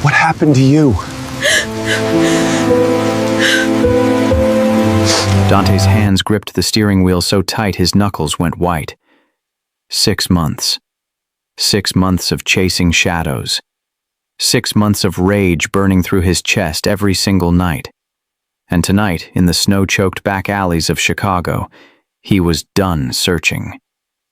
What happened to you? Dante's hands gripped the steering wheel so tight his knuckles went white. 6 months. 6 months of chasing shadows. 6 months of rage burning through his chest every single night. And tonight, in the snow-choked back alleys of Chicago, he was done searching.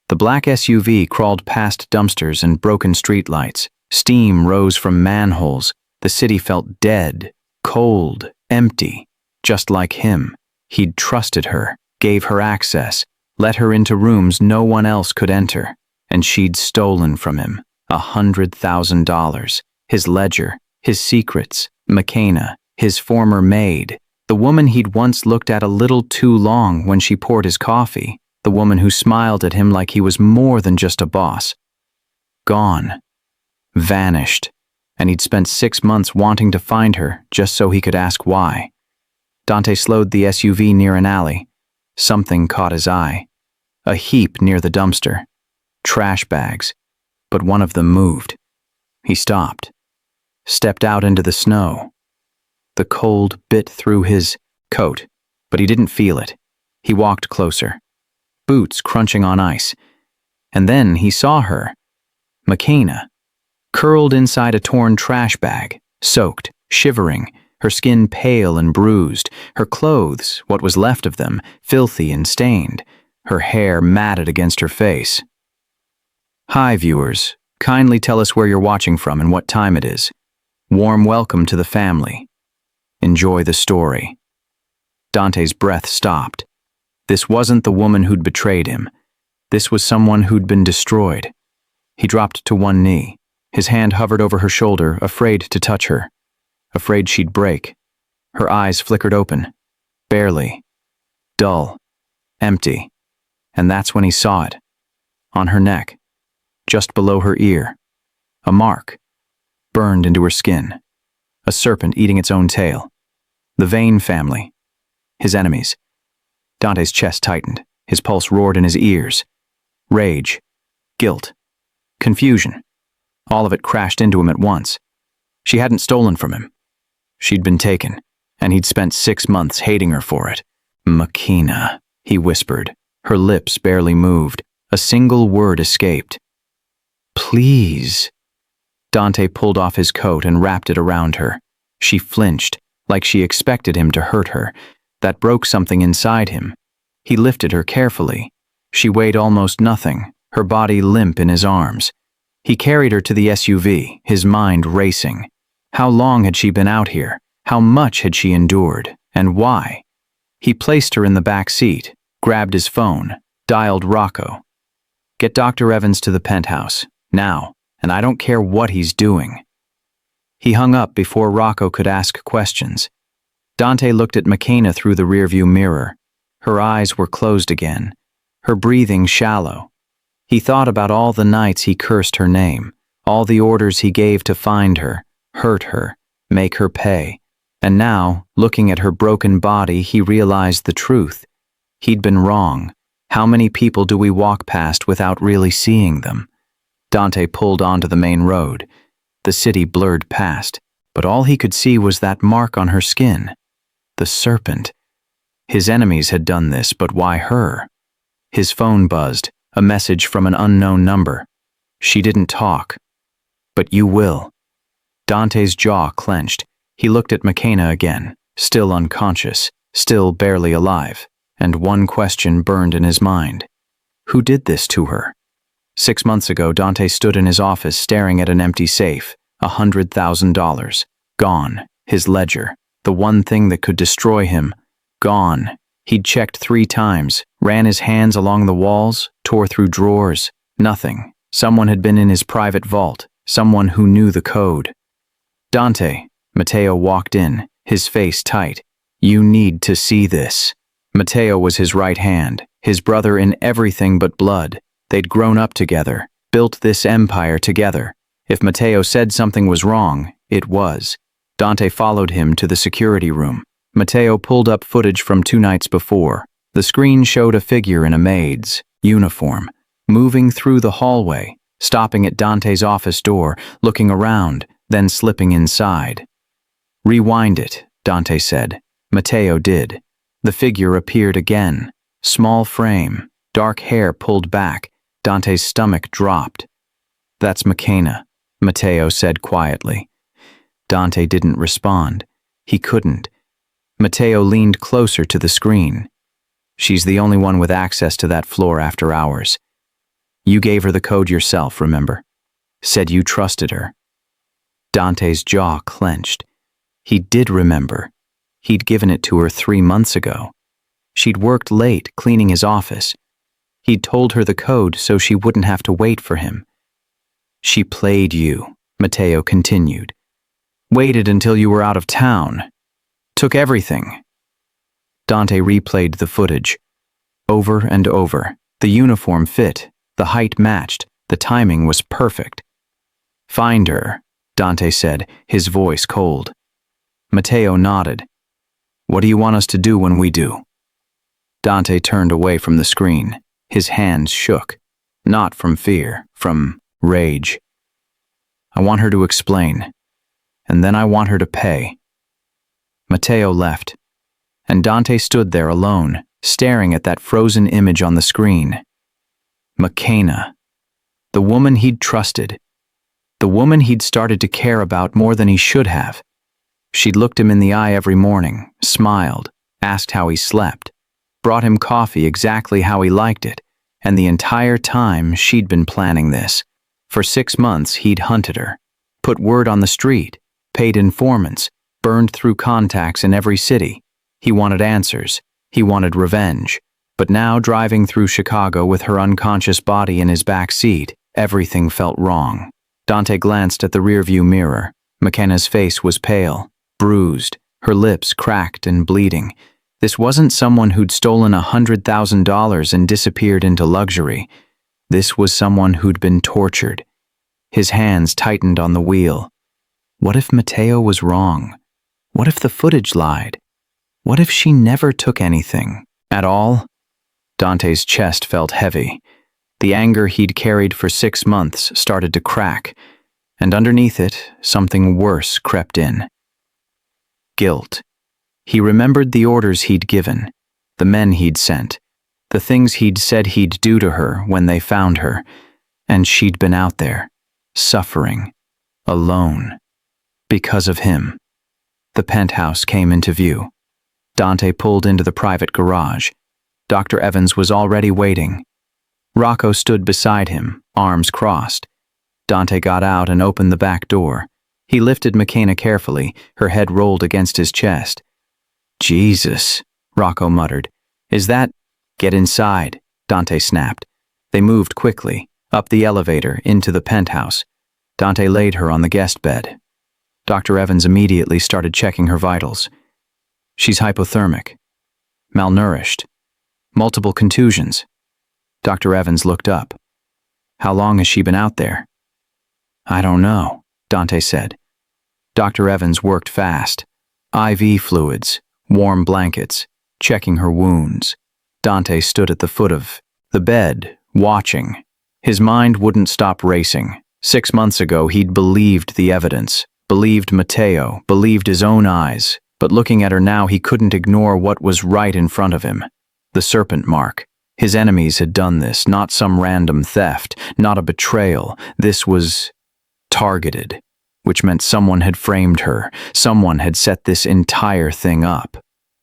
The black SUV crawled past dumpsters and broken streetlights. Steam rose from manholes. The city felt dead, cold, empty, just like him. He'd trusted her, gave her access, let her into rooms no one else could enter, and she'd stolen from him $100,000, his ledger, his secrets, McKenna, his former maid, the woman he'd once looked at a little too long when she poured his coffee, the woman who smiled at him like he was more than just a boss. Gone. Vanished. And he'd spent 6 months wanting to find her just so he could ask why. Dante slowed the SUV near an alley. Something caught his eye. A heap near the dumpster. Trash bags. But one of them moved. He stopped. Stepped out into the snow. The cold bit through his coat, but he didn't feel it. He walked closer. Boots crunching on ice. And then he saw her. McKenna. Curled inside a torn trash bag, soaked, shivering, her skin pale and bruised, her clothes, what was left of them, filthy and stained, her hair matted against her face. Hi, viewers. Kindly tell us where you're watching from and what time it is. Warm welcome to the family. Enjoy the story. Dante's breath stopped. This wasn't the woman who'd betrayed him. This was someone who'd been destroyed. He dropped to one knee. His hand hovered over her shoulder, afraid to touch her. Afraid she'd break. Her eyes flickered open. Barely. Dull. Empty. And that's when he saw it. On her neck. Just below her ear. A mark. Burned into her skin. A serpent eating its own tail. The Vane family. His enemies. Dante's chest tightened. His pulse roared in his ears. Rage. Guilt. Confusion. All of it crashed into him at once. She hadn't stolen from him. She'd been taken, and he'd spent 6 months hating her for it. McKenna, he whispered. Her lips barely moved. A single word escaped. Please. Dante pulled off his coat and wrapped it around her. She flinched, like she expected him to hurt her. That broke something inside him. He lifted her carefully. She weighed almost nothing, her body limp in his arms. He carried her to the SUV, his mind racing. How long had she been out here? How much had she endured? And why? He placed her in the back seat, grabbed his phone, dialed Rocco. Get Dr. Evans to the penthouse, now, and I don't care what he's doing. He hung up before Rocco could ask questions. Dante looked at McKenna through the rearview mirror. Her eyes were closed again, her breathing shallow. He thought about all the nights he cursed her name, all the orders he gave to find her, hurt her, make her pay. And now, looking at her broken body, he realized the truth. He'd been wrong. How many people do we walk past without really seeing them? Dante pulled onto the main road. The city blurred past, but all he could see was that mark on her skin. The serpent. His enemies had done this, but why her? His phone buzzed. A message from an unknown number. She didn't talk. But you will. Dante's jaw clenched. He looked at McKenna again, still unconscious, still barely alive, and one question burned in his mind. Who did this to her? 6 months ago, Dante stood in his office staring at an empty safe, $100,000. Gone. His ledger. The one thing that could destroy him. Gone. He'd checked 3 times, ran his hands along the walls, tore through drawers. Nothing. Someone had been in his private vault, someone who knew the code. Dante, Matteo walked in, his face tight. You need to see this. Matteo was his right hand, his brother in everything but blood. They'd grown up together, built this empire together. If Matteo said something was wrong, it was. Dante followed him to the security room. Matteo pulled up footage from 2 nights before. The screen showed a figure in a maid's uniform, moving through the hallway, stopping at Dante's office door, looking around, then slipping inside. "Rewind it," Dante said. Matteo did. The figure appeared again. Small frame, dark hair pulled back. Dante's stomach dropped. "That's McKenna," Matteo said quietly. Dante didn't respond. He couldn't. Matteo leaned closer to the screen. "She's the only one with access to that floor after hours. You gave her the code yourself, remember? Said you trusted her." Dante's jaw clenched. He did remember. He'd given it to her 3 months ago. She'd worked late cleaning his office. He'd told her the code so she wouldn't have to wait for him. "She played you," Matteo continued. "Waited until you were out of town. Took everything." Dante replayed the footage. Over and over. The uniform fit. The height matched. The timing was perfect. "Find her," Dante said, his voice cold. Matteo nodded. "What do you want us to do when we do?" Dante turned away from the screen. His hands shook. Not from fear, from rage. "I want her to explain. And then I want her to pay." Matteo left, and Dante stood there alone, staring at that frozen image on the screen. McKenna. The woman he'd trusted. The woman he'd started to care about more than he should have. She'd looked him in the eye every morning, smiled, asked how he slept, brought him coffee exactly how he liked it, and the entire time she'd been planning this. For 6 months he'd hunted her, put word on the street, paid informants, burned through contacts in every city. He wanted answers. He wanted revenge. But now, driving through Chicago with her unconscious body in his back seat, everything felt wrong. Dante glanced at the rearview mirror. McKenna's face was pale, bruised, her lips cracked and bleeding. This wasn't someone who'd stolen $100,000 and disappeared into luxury. This was someone who'd been tortured. His hands tightened on the wheel. What if Matteo was wrong? What if the footage lied? What if she never took anything at all? Dante's chest felt heavy. The anger he'd carried for 6 months started to crack, and underneath it, something worse crept in. Guilt. He remembered the orders he'd given, the men he'd sent, the things he'd said he'd do to her when they found her, and she'd been out there, suffering, alone, because of him. The penthouse came into view. Dante pulled into the private garage. Dr. Evans was already waiting. Rocco stood beside him, arms crossed. Dante got out and opened the back door. He lifted McKenna carefully, her head rolled against his chest. "Jesus," Rocco muttered. "Is that—" "Get inside," Dante snapped. They moved quickly, up the elevator, into the penthouse. Dante laid her on the guest bed. Dr. Evans immediately started checking her vitals. "She's hypothermic, malnourished, multiple contusions." Dr. Evans looked up. "How long has she been out there?" "I don't know," Dante said. Dr. Evans worked fast. IV fluids, warm blankets, checking her wounds. Dante stood at the foot of the bed, watching. His mind wouldn't stop racing. 6 months ago, he'd believed the evidence, believed Matteo, believed his own eyes. But looking at her now, he couldn't ignore what was right in front of him. The serpent mark. His enemies had done this, not some random theft, not a betrayal. This was targeted, which meant someone had framed her. Someone had set this entire thing up.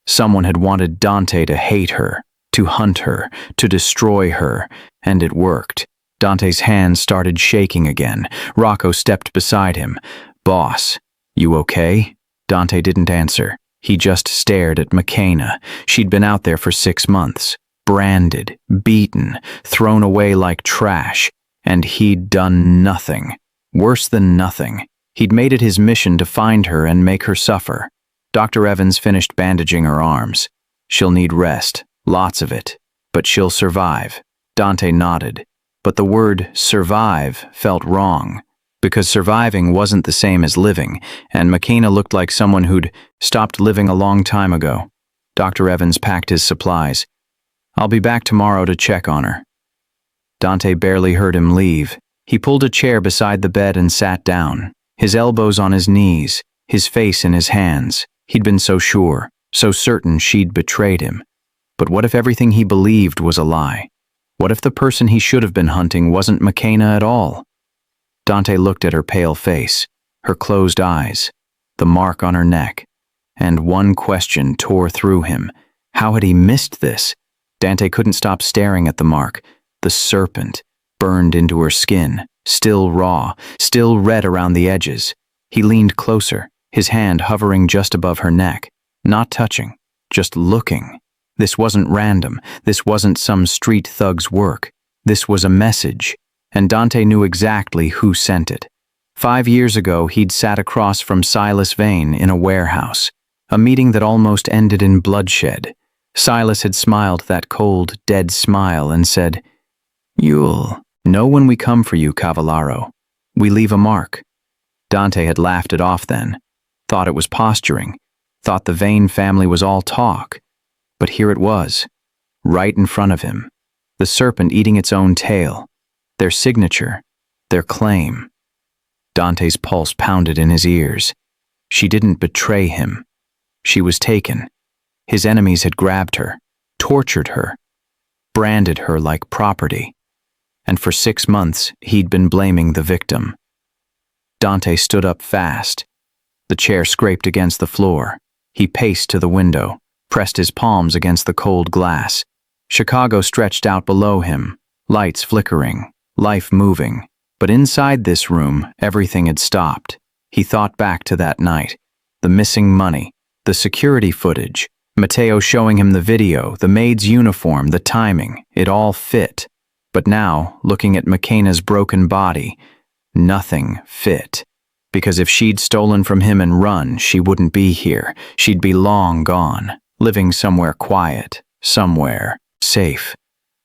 Someone had wanted Dante to hate her, to hunt her, to destroy her, and it worked. Dante's hands started shaking again. Rocco stepped beside him. "Boss, you okay?" Dante didn't answer. He just stared at McKenna. She'd been out there for 6 months, branded, beaten, thrown away like trash, and he'd done nothing. Worse than nothing. He'd made it his mission to find her and make her suffer. Dr. Evans finished bandaging her arms. "She'll need rest, lots of it, but she'll survive." Dante nodded, but the word survive felt wrong. Because surviving wasn't the same as living, and McKenna looked like someone who'd stopped living a long time ago. Dr. Evans packed his supplies. "I'll be back tomorrow to check on her." Dante barely heard him leave. He pulled a chair beside the bed and sat down. his elbows on his knees, his face in his hands. He'd been so sure, so certain she'd betrayed him. But what if everything he believed was a lie? What if the person he should have been hunting wasn't McKenna at all? Dante looked at her pale face, her closed eyes, the mark on her neck, and one question tore through him. How had he missed this? Dante couldn't stop staring at the mark, the serpent, burned into her skin, still raw, still red around the edges. He leaned closer, his hand hovering just above her neck, not touching, just looking. This wasn't random. This wasn't some street thug's work. This was a message, and Dante knew exactly who sent it. 5 years ago, he'd sat across from Silas Vane in a warehouse, a meeting that almost ended in bloodshed. Silas had smiled that cold, dead smile and said, "You'll know when we come for you, Cavallaro. We leave a mark." Dante had laughed it off then, thought it was posturing, thought the Vane family was all talk. But here it was, right in front of him, the serpent eating its own tail, their signature, their claim. Dante's pulse pounded in his ears. She didn't betray him. She was taken. His enemies had grabbed her, tortured her, branded her like property. And for 6 months, he'd been blaming the victim. Dante stood up fast. The chair scraped against the floor. He paced to the window, pressed his palms against the cold glass. Chicago stretched out below him, lights flickering, life moving. But inside this room, everything had stopped. He thought back to that night, the missing money, the security footage, Matteo showing him the video, the maid's uniform, the timing, it all fit. But now, looking at McKenna's broken body, nothing fit. Because if she'd stolen from him and run, she wouldn't be here. She'd be long gone, living somewhere quiet, somewhere safe.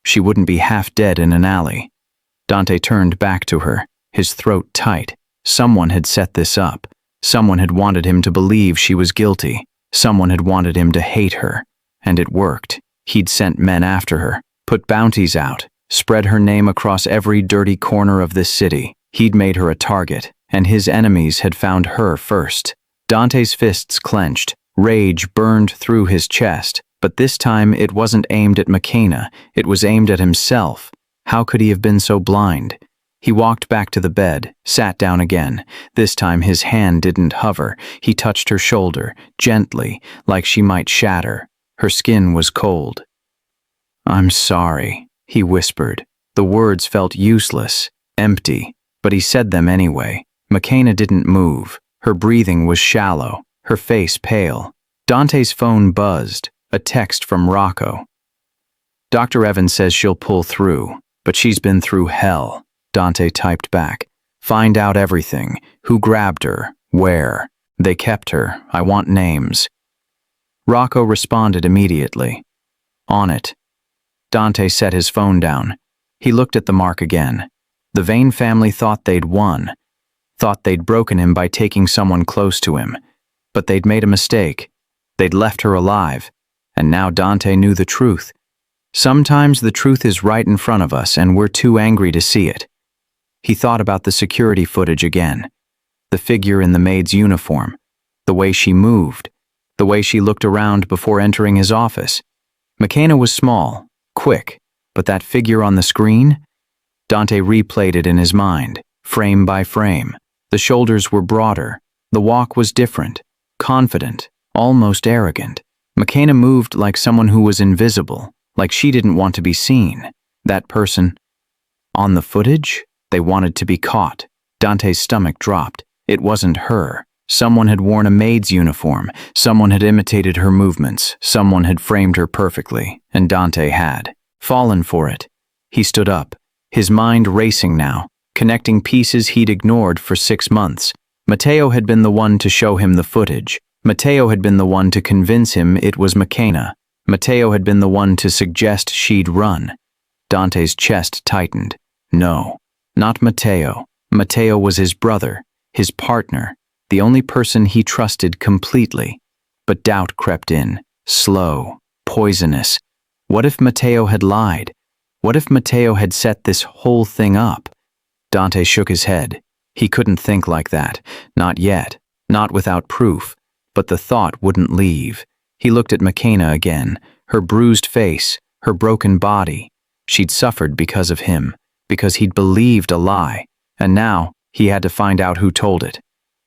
She wouldn't be half dead in an alley. Dante turned back to her, his throat tight. Someone had set this up. Someone had wanted him to believe she was guilty. Someone had wanted him to hate her. And it worked. He'd sent men after her, put bounties out, spread her name across every dirty corner of this city. He'd made her a target, and his enemies had found her first. Dante's fists clenched. Rage burned through his chest, but this time it wasn't aimed at McKenna, it was aimed at himself. How could he have been so blind? He walked back to the bed, sat down again. This time his hand didn't hover. He touched her shoulder, gently, like she might shatter. Her skin was cold. "I'm sorry," he whispered. The words felt useless, empty, but he said them anyway. McKenna didn't move. Her breathing was shallow, her face pale. Dante's phone buzzed, a text from Rocco. "Dr. Evans says she'll pull through, but she's been through hell," Dante typed back. "Find out everything. Who grabbed her? Where? They kept her. I want names." Rocco responded immediately. "On it." Dante set his phone down. He looked at the mark again. The Vane family thought they'd won, thought they'd broken him by taking someone close to him. But they'd made a mistake. They'd left her alive. And now Dante knew the truth. Sometimes the truth is right in front of us and we're too angry to see it. He thought about the security footage again. The figure in the maid's uniform. The way she moved. The way she looked around before entering his office. McKenna was small, quick, but that figure on the screen? Dante replayed it in his mind, frame by frame. The shoulders were broader. The walk was different, confident, almost arrogant. McKenna moved like someone who was invisible, like she didn't want to be seen. That person, on the footage, they wanted to be caught. Dante's stomach dropped. It wasn't her. Someone had worn a maid's uniform. Someone had imitated her movements. Someone had framed her perfectly, and Dante had fallen for it. He stood up, his mind racing now, connecting pieces he'd ignored for 6 months. Matteo had been the one to show him the footage. Matteo had been the one to convince him it was McKenna. Matteo had been the one to suggest she'd run. Dante's chest tightened. No, not Matteo. Matteo was his brother, his partner, the only person he trusted completely. But doubt crept in, slow, poisonous. What if Matteo had lied? What if Matteo had set this whole thing up? Dante shook his head. He couldn't think like that. Not yet. Not without proof. But the thought wouldn't leave. He looked at McKenna again, her bruised face, her broken body. She'd suffered because of him, because he'd believed a lie, and now he had to find out who told it.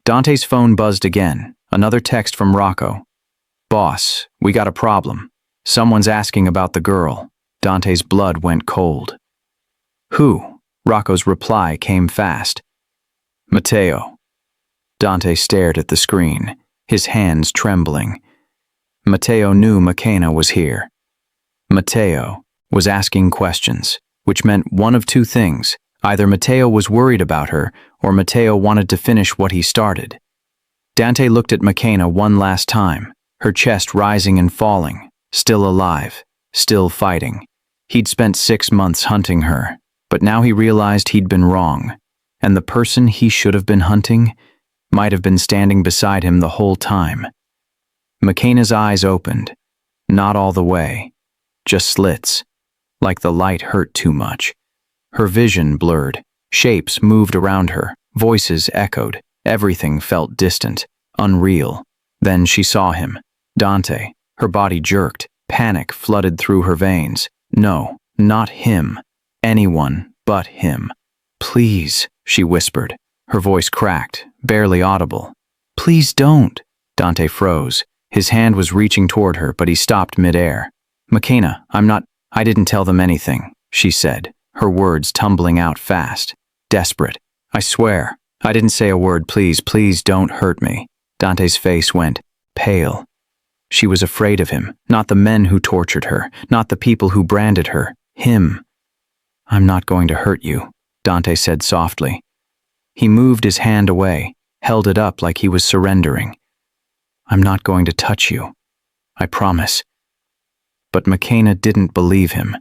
Dante's phone buzzed again, another text from Rocco. "Boss, we got a problem. Someone's asking about the girl." Dante's blood went cold. "Who?" Rocco's reply came fast. "Matteo." Dante stared at the screen, his hands trembling. Matteo knew McKenna was here. Matteo was asking questions, which meant one of two things. Either Matteo was worried about her, or Matteo wanted to finish what he started. Dante looked at McKenna one last time, her chest rising and falling, still alive, still fighting. He'd spent 6 months hunting her, but now he realized he'd been wrong, and the person he should have been hunting might have been standing beside him the whole time. McKenna's eyes opened, not all the way, just slits, like the light hurt too much. Her vision blurred, shapes moved around her, voices echoed, everything felt distant, unreal. Then she saw him, Dante. Her body jerked, panic flooded through her veins. No, not him. Anyone but him. "Please," she whispered. Her voice cracked, barely audible. "Please don't." Dante froze. His hand was reaching toward her, but he stopped midair. "McKenna, I didn't tell them anything," she said, her words tumbling out fast. Desperate. "I swear, I didn't say a word. Please, please don't hurt me." Dante's face went pale. She was afraid of him, not the men who tortured her, not the people who branded her, him. "I'm not going to hurt you," Dante said softly. He moved his hand away, held it up like he was surrendering. "I'm not going to touch you. I promise." But McKenna didn't believe him.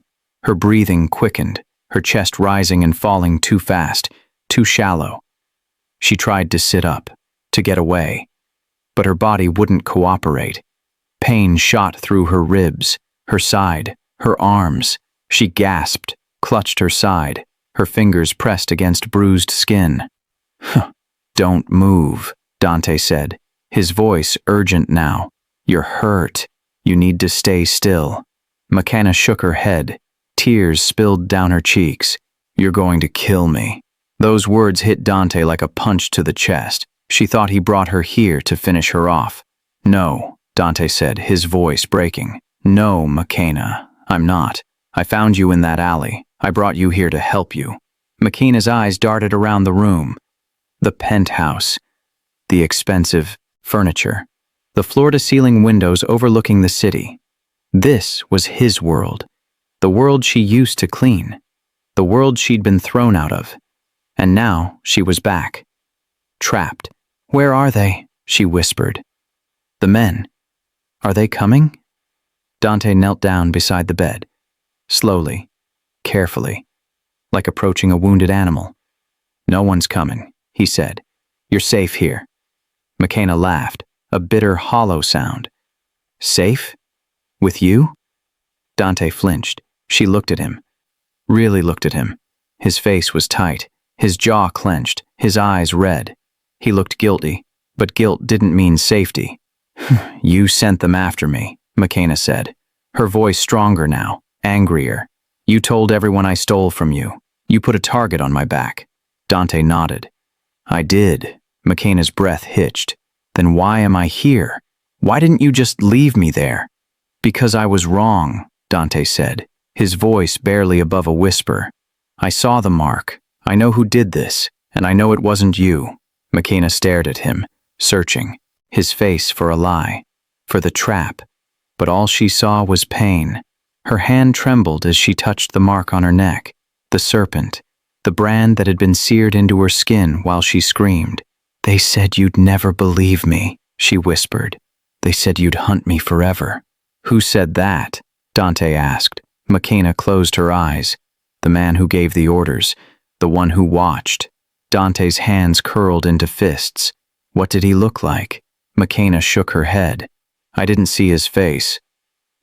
Her breathing quickened, her chest rising and falling too fast, too shallow. She tried to sit up, to get away, but her body wouldn't cooperate. Pain shot through her ribs, her side, her arms. She gasped, clutched her side, her fingers pressed against bruised skin. "Don't move," Dante said, his voice urgent now. "You're hurt. You need to stay still." McKenna shook her head. Tears spilled down her cheeks. "You're going to kill me." Those words hit Dante like a punch to the chest. She thought he brought her here to finish her off. "No," Dante said, his voice breaking. "No, McKenna, I'm not. I found you in that alley. I brought you here to help you." McKenna's eyes darted around the room. The penthouse. The expensive furniture. The floor-to-ceiling windows overlooking the city. This was his world. The world she used to clean. The world she'd been thrown out of. And now she was back. Trapped. "Where are they?" she whispered. "The men. Are they coming?" Dante knelt down beside the bed. Slowly, carefully, like approaching a wounded animal. "No one's coming," he said. "You're safe here." McKenna laughed, a bitter, hollow sound. "Safe? With you?" Dante flinched. She looked at him. Really looked at him. His face was tight, his jaw clenched, his eyes red. He looked guilty, but guilt didn't mean safety. "You sent them after me," McKenna said, her voice stronger now, angrier. "You told everyone I stole from you. You put a target on my back." Dante nodded. "I did." McKenna's breath hitched. "Then why am I here? Why didn't you just leave me there?" "Because I was wrong," Dante said, his voice barely above a whisper. "I saw the mark. I know who did this, and I know it wasn't you." McKenna stared at him, searching, his face for a lie, for the trap. But all she saw was pain. Her hand trembled as she touched the mark on her neck, the serpent, the brand that had been seared into her skin while she screamed. "They said you'd never believe me," she whispered. "They said you'd hunt me forever." "Who said that?" Dante asked. McKenna closed her eyes. "The man who gave the orders, the one who watched." Dante's hands curled into fists. "What did he look like?" McKenna shook her head. "I didn't see his face.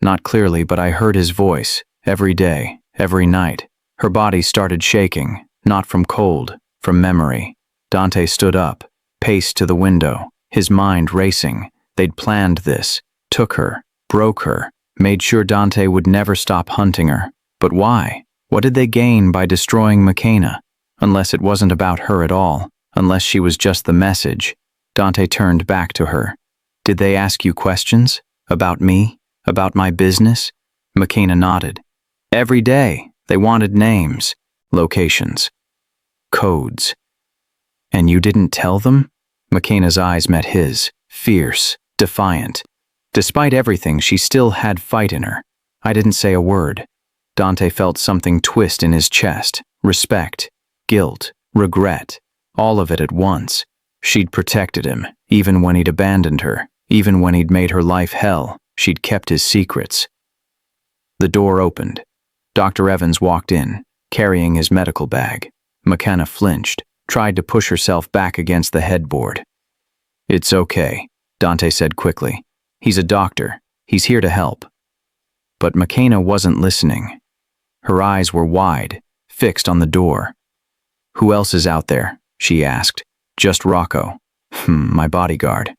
Not clearly, but I heard his voice, every day, every night." Her body started shaking, not from cold, from memory. Dante stood up, paced to the window, his mind racing. They'd planned this, took her, broke her, made sure Dante would never stop hunting her. But why? What did they gain by destroying McKenna? Unless it wasn't about her at all, unless she was just the message. Dante turned back to her. Did they ask you questions? About me? About my business? McKenna nodded. Every day, they wanted names, locations, codes. And you didn't tell them? McKenna's eyes met his, fierce, defiant. Despite everything, she still had fight in her. I didn't say a word. Dante felt something twist in his chest. Respect, guilt, regret, all of it at once. She'd protected him, even when he'd abandoned her, even when he'd made her life hell. She'd kept his secrets. The door opened. Dr. Evans walked in, carrying his medical bag. McKenna flinched, tried to push herself back against the headboard. It's okay, Dante said quickly. He's a doctor. He's here to help. But McKenna wasn't listening. Her eyes were wide, fixed on the door. Who else is out there? She asked. Just Rocco. My bodyguard.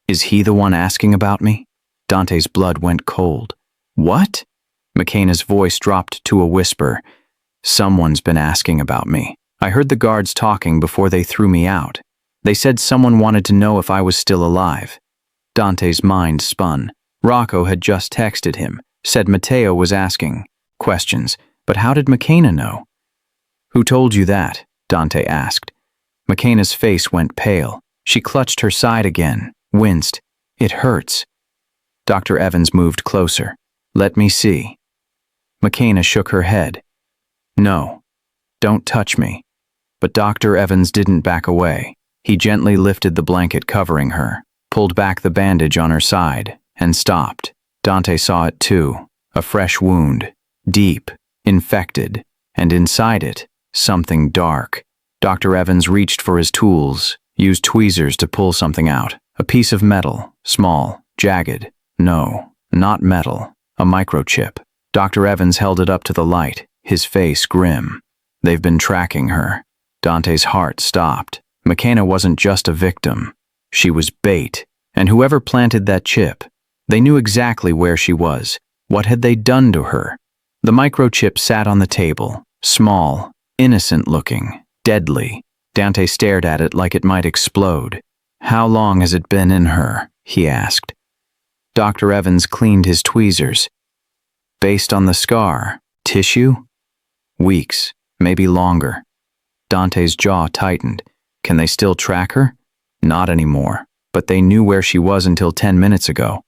Is he the one asking about me? Dante's blood went cold. What? McKenna's voice dropped to a whisper. Someone's been asking about me. I heard the guards talking before they threw me out. They said someone wanted to know if I was still alive. Dante's mind spun. Rocco had just texted him, said Matteo was asking questions, but how did McKenna know? Who told you that? Dante asked. McKenna's face went pale. She clutched her side again, winced. It hurts. Dr. Evans moved closer. Let me see. McKenna shook her head. No, don't touch me. But Dr. Evans didn't back away. He gently lifted the blanket covering her, pulled back the bandage on her side, and stopped. Dante saw it too, a fresh wound, deep, infected, and inside it, something dark. Dr. Evans reached for his tools, used tweezers to pull something out, a piece of metal, small, jagged. No, not metal, a microchip. Dr. Evans held it up to the light, his face grim. They've been tracking her. Dante's heart stopped. McKenna wasn't just a victim. She was bait. And whoever planted that chip, they knew exactly where she was. What had they done to her? The microchip sat on the table, small, innocent-looking, deadly. Dante stared at it like it might explode. How long has it been in her? He asked. Dr. Evans cleaned his tweezers. Based on the scar, tissue? Weeks, maybe longer. Dante's jaw tightened. Can they still track her? Not anymore, but they knew where she was until 10 minutes ago,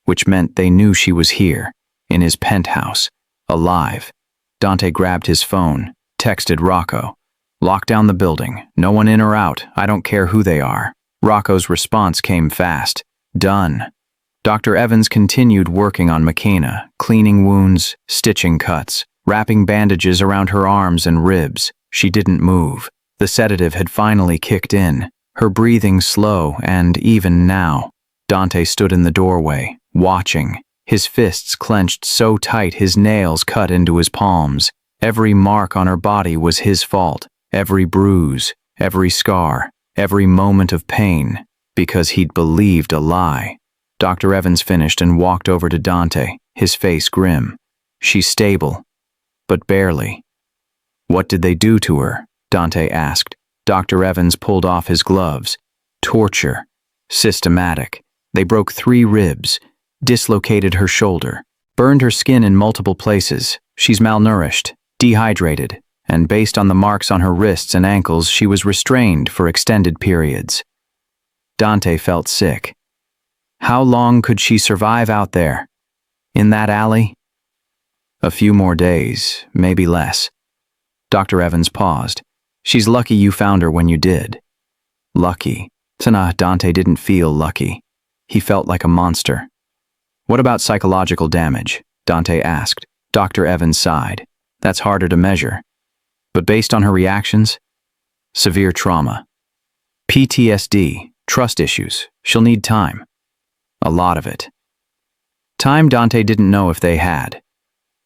which meant they knew she was here, in his penthouse, alive. Dante grabbed his phone, texted Rocco. Lock down the building. No one in or out. I don't care who they are. Rocco's response came fast. Done. Dr. Evans continued working on McKenna, cleaning wounds, stitching cuts, wrapping bandages around her arms and ribs. She didn't move. The sedative had finally kicked in, her breathing slow, and even now, Dante stood in the doorway, watching, his fists clenched so tight his nails cut into his palms. Every mark on her body was his fault, every bruise, every scar, every moment of pain, because he'd believed a lie. Dr. Evans finished and walked over to Dante, his face grim. She's stable, but barely. What did they do to her? Dante asked. Dr. Evans pulled off his gloves. Torture. Systematic. They broke 3 ribs, dislocated her shoulder, burned her skin in multiple places. She's malnourished, dehydrated, and based on the marks on her wrists and ankles, she was restrained for extended periods. Dante felt sick. How long could she survive out there? In that alley? A few more days, maybe less. Dr. Evans paused. She's lucky you found her when you did. Lucky? Nah, Dante didn't feel lucky. He felt like a monster. What about psychological damage? Dante asked. Dr. Evans sighed. That's harder to measure. But based on her reactions? Severe trauma. PTSD, trust issues. She'll need time. A lot of it. Time Dante didn't know if they had.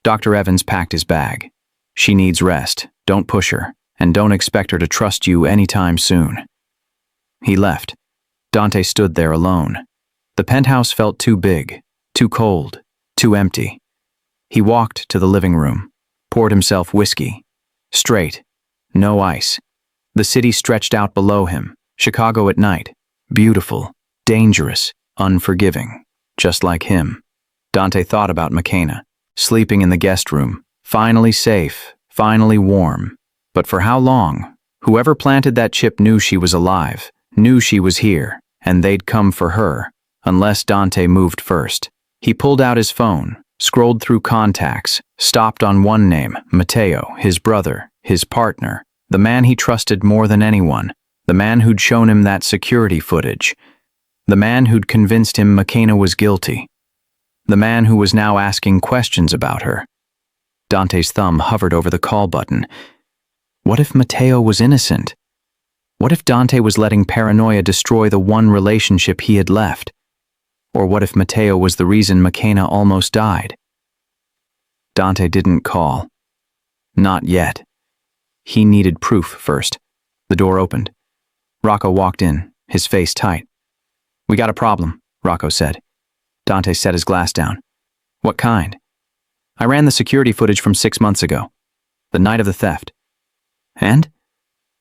Dr. Evans packed his bag. She needs rest. Don't push her, and don't expect her to trust you anytime soon. He left. Dante stood there alone. The penthouse felt too big, too cold, too empty. He walked to the living room, poured himself whiskey. Straight, no ice. The city stretched out below him, Chicago at night, beautiful, dangerous, unforgiving, just like him. Dante thought about McKenna, sleeping in the guest room, finally safe, finally warm. But for how long? Whoever planted that chip knew she was alive, knew she was here, and they'd come for her, unless Dante moved first. He pulled out his phone, scrolled through contacts, stopped on one name, Matteo, his brother, his partner, the man he trusted more than anyone, the man who'd shown him that security footage, the man who'd convinced him McKenna was guilty, the man who was now asking questions about her. Dante's thumb hovered over the call button. What if Matteo was innocent? What if Dante was letting paranoia destroy the one relationship he had left? Or what if Matteo was the reason McKenna almost died? Dante didn't call. Not yet. He needed proof first. The door opened. Rocco walked in, his face tight. "We got a problem," Rocco said. Dante set his glass down. "What kind?" "I ran the security footage from 6 months ago, the night of the theft." "And?"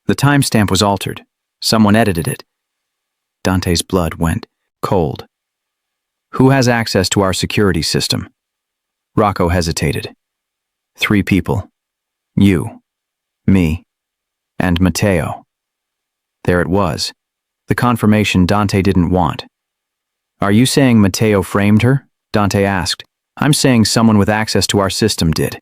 "The timestamp was altered. Someone edited it." Dante's blood went cold. "Who has access to our security system?" Rocco hesitated. "3 people. You, me, and Matteo." There it was, the confirmation Dante didn't want. "Are you saying Matteo framed her?" Dante asked. "I'm saying someone with access to our system did.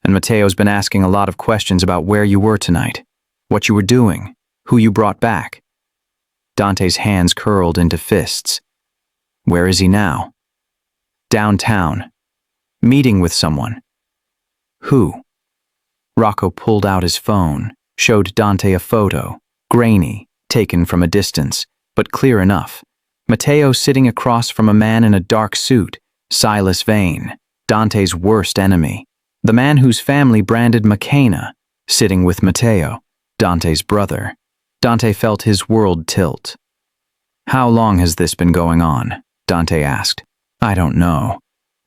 And Matteo's been asking a lot of questions about where you were tonight, what you were doing, who you brought back." Dante's hands curled into fists. "Where is he now?" "Downtown. Meeting with someone." "Who?" Rocco pulled out his phone, showed Dante a photo, grainy, taken from a distance, but clear enough. Matteo sitting across from a man in a dark suit, Silas Vane, Dante's worst enemy. The man whose family branded McKenna, sitting with Matteo, Dante's brother. Dante felt his world tilt. "How long has this been going on?" Dante asked. "I don't know.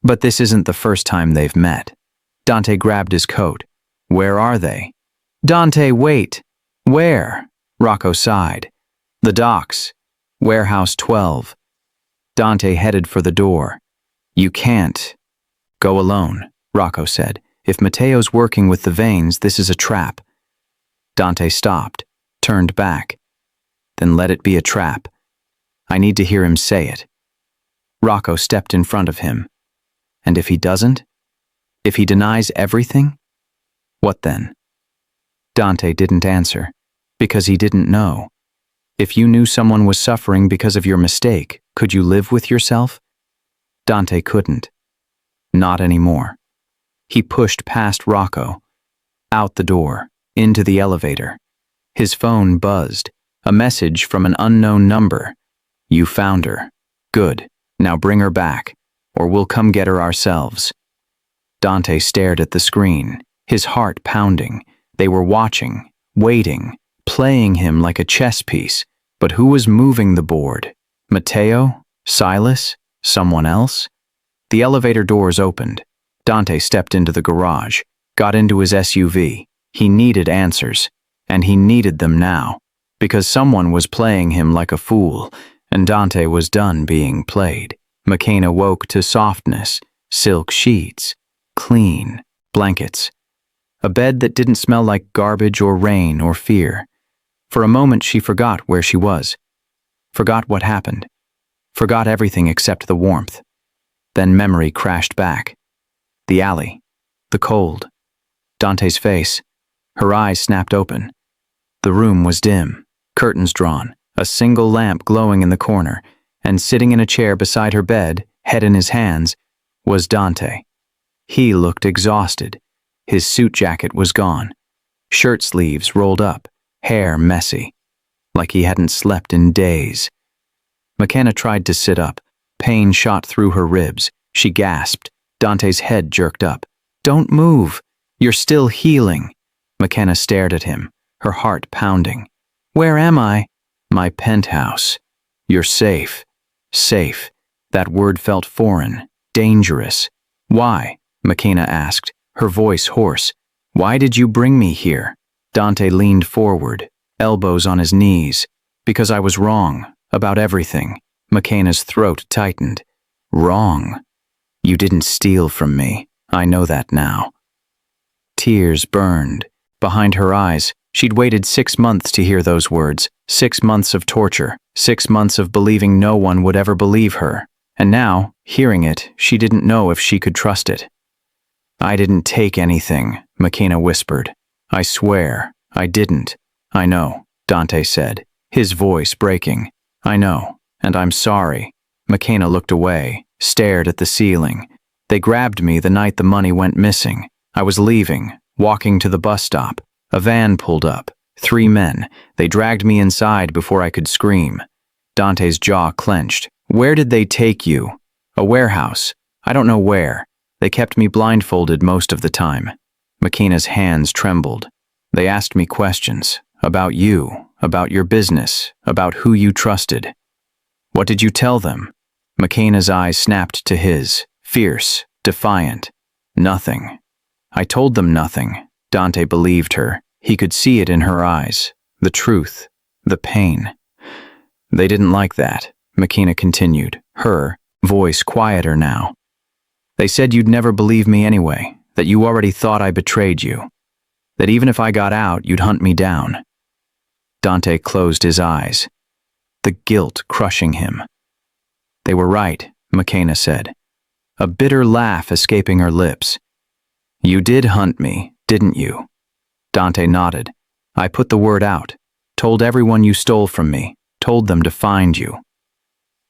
But this isn't the first time they've met." Dante grabbed his coat. "Where are they?" "Dante, wait." "Where?" Rocco sighed. "The docks. Warehouse 12. Dante headed for the door. "You can't." "Go alone," Rocco said. "If Matteo's working with the Vanes, this is a trap." Dante stopped, turned back. "Then let it be a trap. I need to hear him say it." Rocco stepped in front of him. "And if he doesn't? If he denies everything? What then?" Dante didn't answer, because he didn't know. If you knew someone was suffering because of your mistake, could you live with yourself? Dante couldn't. Not anymore. He pushed past Rocco, out the door, into the elevator. His phone buzzed, a message from an unknown number. "You found her. Good. Now bring her back, or we'll come get her ourselves." Dante stared at the screen, his heart pounding. They were watching, waiting, playing him like a chess piece. But who was moving the board? Matteo? Silas? Someone else? The elevator doors opened. Dante stepped into the garage, got into his SUV. He needed answers, and he needed them now, because someone was playing him like a fool, and Dante was done being played. McKenna woke to softness, silk sheets, clean blankets, a bed that didn't smell like garbage or rain or fear. For a moment she forgot where she was, forgot what happened, forgot everything except the warmth. Then memory crashed back. The alley, the cold, Dante's face. Her eyes snapped open. The room was dim, curtains drawn, a single lamp glowing in the corner, and sitting in a chair beside her bed, head in his hands, was Dante. He looked exhausted. His suit jacket was gone, shirt sleeves rolled up, hair messy, like he hadn't slept in days. McKenna tried to sit up. Pain shot through her ribs. She gasped. Dante's head jerked up. "Don't move. You're still healing." McKenna stared at him, her heart pounding. "Where am I?" My penthouse. You're safe. Safe. That word felt foreign, dangerous. Why? McKenna asked, her voice hoarse. Why did you bring me here? Dante leaned forward, elbows on his knees. Because I was wrong, about everything. McKenna's throat tightened. Wrong? You didn't steal from me. I know that now. Tears burned. Behind her eyes, she'd waited 6 months to hear those words. 6 months of torture. 6 months of believing no one would ever believe her. And now, hearing it, she didn't know if she could trust it. I didn't take anything, McKenna whispered. I swear, I didn't. I know, Dante said, his voice breaking. I know, and I'm sorry. McKenna looked away, stared at the ceiling. They grabbed me the night the money went missing. I was leaving, walking to the bus stop. A van pulled up. 3 men. They dragged me inside before I could scream. Dante's jaw clenched. Where did they take you? A warehouse. I don't know where. They kept me blindfolded most of the time. McKenna's hands trembled. They asked me questions. About you. About your business. About who you trusted. What did you tell them? McKenna's eyes snapped to his. Fierce. Defiant. Nothing. I told them nothing. Dante believed her. He could see it in her eyes. The truth. The pain. They didn't like that, McKenna continued, her voice quieter now. They said you'd never believe me anyway, that you already thought I betrayed you, that even if I got out, you'd hunt me down. Dante closed his eyes, the guilt crushing him. They were right, McKenna said, a bitter laugh escaping her lips. You did hunt me, didn't you? Dante nodded. I put the word out, told everyone you stole from me, told them to find you.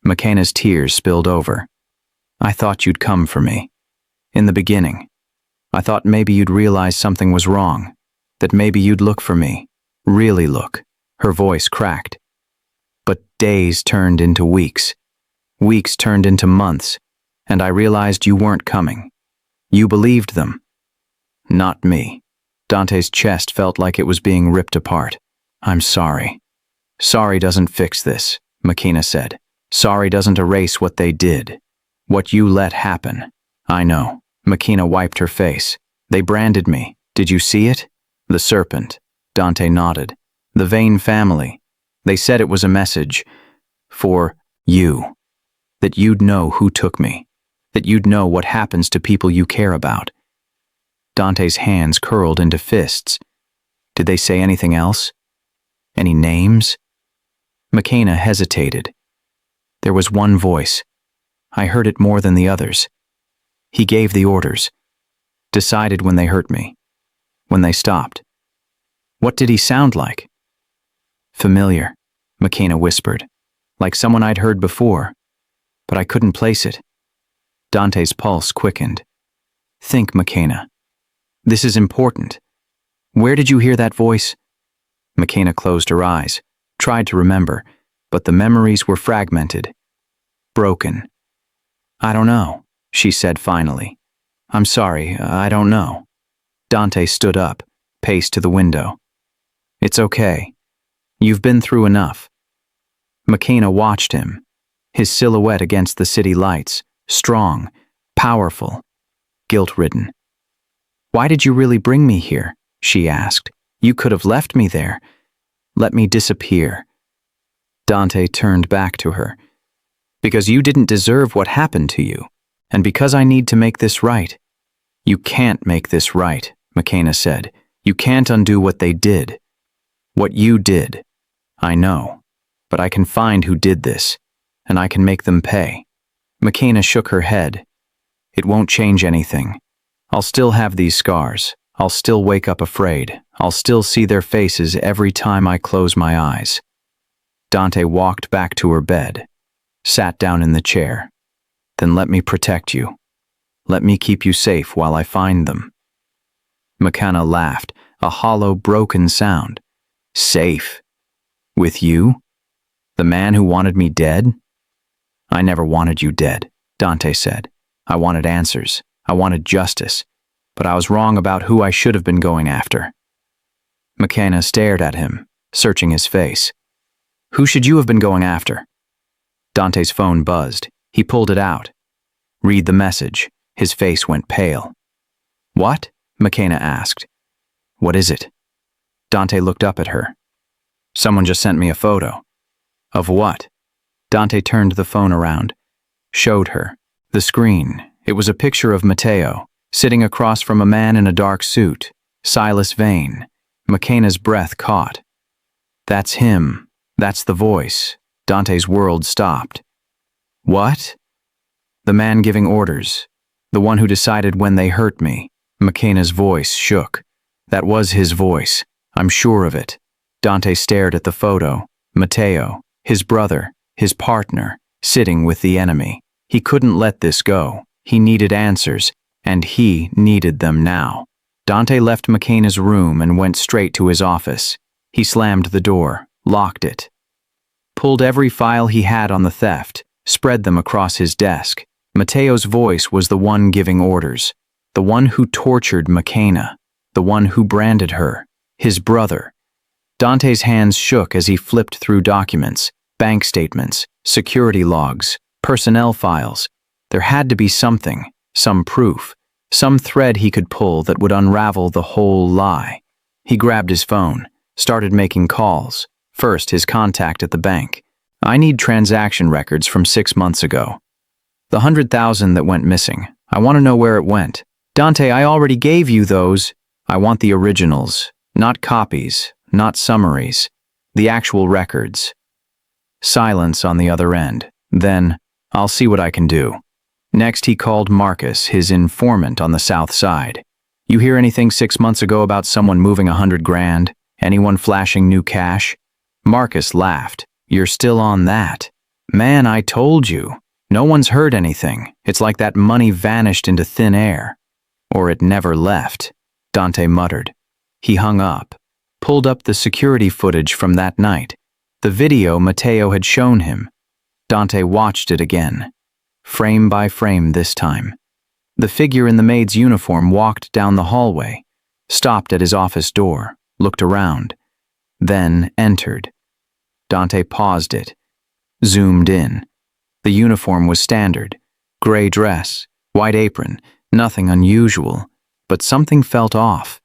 McKenna's tears spilled over. I thought you'd come for me. In the beginning. I thought maybe you'd realize something was wrong, that maybe you'd look for me, really look. Her voice cracked. But days turned into weeks. Weeks turned into months, and I realized you weren't coming. You believed them. Not me. Dante's chest felt like it was being ripped apart. I'm sorry. Sorry doesn't fix this, McKenna said. Sorry doesn't erase what they did. What you let happen. I know. McKenna wiped her face. They branded me. Did you see it? The serpent. Dante nodded. The Vane family. They said it was a message. For you. That you'd know who took me. That you'd know what happens to people you care about. Dante's hands curled into fists. Did they say anything else? Any names? McKenna hesitated. There was one voice. I heard it more than the others. He gave the orders. Decided when they hurt me. When they stopped. What did he sound like? Familiar, McKenna whispered. Like someone I'd heard before. But I couldn't place it. Dante's pulse quickened. Think, McKenna. This is important. Where did you hear that voice? McKenna closed her eyes, tried to remember, but the memories were fragmented. Broken. I don't know, she said finally. I'm sorry, I don't know. Dante stood up, paced to the window. It's okay. You've been through enough. McKenna watched him, his silhouette against the city lights, strong, powerful, guilt-ridden. Why did you really bring me here? She asked. You could have left me there. Let me disappear. Dante turned back to her. Because you didn't deserve what happened to you, and because I need to make this right. You can't make this right, McKenna said. You can't undo what they did. What you did. I know, but I can find who did this, and I can make them pay. McKenna shook her head. It won't change anything. I'll still have these scars. I'll still wake up afraid. I'll still see their faces every time I close my eyes. Dante walked back to her bed, sat down in the chair. Then let me protect you. Let me keep you safe while I find them. McKenna laughed, a hollow, broken sound. Safe? With you? The man who wanted me dead? I never wanted you dead, Dante said. I wanted answers. I wanted justice. But I was wrong about who I should have been going after. McKenna stared at him, searching his face. Who should you have been going after? Dante's phone buzzed. He pulled it out. Read the message. His face went pale. What? McKenna asked. What is it? Dante looked up at her. Someone just sent me a photo. Of what? Dante turned the phone around. Showed her. The screen. It was a picture of Matteo, sitting across from a man in a dark suit. Silas Vane. McKenna's breath caught. That's him. That's the voice. Dante's world stopped. What? The man giving orders. The one who decided when they hurt me. McKenna's voice shook. That was his voice. I'm sure of it. Dante stared at the photo. Matteo, his brother, his partner, sitting with the enemy. He couldn't let this go. He needed answers, and he needed them now. Dante left McKenna's room and went straight to his office. He slammed the door, locked it, pulled every file he had on the theft, spread them across his desk. Matteo's voice was the one giving orders, the one who tortured McKenna, the one who branded her, his brother. Dante's hands shook as he flipped through documents, bank statements, security logs, personnel files. There had to be something, some proof, some thread he could pull that would unravel the whole lie. He grabbed his phone, started making calls. First, his contact at the bank. I need transaction records from 6 months ago. The 100,000 that went missing. I want to know where it went. Dante, I already gave you those. I want the originals, not copies, not summaries, the actual records. Silence on the other end. Then, I'll see what I can do. Next, he called Marcus, his informant on the south side. You hear anything 6 months ago about someone moving 100 grand? Anyone flashing new cash? Marcus laughed. You're still on that. Man, I told you. No one's heard anything. It's like that money vanished into thin air. Or it never left, Dante muttered. He hung up, pulled up the security footage from that night. The video Matteo had shown him. Dante watched it again. Frame by frame this time. The figure in the maid's uniform walked down the hallway, stopped at his office door, looked around, then entered. Dante paused it, zoomed in. The uniform was standard. Gray dress, white apron, nothing unusual, but something felt off.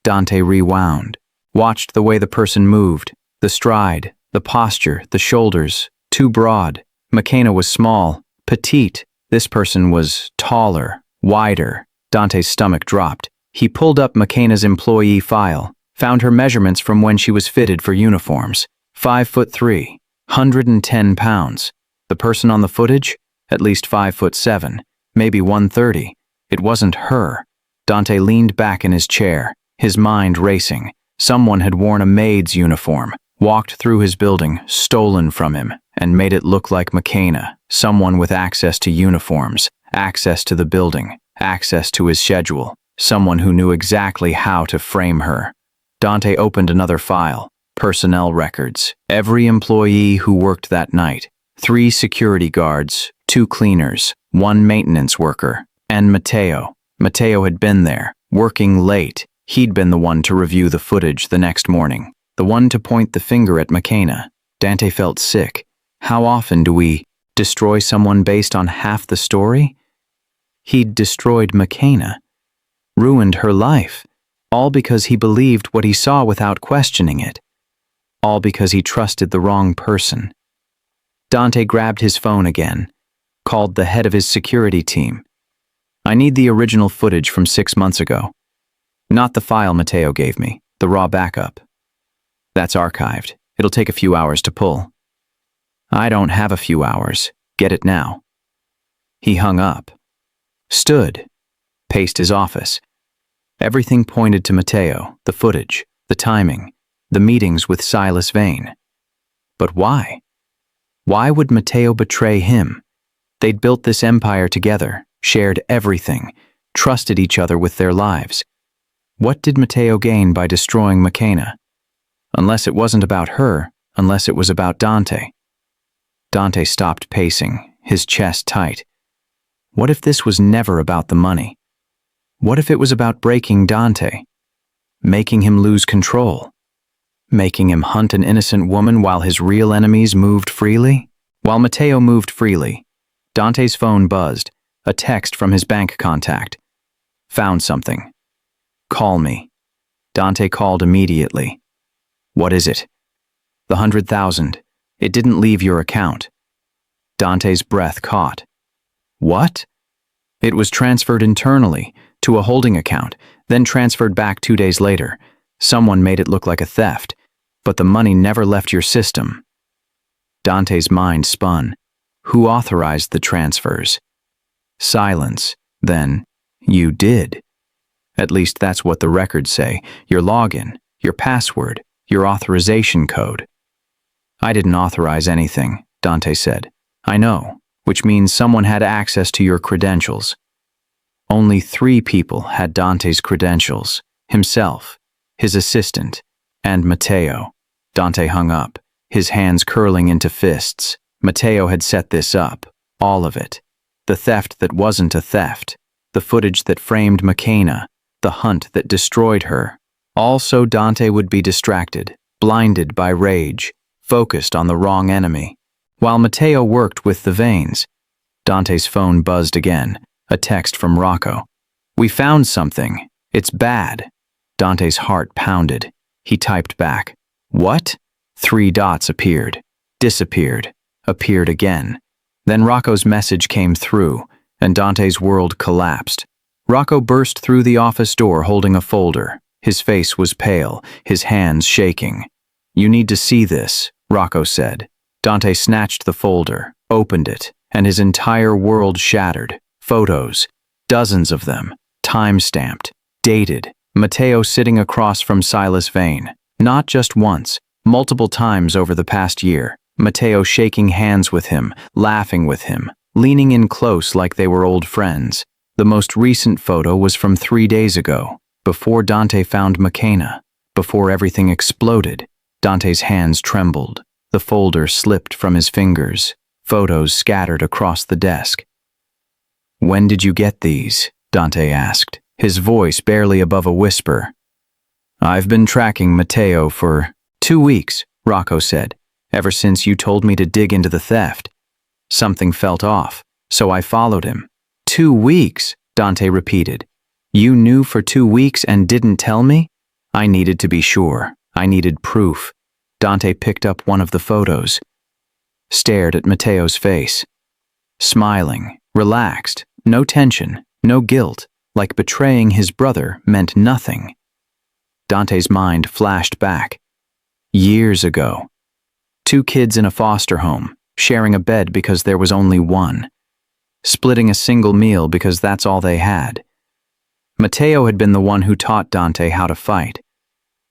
Dante rewound, watched the way the person moved, the stride, the posture, the shoulders, too broad. McKenna was small, petite. This person was taller, wider. Dante's stomach dropped. He pulled up McKenna's employee file, found her measurements from when she was fitted for uniforms. 5'3", 110 pounds. The person on the footage? At least 5'7", maybe 130. It wasn't her. Dante leaned back in his chair, his mind racing. Someone had worn a maid's uniform, walked through his building, stolen from him, and made it look like McKenna, someone with access to uniforms, access to the building, access to his schedule, someone who knew exactly how to frame her. Dante opened another file, personnel records, every employee who worked that night, 3 security guards, 2 cleaners, 1 maintenance worker, and Matteo. Matteo had been there, working late. He'd been the one to review the footage the next morning, the one to point the finger at McKenna. Dante felt sick. How often do we destroy someone based on half the story? He'd destroyed McKenna, ruined her life, all because he believed what he saw without questioning it, all because he trusted the wrong person. Dante grabbed his phone again, called the head of his security team. I need the original footage from 6 months ago. Not the file Matteo gave me, the raw backup. That's archived. It'll take a few hours to pull. I don't have a few hours. Get it now. He hung up, stood, paced his office. Everything pointed to Matteo, the footage, the timing, the meetings with Silas Vane. But why? Why would Matteo betray him? They'd built this empire together, shared everything, trusted each other with their lives. What did Matteo gain by destroying McKenna? Unless it wasn't about her, unless it was about Dante. Dante stopped pacing, his chest tight. What if this was never about the money? What if it was about breaking Dante, making him lose control? making him hunt an innocent woman while his real enemies moved freely? While Matteo moved freely, Dante's phone buzzed, a text from his bank contact. Found something. Call me. Dante called immediately. What is it? The 100,000. It didn't leave your account. Dante's breath caught. What? It was transferred internally to a holding account, then transferred back 2 days later. Someone made it look like a theft, but the money never left your system. Dante's mind spun. Who authorized the transfers? Silence. Then, you did. At least that's what the records say. Your login, your password, your authorization code. I didn't authorize anything, Dante said. I know, which means someone had access to your credentials. Only 3 people had Dante's credentials. Himself, his assistant, and Matteo. Dante hung up, his hands curling into fists. Matteo had set this up, all of it. The theft that wasn't a theft, the footage that framed McKenna, the hunt that destroyed her. Also, Dante would be distracted, blinded by rage, focused on the wrong enemy. While Matteo worked with the veins, Dante's phone buzzed again, a text from Rocco. We found something. It's bad. Dante's heart pounded. He typed back. What? 3 dots appeared, disappeared, appeared again. Then Rocco's message came through, and Dante's world collapsed. Rocco burst through the office door holding a folder. His face was pale, his hands shaking. You need to see this, Rocco said. Dante snatched the folder, opened it, and his entire world shattered. Photos, dozens of them, time-stamped, dated. Matteo sitting across from Silas Vane. Not just once, multiple times over the past year. Matteo shaking hands with him, laughing with him, leaning in close like they were old friends. The most recent photo was from 3 days ago, before Dante found McKenna, before everything exploded. Dante's hands trembled. The folder slipped from his fingers. Photos scattered across the desk. When did you get these? Dante asked, his voice barely above a whisper. I've been tracking Matteo for 2 weeks, Rocco said, ever since you told me to dig into the theft. Something felt off, so I followed him. 2 weeks, Dante repeated. You knew for 2 weeks and didn't tell me? I needed to be sure. I needed proof. Dante picked up one of the photos, stared at Matteo's face. Smiling, relaxed, no tension, no guilt, like betraying his brother meant nothing. Dante's mind flashed back. Years ago. 2 kids in a foster home, sharing a bed because there was only one. Splitting a single meal because that's all they had. Matteo had been the one who taught Dante how to fight,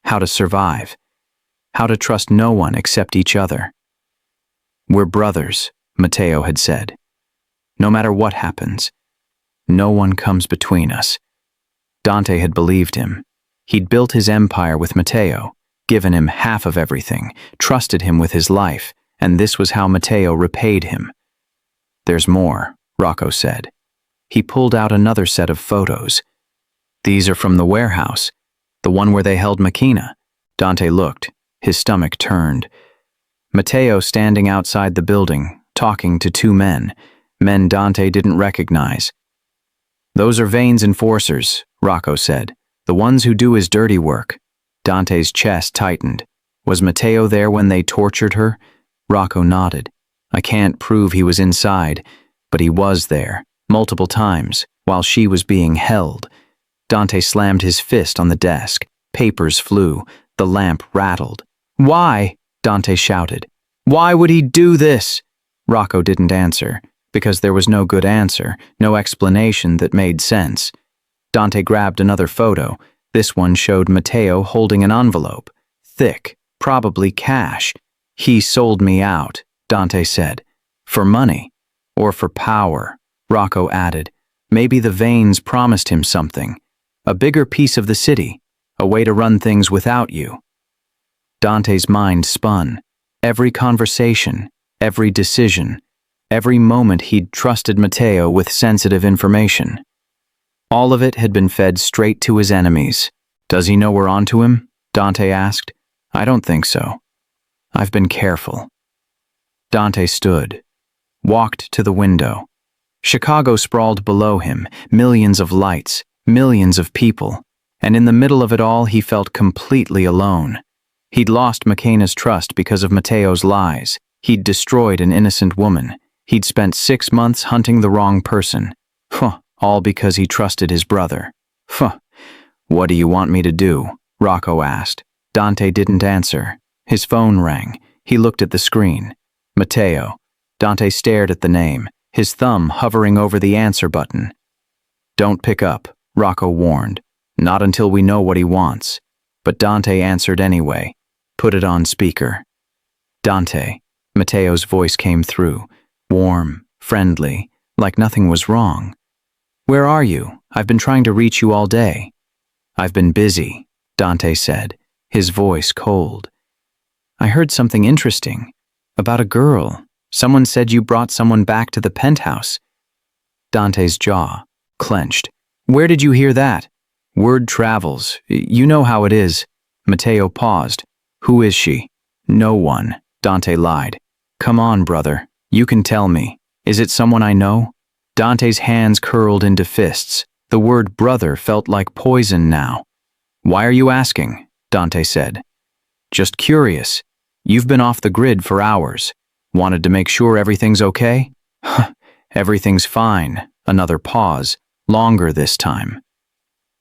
how to survive, how to trust no one except each other. We're brothers, Matteo had said. No matter what happens, no one comes between us. Dante had believed him. He'd built his empire with Matteo, given him half of everything, trusted him with his life, and this was how Matteo repaid him. There's more, Rocco said. He pulled out another set of photos. These are from the warehouse, the one where they held McKenna. Dante looked, his stomach turned. Matteo standing outside the building, talking to 2 men Dante didn't recognize. Those are Vane's enforcers, Rocco said, the ones who do his dirty work. Dante's chest tightened. Was Matteo there when they tortured her? Rocco nodded. I can't prove he was inside, but he was there, multiple times, while she was being held. Dante slammed his fist on the desk. Papers flew. The lamp rattled. Why? Dante shouted. Why would he do this? Rocco didn't answer, because there was no good answer, no explanation that made sense. Dante grabbed another photo. This one showed Matteo holding an envelope. Thick, probably cash. He sold me out, Dante said. For money. Or for power, Rocco added. Maybe the Vanes promised him something. A bigger piece of the city. A way to run things without you. Dante's mind spun. Every conversation, every decision, every moment he'd trusted Matteo with sensitive information. All of it had been fed straight to his enemies. Does he know we're onto him? Dante asked. I don't think so. I've been careful. Dante stood, walked to the window. Chicago sprawled below him, millions of lights, millions of people, and in the middle of it all he felt completely alone. He'd lost McKenna's trust because of Mateo's lies. He'd destroyed an innocent woman. He'd spent 6 months hunting the wrong person. All because he trusted his brother. What do you want me to do? Rocco asked. Dante didn't answer. His phone rang. He looked at the screen. Mateo. Dante stared at the name, his thumb hovering over the answer button. Don't pick up, Rocco warned. Not until we know what he wants. But Dante answered anyway. Put it on speaker. Dante. Mateo's voice came through, warm, friendly, like nothing was wrong. Where are you? I've been trying to reach you all day. I've been busy, Dante said, his voice cold. I heard something interesting. About a girl. Someone said you brought someone back to the penthouse. Dante's jaw clenched. Where did you hear that? Word travels. You know how it is. Mateo paused. Who is she? No one, Dante lied. Come on, brother. You can tell me. Is it someone I know? Dante's hands curled into fists. The word brother felt like poison now. Why are you asking? Dante said. Just curious. You've been off the grid for hours. Wanted to make sure everything's okay? Everything's fine. Another pause. Longer this time.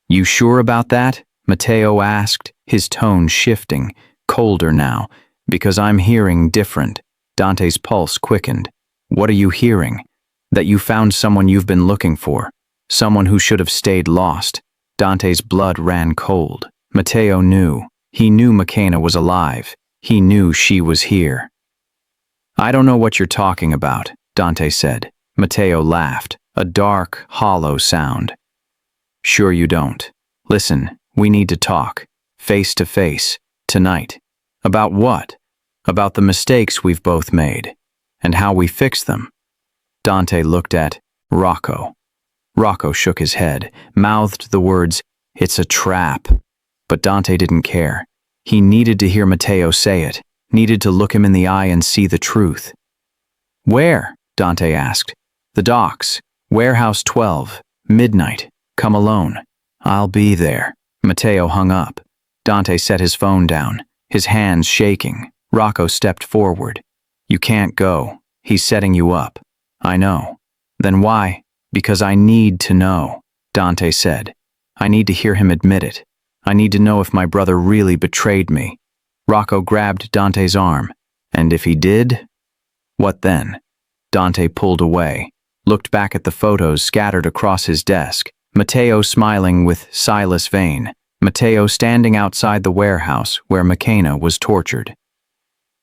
You sure about that? Mateo asked, his tone shifting, colder now, because I'm hearing different. Dante's pulse quickened. What are you hearing? That you found someone you've been looking for. Someone who should have stayed lost. Dante's blood ran cold. Mateo knew. He knew McKenna was alive. He knew she was here. I don't know what you're talking about, Dante said. Mateo laughed, a dark, hollow sound. Sure you don't. Listen, we need to talk, face to face, tonight. About what? About the mistakes we've both made, and how we fix them. Dante looked at Rocco. Rocco shook his head, mouthed the words, "It's a trap." But Dante didn't care. He needed to hear Mateo say it, needed to look him in the eye and see the truth. Where? Dante asked. The docks. Warehouse 12. Midnight. Come alone. I'll be there. Mateo hung up. Dante set his phone down, his hands shaking. Rocco stepped forward. You can't go. He's setting you up. I know. Then why? Because I need to know, Dante said. I need to hear him admit it. I need to know if my brother really betrayed me. Rocco grabbed Dante's arm. And if he did? What then? Dante pulled away, looked back at the photos scattered across his desk. Mateo smiling with Silas Vane. Mateo standing outside the warehouse where McKenna was tortured.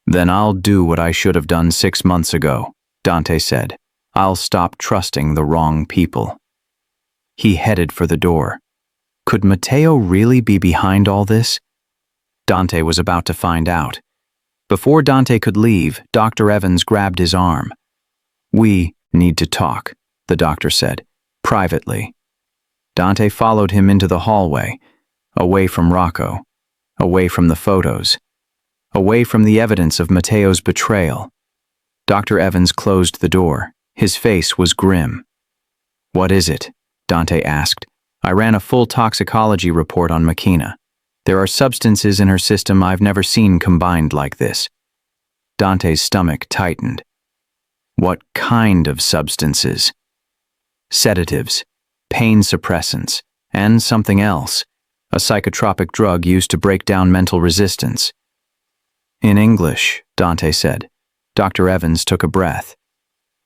Then I'll do what I should have done 6 months ago, Dante said. I'll stop trusting the wrong people. He headed for the door. Could Mateo really be behind all this? Dante was about to find out. Before Dante could leave, Dr. Evans grabbed his arm. We need to talk, the doctor said, privately. Dante followed him into the hallway, away from Rocco, away from the photos, away from the evidence of Mateo's betrayal. Dr. Evans closed the door. His face was grim. What is it? Dante asked. I ran a full toxicology report on McKenna. There are substances in her system I've never seen combined like this. Dante's stomach tightened. What kind of substances? Sedatives, pain suppressants, and something else, a psychotropic drug used to break down mental resistance. In English, Dante said. Dr. Evans took a breath.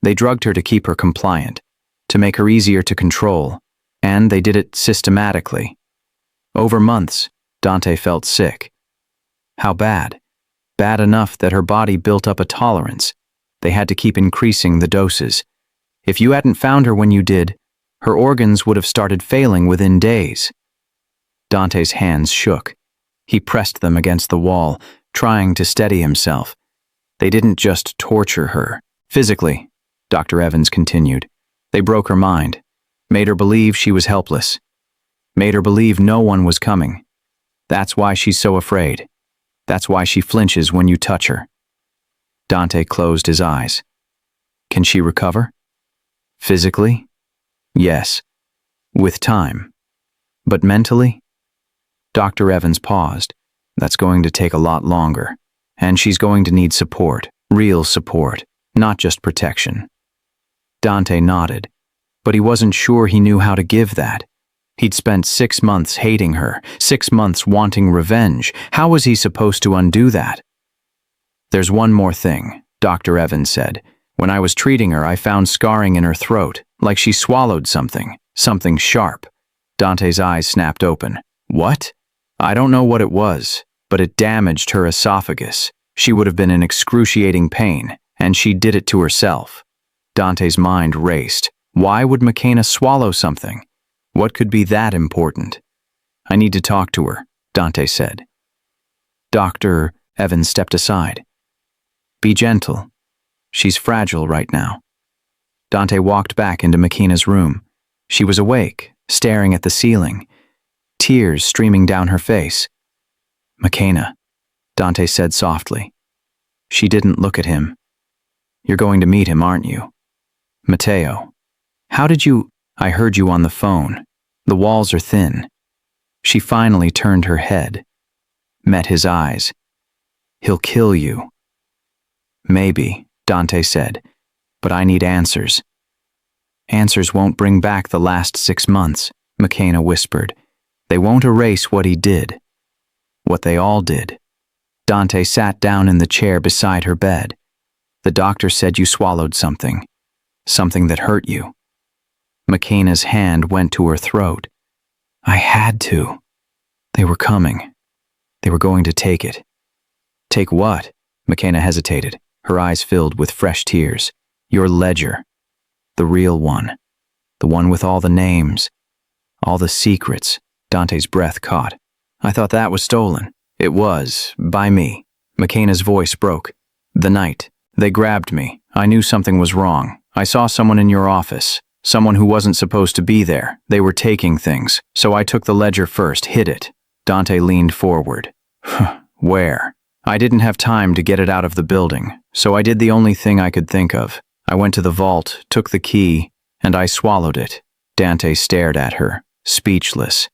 They drugged her to keep her compliant, to make her easier to control, and they did it systematically. Over months, Dante felt sick. How bad? Bad enough that her body built up a tolerance. They had to keep increasing the doses. If you hadn't found her when you did, her organs would have started failing within days. Dante's hands shook. He pressed them against the wall, trying to steady himself. They didn't just torture her. Physically, Dr. Evans continued. They broke her mind, made her believe she was helpless, made her believe no one was coming. That's why she's so afraid. That's why she flinches when you touch her. Dante closed his eyes. Can she recover? Physically? Yes. With time. But mentally? Dr. Evans paused. That's going to take a lot longer. And she's going to need support. Real support. Not just protection. Dante nodded. But he wasn't sure he knew how to give that. He'd spent 6 months hating her, 6 months wanting revenge. How was he supposed to undo that? There's one more thing, Dr. Evans said. When I was treating her, I found scarring in her throat, like she swallowed something sharp. Dante's eyes snapped open. What? I don't know what it was, but it damaged her esophagus. She would have been in excruciating pain, and she did it to herself. Dante's mind raced. Why would McKenna swallow something? What could be that important? I need to talk to her, Dante said. Dr. Evans stepped aside. Be gentle. She's fragile right now. Dante walked back into McKenna's room. She was awake, staring at the ceiling, tears streaming down her face. McKenna, Dante said softly. She didn't look at him. You're going to meet him, aren't you? Matteo. How did you... I heard you on the phone. The walls are thin. She finally turned her head. Met his eyes. He'll kill you. Maybe, Dante said, but I need answers. Answers won't bring back the last 6 months, McKenna whispered. They won't erase what he did. What they all did. Dante sat down in the chair beside her bed. The doctor said you swallowed something. Something that hurt you. McKenna's hand went to her throat. I had to. They were coming. They were going to take it. Take what? McKenna hesitated, her eyes filled with fresh tears. Your ledger. The real one. The one with all the names. All the secrets. Dante's breath caught. I thought that was stolen. It was, by me. McKenna's voice broke. The night. They grabbed me. I knew something was wrong. I saw someone in your office. Someone who wasn't supposed to be there. They were taking things. So I took the ledger first, hid it. Dante leaned forward. Where? I didn't have time to get it out of the building, so I did the only thing I could think of. I went to the vault, took the key, and I swallowed it. Dante stared at her, speechless.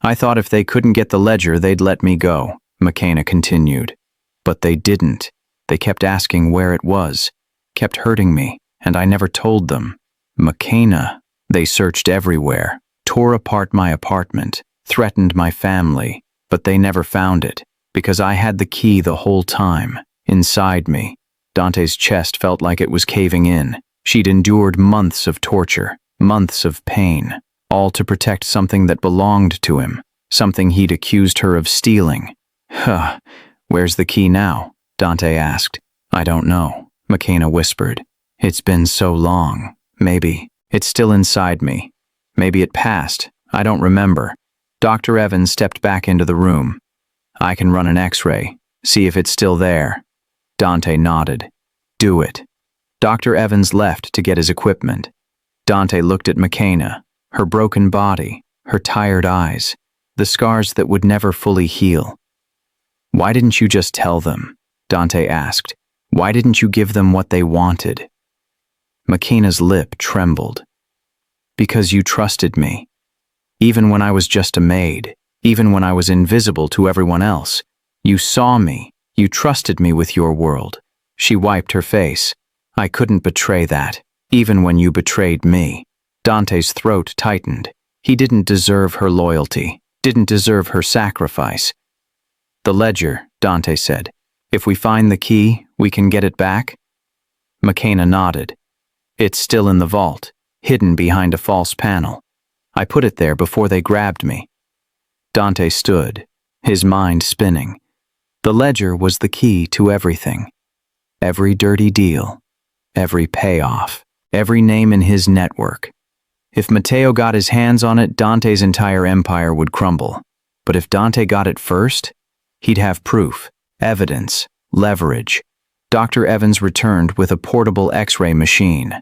I thought if they couldn't get the ledger, they'd let me go, McKenna continued. But they didn't. They kept asking where it was, kept hurting me, and I never told them. McKenna. They searched everywhere, tore apart my apartment, threatened my family, but they never found it, because I had the key the whole time, inside me. Dante's chest felt like it was caving in. She'd endured months of torture, months of pain, all to protect something that belonged to him, something he'd accused her of stealing. Where's the key now? Dante asked. I don't know, McKenna whispered. It's been so long. Maybe. It's still inside me. Maybe it passed. I don't remember. Dr. Evans stepped back into the room. I can run an X-ray, see if it's still there. Dante nodded. Do it. Dr. Evans left to get his equipment. Dante looked at McKenna, her broken body, her tired eyes, the scars that would never fully heal. Why didn't you just tell them? Dante asked. Why didn't you give them what they wanted? McKenna's lip trembled. Because you trusted me. Even when I was just a maid, even when I was invisible to everyone else, you saw me, you trusted me with your world. She wiped her face. I couldn't betray that, even when you betrayed me. Dante's throat tightened. He didn't deserve her loyalty, didn't deserve her sacrifice. The ledger, Dante said. If we find the key, we can get it back? McKenna nodded. It's still in the vault, hidden behind a false panel. I put it there before they grabbed me. Dante stood, his mind spinning. The ledger was the key to everything. Every dirty deal, every payoff, every name in his network. If Matteo got his hands on it, Dante's entire empire would crumble. But if Dante got it first, he'd have proof, evidence, leverage. Dr. Evans returned with a portable X-ray machine.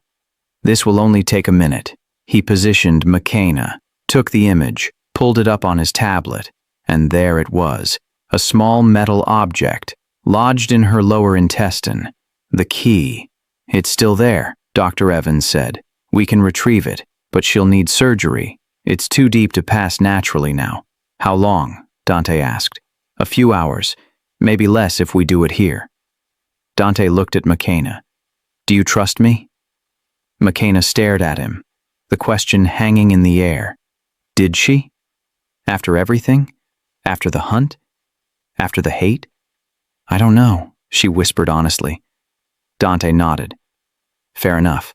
This will only take a minute. He positioned McKenna, took the image, pulled it up on his tablet, and there it was, a small metal object, lodged in her lower intestine. The key. It's still there, Dr. Evans said. We can retrieve it, but she'll need surgery. It's too deep to pass naturally now. How long? Dante asked. A few hours, maybe less if we do it here. Dante looked at McKenna. Do you trust me? McKenna stared at him, the question hanging in the air. Did she? After everything? After the hunt? After the hate? I don't know, she whispered honestly. Dante nodded. Fair enough.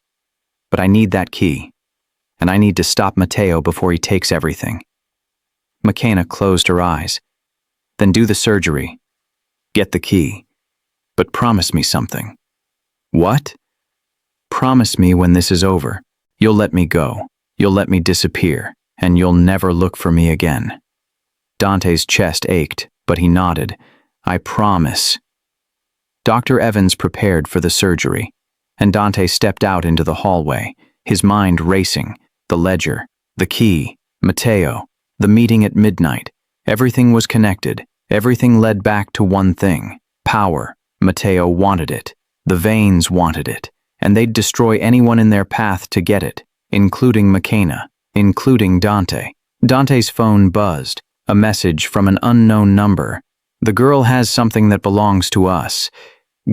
But I need that key. And I need to stop Matteo before he takes everything. McKenna closed her eyes. Then do the surgery. Get the key. But promise me something. What? Promise me when this is over, you'll let me go, you'll let me disappear, and you'll never look for me again. Dante's chest ached, but he nodded. I promise. Dr. Evans prepared for the surgery, and Dante stepped out into the hallway, his mind racing. The ledger, the key, Matteo, the meeting at midnight. Everything was connected. Everything led back to one thing. Power. Matteo wanted it. The Vanes wanted it. And they'd destroy anyone in their path to get it, including McKenna, including Dante. Dante's phone buzzed, a message from an unknown number. The girl has something that belongs to us.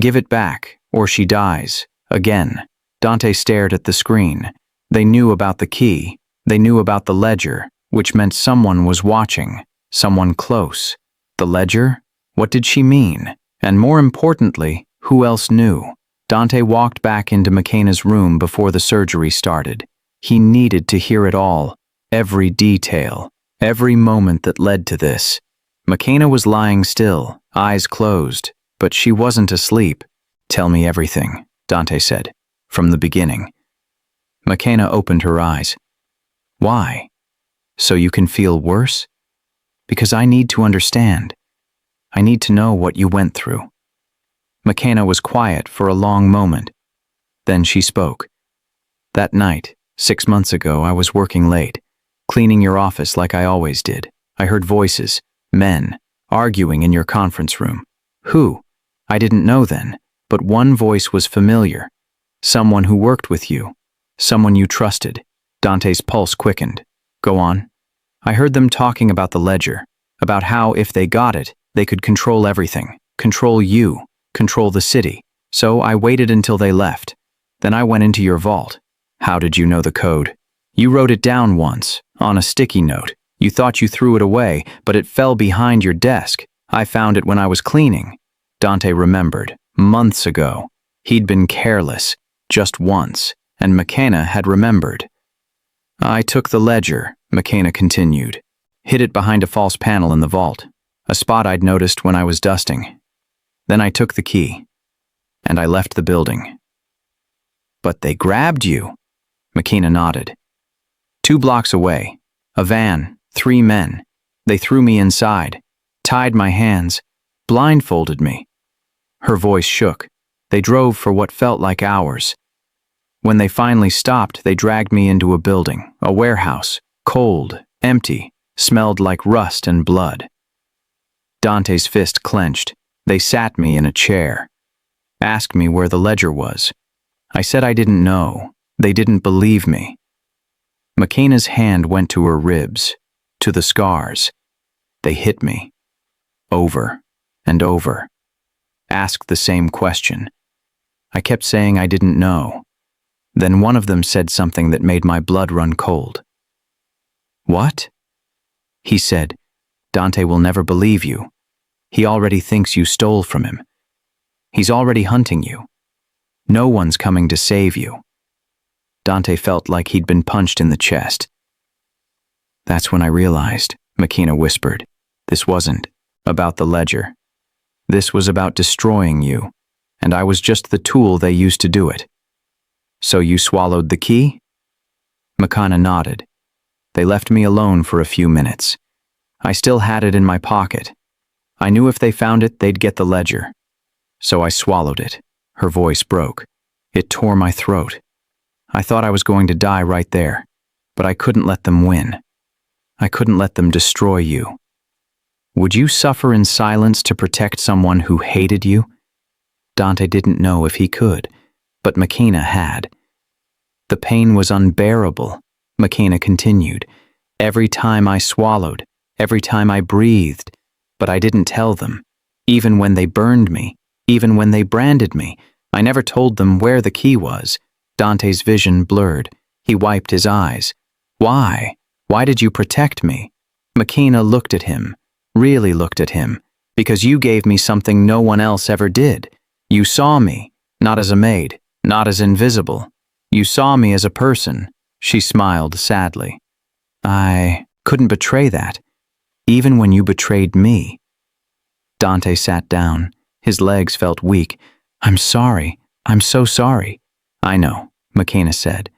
Give it back, or she dies. Again. Dante stared at the screen. They knew about the key. They knew about the ledger, which meant someone was watching, someone close. The ledger? What did she mean? And more importantly, who else knew? Dante walked back into McKenna's room before the surgery started. He needed to hear it all, every detail, every moment that led to this. McKenna was lying still, eyes closed, but she wasn't asleep. Tell me everything, Dante said, from the beginning. McKenna opened her eyes. Why? So you can feel worse? Because I need to understand. I need to know what you went through. McKenna was quiet for a long moment. Then she spoke. That night, 6 months ago, I was working late, cleaning your office like I always did. I heard voices, men, arguing in your conference room. Who? I didn't know then, but one voice was familiar. Someone who worked with you. Someone you trusted. Dante's pulse quickened. Go on. I heard them talking about the ledger, about how if they got it, they could control everything, control you, control the city. So I waited until they left. Then I went into your vault. How did you know the code? You wrote it down once, on a sticky note. You thought you threw it away, but it fell behind your desk. I found it when I was cleaning. Dante remembered, months ago. He'd been careless, just once, and McKenna had remembered. I took the ledger, McKenna continued, hid it behind a false panel in the vault, a spot I'd noticed when I was dusting. Then I took the key, and I left the building. But they grabbed you, McKenna nodded. 2 blocks away, a van, 3 men. They threw me inside, tied my hands, blindfolded me. Her voice shook. They drove for what felt like hours. When they finally stopped, they dragged me into a building, a warehouse, cold, empty, smelled like rust and blood. Dante's fist clenched. They sat me in a chair, asked me where the ledger was. I said I didn't know. They didn't believe me. McKenna's hand went to her ribs, to the scars. They hit me, over and over. Asked the same question. I kept saying I didn't know. Then one of them said something that made my blood run cold. What? He said, Dante will never believe you. He already thinks you stole from him. He's already hunting you. No one's coming to save you. Dante felt like he'd been punched in the chest. That's when I realized, McKenna whispered, this wasn't about the ledger. This was about destroying you, and I was just the tool they used to do it. So you swallowed the key? McKenna nodded. They left me alone for a few minutes. I still had it in my pocket. I knew if they found it, they'd get the ledger. So I swallowed it. Her voice broke. It tore my throat. I thought I was going to die right there, but I couldn't let them win. I couldn't let them destroy you. Would you suffer in silence to protect someone who hated you? Dante didn't know if he could, but McKenna had. The pain was unbearable, McKenna continued. Every time I swallowed, every time I breathed, but I didn't tell them. Even when they burned me, even when they branded me, I never told them where the key was. Dante's vision blurred. He wiped his eyes. Why? Why did you protect me? McKenna looked at him, really looked at him, because you gave me something no one else ever did. You saw me, not as a maid, not as invisible. You saw me as a person. She smiled sadly. I couldn't betray that, even when you betrayed me. Dante sat down. His legs felt weak. I'm sorry. I'm so sorry. I know, McKenna said,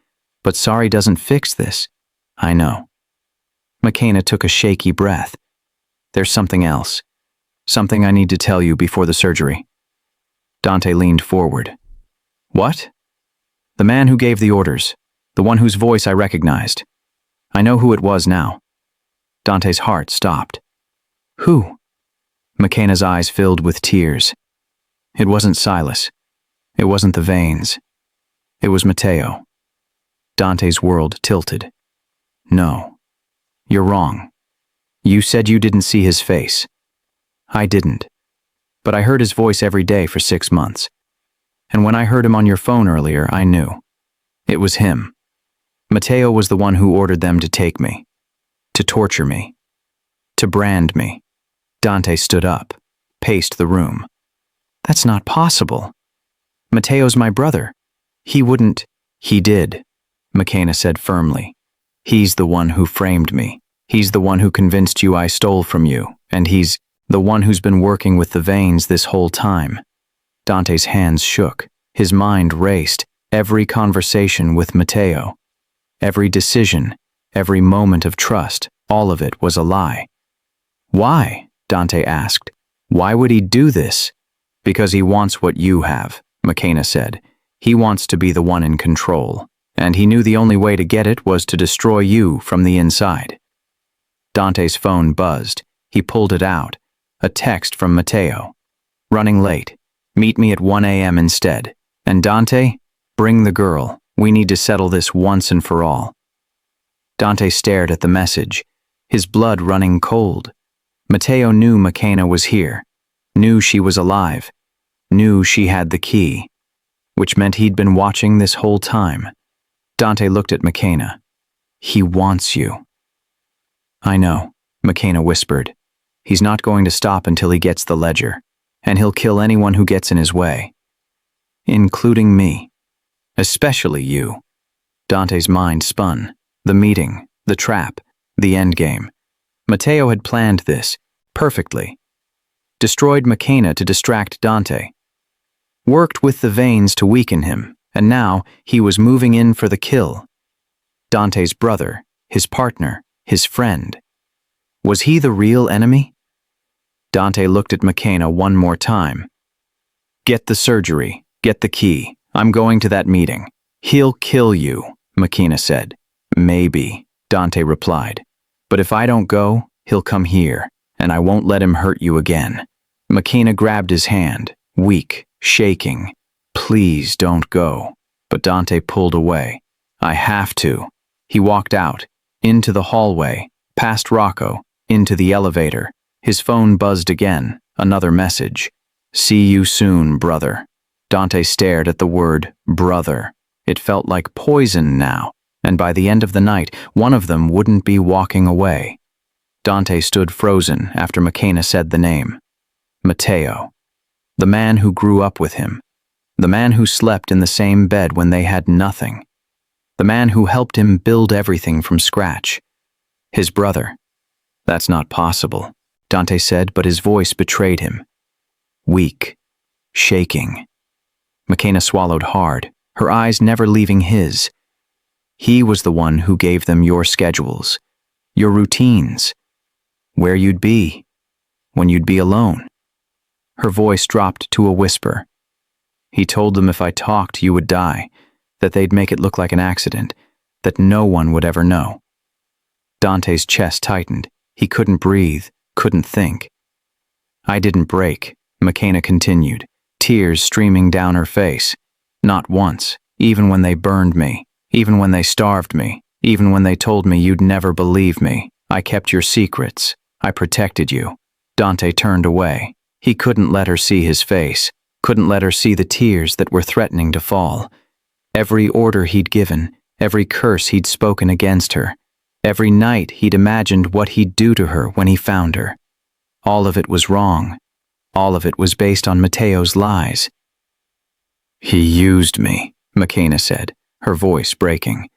but sorry doesn't fix this. I know. McKenna took a shaky breath. There's something else. Something I need to tell you before the surgery. Dante leaned forward. What? The man who gave the orders. The one whose voice I recognized. I know who it was now. Dante's heart stopped. Who? McKenna's eyes filled with tears. It wasn't Silas. It wasn't the veins. It was Matteo. Dante's world tilted. No. You're wrong. You said you didn't see his face. I didn't. But I heard his voice every day for 6 months. And when I heard him on your phone earlier, I knew. It was him. Matteo was the one who ordered them to take me, to torture me, to brand me. Dante stood up, paced the room. That's not possible. Matteo's my brother. He wouldn't. He did, McKenna said firmly. He's the one who framed me. He's the one who convinced you I stole from you, and he's the one who's been working with the veins this whole time. Dante's hands shook. His mind raced. Every conversation with Matteo, every decision, every moment of trust, all of it was a lie. Why? Dante asked. Why would he do this? Because he wants what you have, McKenna said. He wants to be the one in control, and he knew the only way to get it was to destroy you from the inside. Dante's phone buzzed. He pulled it out. A text from Matteo. Running late. Meet me at 1 a.m. instead. And Dante, bring the girl. We need to settle this once and for all. Dante stared at the message, his blood running cold. Matteo knew McKenna was here, knew she was alive, knew she had the key, which meant he'd been watching this whole time. Dante looked at McKenna. He wants you. I know, McKenna whispered. He's not going to stop until he gets the ledger, and he'll kill anyone who gets in his way. Including me. Especially you. Dante's mind spun. The meeting, the trap, the endgame. Matteo had planned this, perfectly. Destroyed McKenna to distract Dante. Worked with the veins to weaken him, and now he was moving in for the kill. Dante's brother, his partner, his friend. Was he the real enemy? Dante looked at McKenna one more time. Get the surgery, get the key. I'm going to that meeting. He'll kill you, McKenna said. Maybe, Dante replied. But if I don't go, he'll come here, and I won't let him hurt you again. McKenna grabbed his hand, weak, shaking. Please don't go. But Dante pulled away. I have to. He walked out, into the hallway, past Rocco, into the elevator. His phone buzzed again, another message. See you soon, brother. Dante stared at the word brother. It felt like poison now, and by the end of the night, one of them wouldn't be walking away. Dante stood frozen after McKenna said the name. Matteo. The man who grew up with him. The man who slept in the same bed when they had nothing. The man who helped him build everything from scratch. His brother. That's not possible, Dante said, but his voice betrayed him. Weak. Shaking. McKenna swallowed hard, her eyes never leaving his. He was the one who gave them your schedules, your routines, where you'd be, when you'd be alone. Her voice dropped to a whisper. He told them if I talked, you would die, that they'd make it look like an accident, that no one would ever know. Dante's chest tightened. He couldn't breathe. couldn't think. I didn't break, McKenna continued, tears streaming down her face. Not once, even when they burned me, even when they starved me, even when they told me you'd never believe me. I kept your secrets. I protected you. Dante turned away. He couldn't let her see his face, couldn't let her see the tears that were threatening to fall. Every order he'd given, every curse he'd spoken against her, every night he'd imagined what he'd do to her when he found her. All of it was wrong. All of it was based on Matteo's lies. He used me, McKenna said, her voice breaking.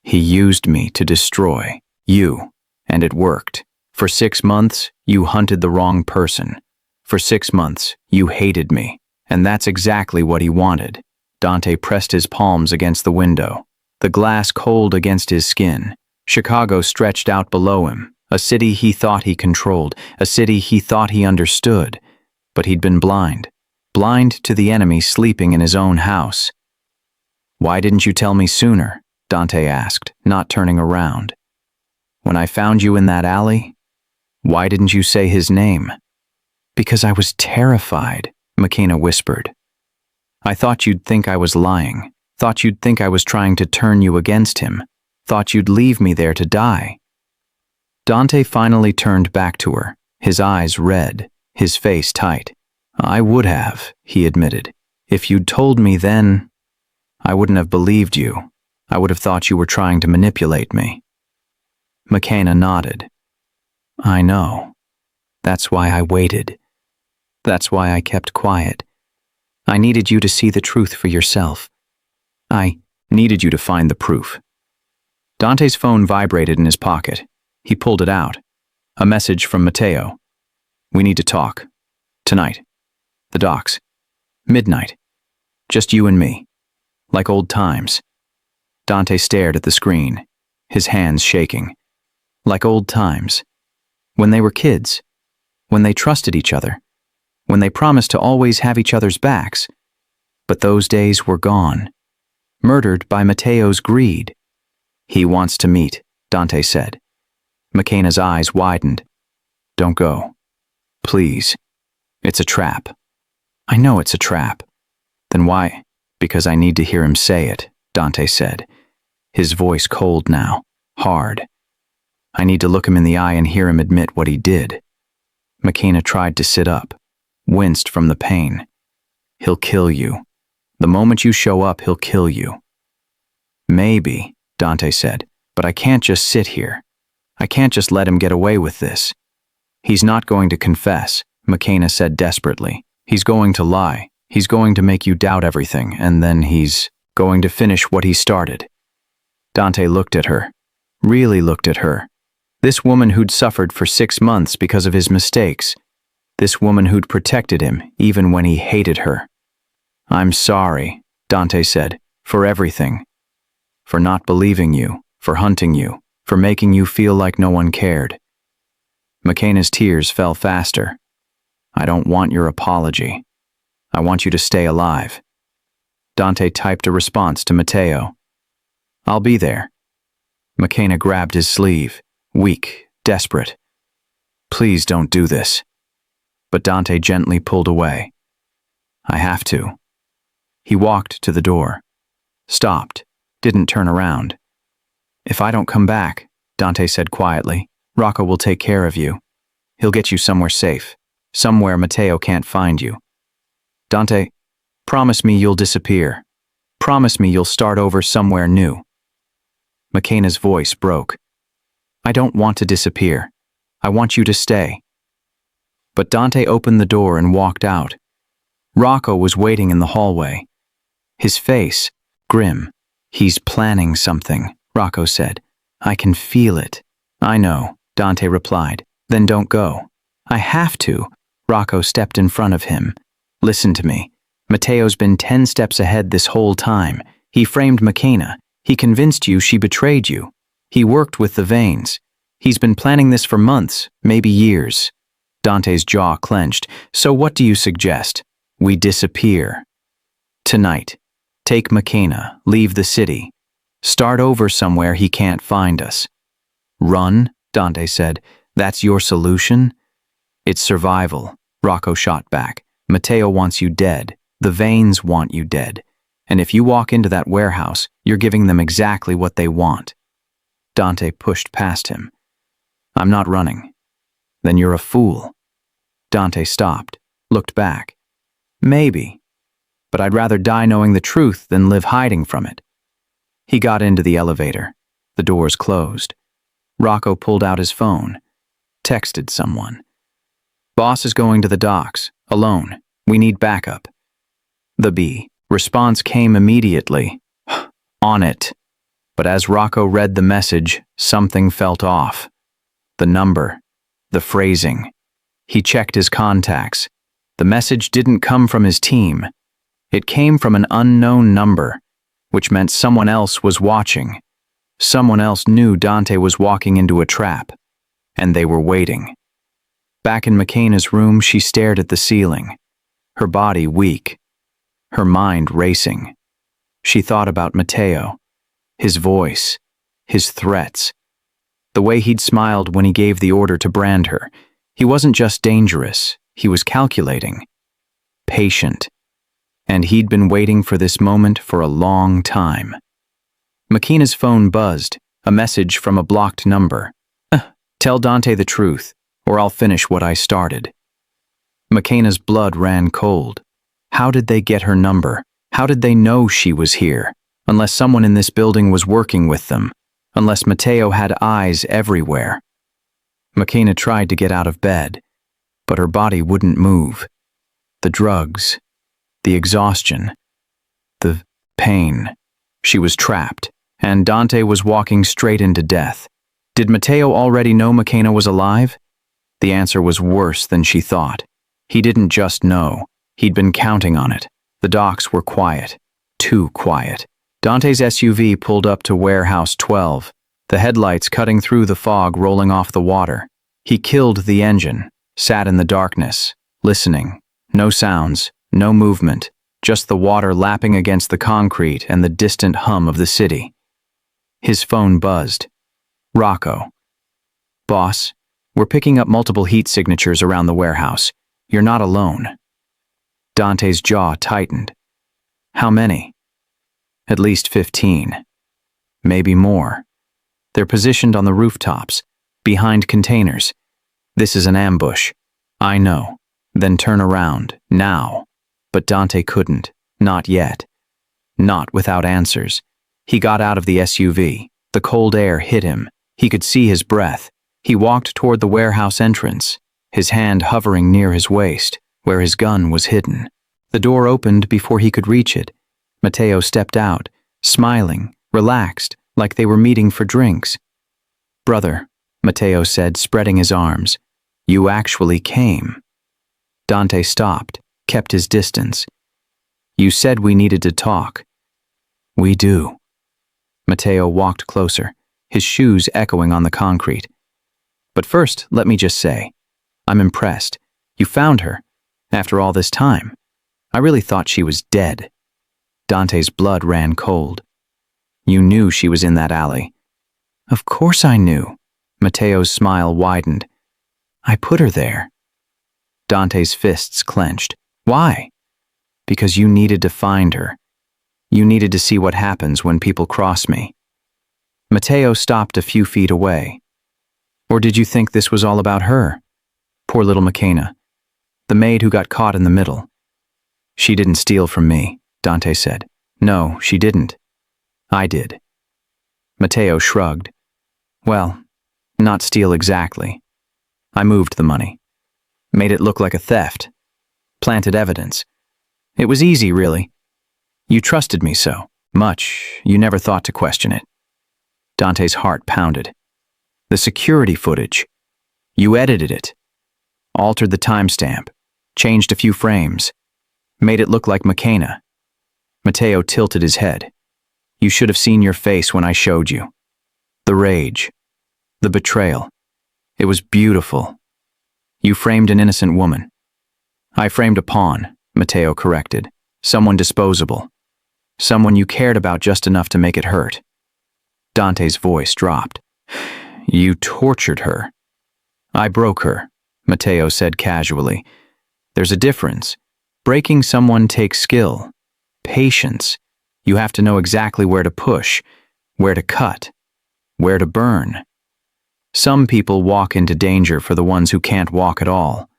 He used me to destroy you, and it worked. For 6 months, you hunted the wrong person. For 6 months, you hated me, and that's exactly what he wanted. Dante pressed his palms against the window, the glass cold against his skin. Chicago stretched out below him, a city he thought he controlled, a city he thought he understood. But he'd been blind to the enemy sleeping in his own house. Why didn't you tell me sooner? Dante asked, not turning around. When I found you in that alley, why didn't you say his name? Because I was terrified, McKenna whispered. I thought you'd think I was lying, thought you'd think I was trying to turn you against him, thought you'd leave me there to die. Dante finally turned back to her, his eyes red, his face tight. I would have, he admitted. If you'd told me then, I wouldn't have believed you. I would have thought you were trying to manipulate me. McKenna nodded. I know. That's why I waited. That's why I kept quiet. I needed you to see the truth for yourself. I needed you to find the proof. Dante's phone vibrated in his pocket. He pulled it out. A message from Matteo. We need to talk. Tonight. The docks. Midnight. Just you and me. Like old times. Dante stared at the screen, his hands shaking. Like old times. When they were kids. When they trusted each other. When they promised to always have each other's backs. But those days were gone. Murdered by Matteo's greed. He wants to meet, Dante said. McKenna's eyes widened. Don't go. Please. It's a trap. I know it's a trap. Then why? Because I need to hear him say it, Dante said. His voice cold now, hard. I need to look him in the eye and hear him admit what he did. McKenna tried to sit up, winced from the pain. He'll kill you. The moment you show up, he'll kill you. Maybe, Dante said, but I can't just sit here. I can't just let him get away with this. He's not going to confess, McKenna said desperately. He's going to lie. He's going to make you doubt everything, and then he's going to finish what he started. Dante looked at her, really looked at her. This woman who'd suffered for 6 months because of his mistakes. This woman who'd protected him even when he hated her. I'm sorry, Dante said, for everything. For not believing you, for hunting you, for making you feel like no one cared. McKenna's tears fell faster. I don't want your apology. I want you to stay alive. Dante typed a response to Matteo. I'll be there. McKenna grabbed his sleeve, weak, desperate. Please don't do this. But Dante gently pulled away. I have to. He walked to the door, stopped, didn't turn around. If I don't come back, Dante said quietly, Rocco will take care of you. He'll get you somewhere safe, somewhere Matteo can't find you. Dante, promise me you'll disappear. Promise me you'll start over somewhere new. McKenna's voice broke. I don't want to disappear. I want you to stay. But Dante opened the door and walked out. Rocco was waiting in the hallway. His face, grim. He's planning something, Rocco said. I can feel it. I know, Dante replied. Then don't go. I have to. Rocco stepped in front of him. Listen to me. Matteo's been 10 steps ahead this whole time. He framed McKenna. He convinced you she betrayed you. He worked with the veins. He's been planning this for months, maybe years. Dante's jaw clenched. So what do you suggest? We disappear. Tonight. Take McKenna, leave the city. Start over somewhere he can't find us. Run, Dante said. That's your solution? It's survival, Rocco shot back. Matteo wants you dead. The Vanes want you dead. And if you walk into that warehouse, you're giving them exactly what they want. Dante pushed past him. I'm not running. Then you're a fool. Dante stopped, looked back. Maybe. But I'd rather die knowing the truth than live hiding from it. He got into the elevator. The doors closed. Rocco pulled out his phone. Texted someone. Boss is going to the docks. Alone. We need backup. The B. Response came immediately. On it. But as Rocco read the message, something felt off. The number. The phrasing. He checked his contacts. The message didn't come from his team. It came from an unknown number, which meant someone else was watching. Someone else knew Dante was walking into a trap, and they were waiting. Back in McKenna's room, she stared at the ceiling, her body weak, her mind racing. She thought about Matteo, his voice, his threats, the way he'd smiled when he gave the order to brand her. He wasn't just dangerous, he was calculating, patient, and he'd been waiting for this moment for a long time. McKenna's phone buzzed, a message from a blocked number. Tell Dante the truth, or I'll finish what I started. McKenna's blood ran cold. How did they get her number? How did they know she was here? Unless someone in this building was working with them. Unless Matteo had eyes everywhere. McKenna tried to get out of bed, but her body wouldn't move. The drugs, the exhaustion, the pain. She was trapped, and Dante was walking straight into death. Did Matteo already know McKenna was alive? The answer was worse than she thought. He didn't just know. He'd been counting on it. The docks were quiet. Too quiet. Dante's SUV pulled up to Warehouse 12, the headlights cutting through the fog rolling off the water. He killed the engine, sat in the darkness, listening. No sounds, no movement, just the water lapping against the concrete and the distant hum of the city. His phone buzzed. Rocco. Boss, we're picking up multiple heat signatures around the warehouse. You're not alone. Dante's jaw tightened. How many? At least 15. Maybe more. They're positioned on the rooftops, behind containers. This is an ambush. I know. Then turn around, now. But Dante couldn't. Not yet. Not without answers. He got out of the SUV. The cold air hit him. He could see his breath. He walked toward the warehouse entrance, his hand hovering near his waist, where his gun was hidden. The door opened before he could reach it. Matteo stepped out, smiling, relaxed, like they were meeting for drinks. Brother, Matteo said, spreading his arms. You actually came. Dante stopped, kept his distance. You said we needed to talk. We do. Matteo walked closer, his shoes echoing on the concrete. But first, let me just say, I'm impressed. You found her, after all this time. I really thought she was dead. Dante's blood ran cold. You knew she was in that alley. Of course I knew. Matteo's smile widened. I put her there. Dante's fists clenched. Why? Because you needed to find her. You needed to see what happens when people cross me. Matteo stopped a few feet away. Or did you think this was all about her? Poor little McKenna. The maid who got caught in the middle. She didn't steal from me, Dante said. No, she didn't. I did. Matteo shrugged. Well, not steal exactly. I moved the money. Made it look like a theft. Planted evidence. It was easy, really. You trusted me so much, you never thought to question it. Dante's heart pounded. The security footage. You edited it. Altered the timestamp. Changed a few frames. Made it look like McKenna. Matteo tilted his head. You should have seen your face when I showed you. The rage. The betrayal. It was beautiful. You framed an innocent woman. I framed a pawn, Matteo corrected. Someone disposable. Someone you cared about just enough to make it hurt. Dante's voice dropped. You tortured her. I broke her, Matteo said casually. There's a difference. Breaking someone takes skill, patience. You have to know exactly where to push, where to cut, where to burn. Some people walk into danger for the ones who can't walk at all.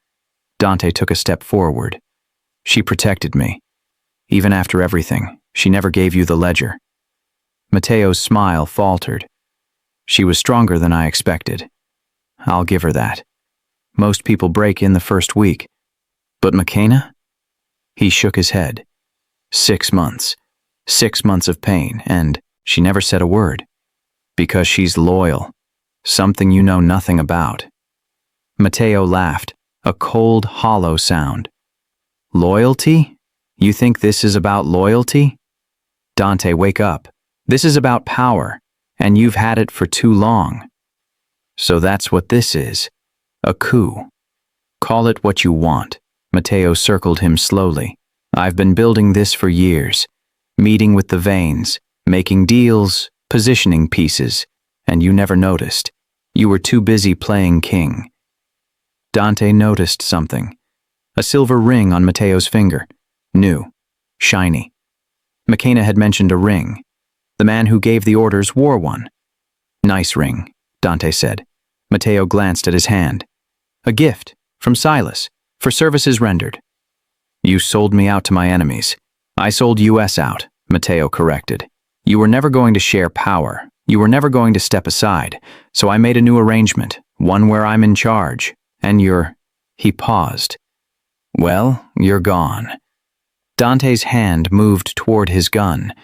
Dante took a step forward. She protected me. Even after everything, she never gave you the ledger. Matteo's smile faltered. She was stronger than I expected. I'll give her that. Most people break in the first week. But Makena? He shook his head. 6 months. 6 months of pain, and she never said a word. Because she's loyal. Something you know nothing about. Matteo laughed, a cold, hollow sound. Loyalty? You think this is about loyalty? Dante, wake up. This is about power, and you've had it for too long. So that's what this is. A coup. Call it what you want. Matteo circled him slowly. I've been building this for years. Meeting with the veins, making deals, positioning pieces, and you never noticed. You were too busy playing king. Dante noticed something. A silver ring on Matteo's finger. New. Shiny. Makena had mentioned a ring. The man who gave the orders wore one. Nice ring, Dante said. Matteo glanced at his hand. A gift, from Silas, for services rendered. You sold me out to my enemies. I sold US out, Matteo corrected. You were never going to share power. You were never going to step aside. So I made a new arrangement, one where I'm in charge. And He paused. Well, you're gone. Dante's hand moved toward his gun,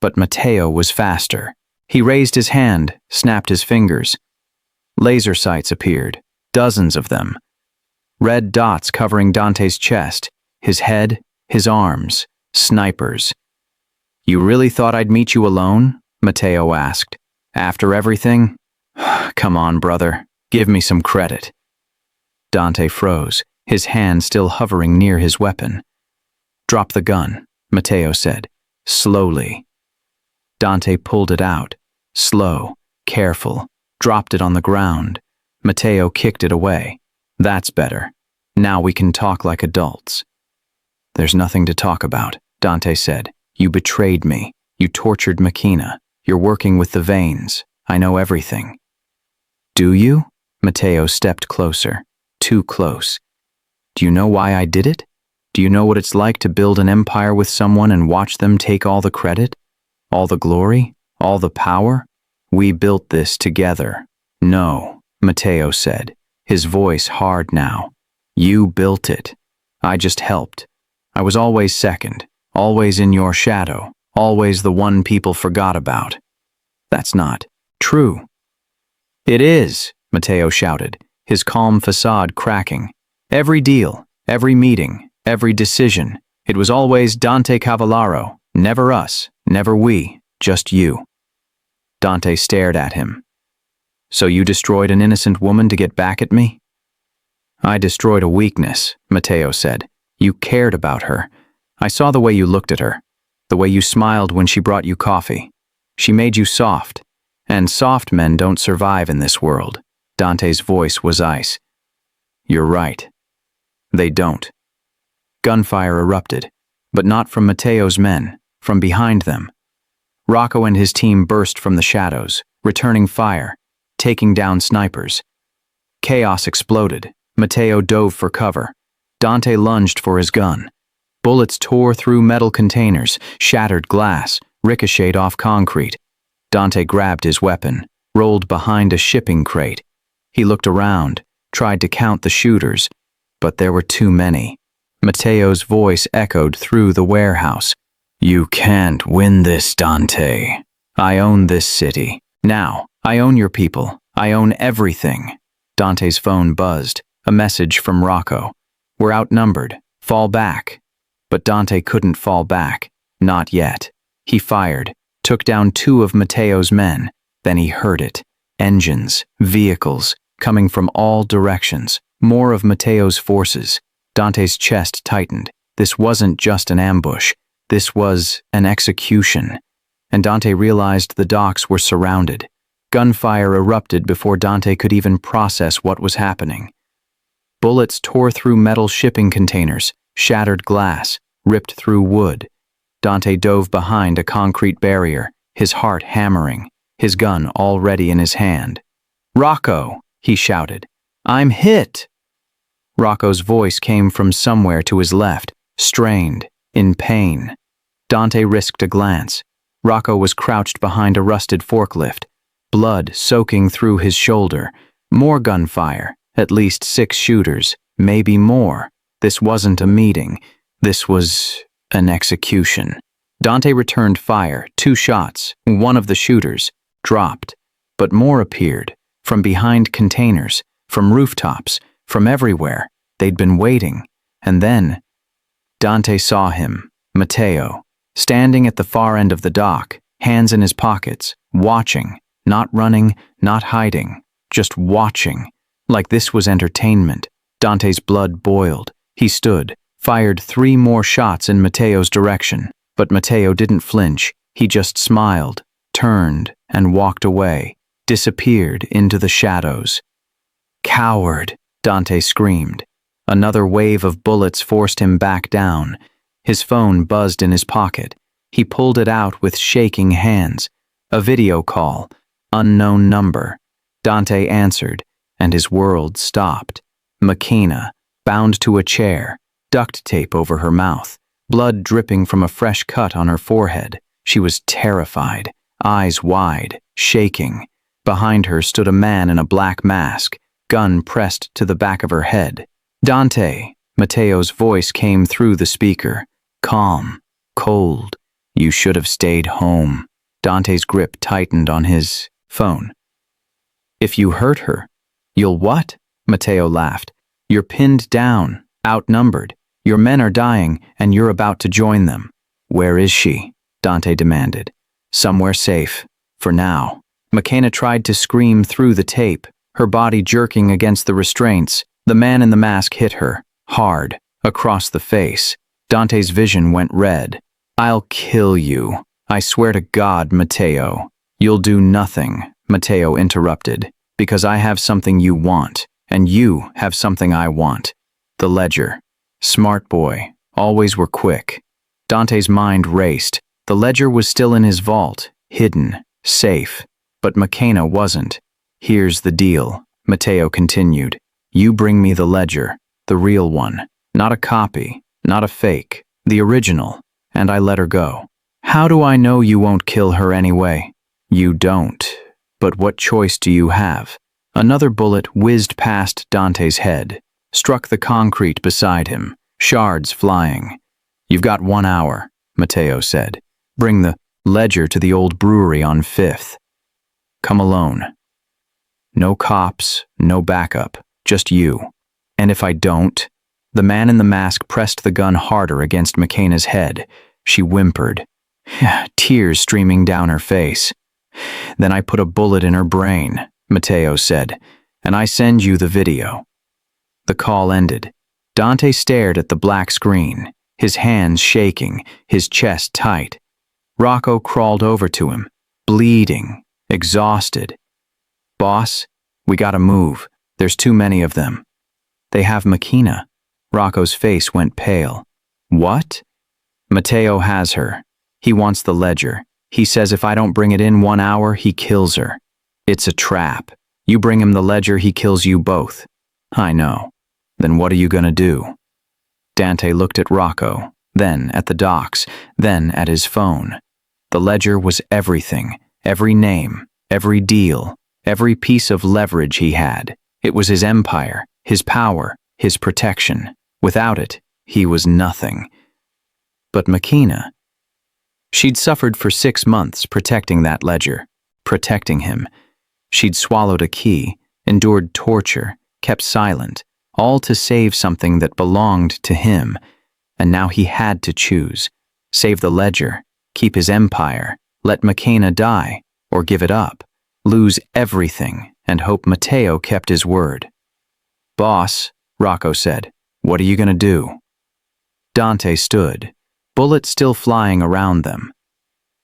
but Matteo was faster. He raised his hand, snapped his fingers. Laser sights appeared, dozens of them. Red dots covering Dante's chest, his head, his arms, snipers. You really thought I'd meet you alone? Matteo asked. After everything? Come on, brother, give me some credit. Dante froze, his hand still hovering near his weapon. Drop the gun, Matteo said, slowly. Dante pulled it out, slow, careful, dropped it on the ground. Matteo kicked it away. That's better. Now we can talk like adults. There's nothing to talk about, Dante said. You betrayed me. You tortured Makena. You're working with the veins. I know everything. Do you? Matteo stepped closer. Too close. Do you know why I did it? Do you know what it's like to build an empire with someone and watch them take all the credit? All the glory? All the power? We built this together. No, Matteo said, his voice hard now. You built it. I just helped. I was always second, always in your shadow, always the one people forgot about. That's not true. It is, Matteo shouted, his calm facade cracking. Every deal, every meeting, every decision, it was always Dante Cavallaro, never us, never we, just you. Dante stared at him. So you destroyed an innocent woman to get back at me? I destroyed a weakness, Matteo said. You cared about her. I saw the way you looked at her, the way you smiled when she brought you coffee. She made you soft, and soft men don't survive in this world. Dante's voice was ice. You're right. They don't. Gunfire erupted, but not from Matteo's men, from behind them. Rocco and his team burst from the shadows, returning fire, taking down snipers. Chaos exploded. Matteo dove for cover. Dante lunged for his gun. Bullets tore through metal containers, shattered glass, ricocheted off concrete. Dante grabbed his weapon, rolled behind a shipping crate. He looked around, tried to count the shooters, but there were too many. Matteo's voice echoed through the warehouse. You can't win this, Dante. I own this city. Now, I own your people. I own everything. Dante's phone buzzed, a message from Rocco. We're outnumbered. Fall back. But Dante couldn't fall back. Not yet. He fired, took down 2 of Matteo's men. Then he heard it. Engines, vehicles, coming from all directions. More of Matteo's forces. Dante's chest tightened. This wasn't just an ambush. This was an execution. And Dante realized the docks were surrounded. Gunfire erupted before Dante could even process what was happening. Bullets tore through metal shipping containers, shattered glass, ripped through wood. Dante dove behind a concrete barrier, his heart hammering, his gun already in his hand. "Rocco!" he shouted. "I'm hit!" Rocco's voice came from somewhere to his left, strained, in pain. Dante risked a glance. Rocco was crouched behind a rusted forklift, blood soaking through his shoulder. More gunfire, at least 6 shooters, maybe more. This wasn't a meeting. This was an execution. Dante returned fire, 2 shots. One of the shooters dropped, but more appeared, from behind containers, from rooftops, from everywhere. They'd been waiting, and then Dante saw him, Matteo, standing at the far end of the dock, hands in his pockets, watching, not running, not hiding, just watching, like this was entertainment. Dante's blood boiled. He stood, fired 3 more shots in Matteo's direction, but Matteo didn't flinch. He just smiled, turned, and walked away, disappeared into the shadows. "Coward!" Dante screamed. Another wave of bullets forced him back down. His phone buzzed in his pocket. He pulled it out with shaking hands. A video call, unknown number. Dante answered, and his world stopped. Makina, bound to a chair, duct tape over her mouth, blood dripping from a fresh cut on her forehead. She was terrified, eyes wide, shaking. Behind her stood a man in a black mask, gun pressed to the back of her head. "Dante," Matteo's voice came through the speaker. Calm, cold. "You should have stayed home." Dante's grip tightened on his phone. "If you hurt her, you'll what?" Matteo laughed. "You're pinned down, outnumbered. Your men are dying, and you're about to join them." "Where is she?" Dante demanded. "Somewhere safe, for now." Makina tried to scream through the tape, her body jerking against the restraints. The man in the mask hit her, hard, across the face. Dante's vision went red. "I'll kill you. I swear to God, Matteo." "You'll do nothing," Matteo interrupted, "because I have something you want, and you have something I want. The ledger." Smart boy, always were quick. Dante's mind raced. The ledger was still in his vault, hidden, safe, but Makina wasn't. "Here's the deal," Matteo continued. "You bring me the ledger, the real one, not a copy, not a fake, the original, and I let her go. How do I know you won't kill her anyway?" "You don't. But what choice do you have?" Another bullet whizzed past Dante's head, struck the concrete beside him, shards flying. "You've got 1 hour," Matteo said. "Bring the ledger to the old brewery on 5th. Come alone. No cops, no backup, just you. And if I don't?" The man in the mask pressed the gun harder against Makina's head. She whimpered, tears streaming down her face. "Then I put a bullet in her brain," Matteo said, "and I send you the video." The call ended. Dante stared at the black screen, his hands shaking, his chest tight. Rocco crawled over to him, bleeding, exhausted. "Boss, we gotta move. There's too many of them." "They have Makina." Rocco's face went pale. "What?" "Matteo has her. He wants the ledger. He says if I don't bring it in 1 hour, he kills her. It's a trap. You bring him the ledger, he kills you both." "I know. Then what are you gonna do?" Dante looked at Rocco, then at the docks, then at his phone. The ledger was everything, every name, every deal, every piece of leverage he had. It was his empire, his power, his protection. Without it, he was nothing. But Makina, she'd suffered for 6 months protecting that ledger, protecting him. She'd swallowed a key, endured torture, kept silent, all to save something that belonged to him. And now he had to choose. Save the ledger, keep his empire, let Makina die, or give it up, lose everything, and hope Matteo kept his word. "Boss," Rocco said, "what are you gonna do?" Dante stood, bullets still flying around them.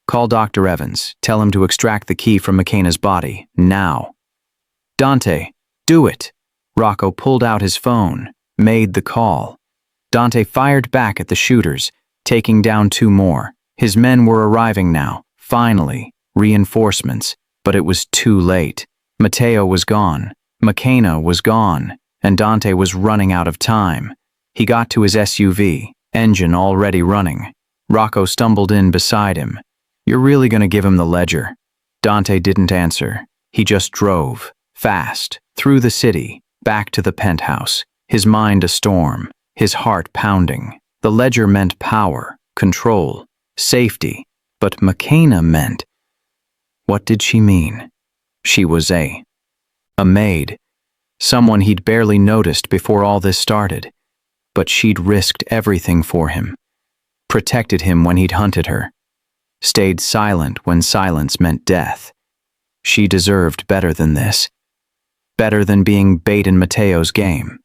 "Call Dr. Evans. Tell him to extract the key from Makina's body, now." "Dante, do it!" Rocco pulled out his phone, made the call. Dante fired back at the shooters, taking down 2 more. His men were arriving now, finally, reinforcements, but it was too late. Matteo was gone, McKenna was gone, and Dante was running out of time. He got to his SUV, engine already running. Rocco stumbled in beside him. "You're really gonna give him the ledger?" Dante didn't answer. He just drove, fast, through the city, back to the penthouse, his mind a storm, his heart pounding. The ledger meant power, control, safety, but McKenna meant... What did she mean? She was a maid, someone he'd barely noticed before all this started, but she'd risked everything for him, protected him when he'd hunted her, stayed silent when silence meant death. She deserved better than this, better than being bait in Matteo's game.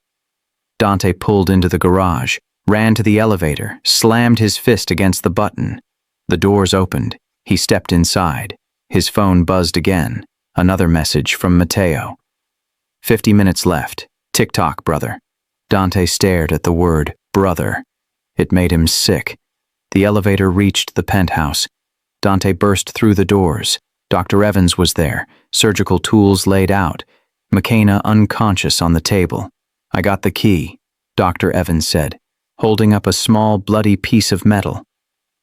Dante pulled into the garage, ran to the elevator, slammed his fist against the button. The doors opened. He stepped inside. His phone buzzed again. Another message from Matteo. 50 minutes left. Tick-tock, brother. Dante stared at the word brother. It made him sick. The elevator reached the penthouse. Dante burst through the doors. Dr. Evans was there, surgical tools laid out. McKenna unconscious on the table. "I got the key," Dr. Evans said, holding up a small, bloody piece of metal.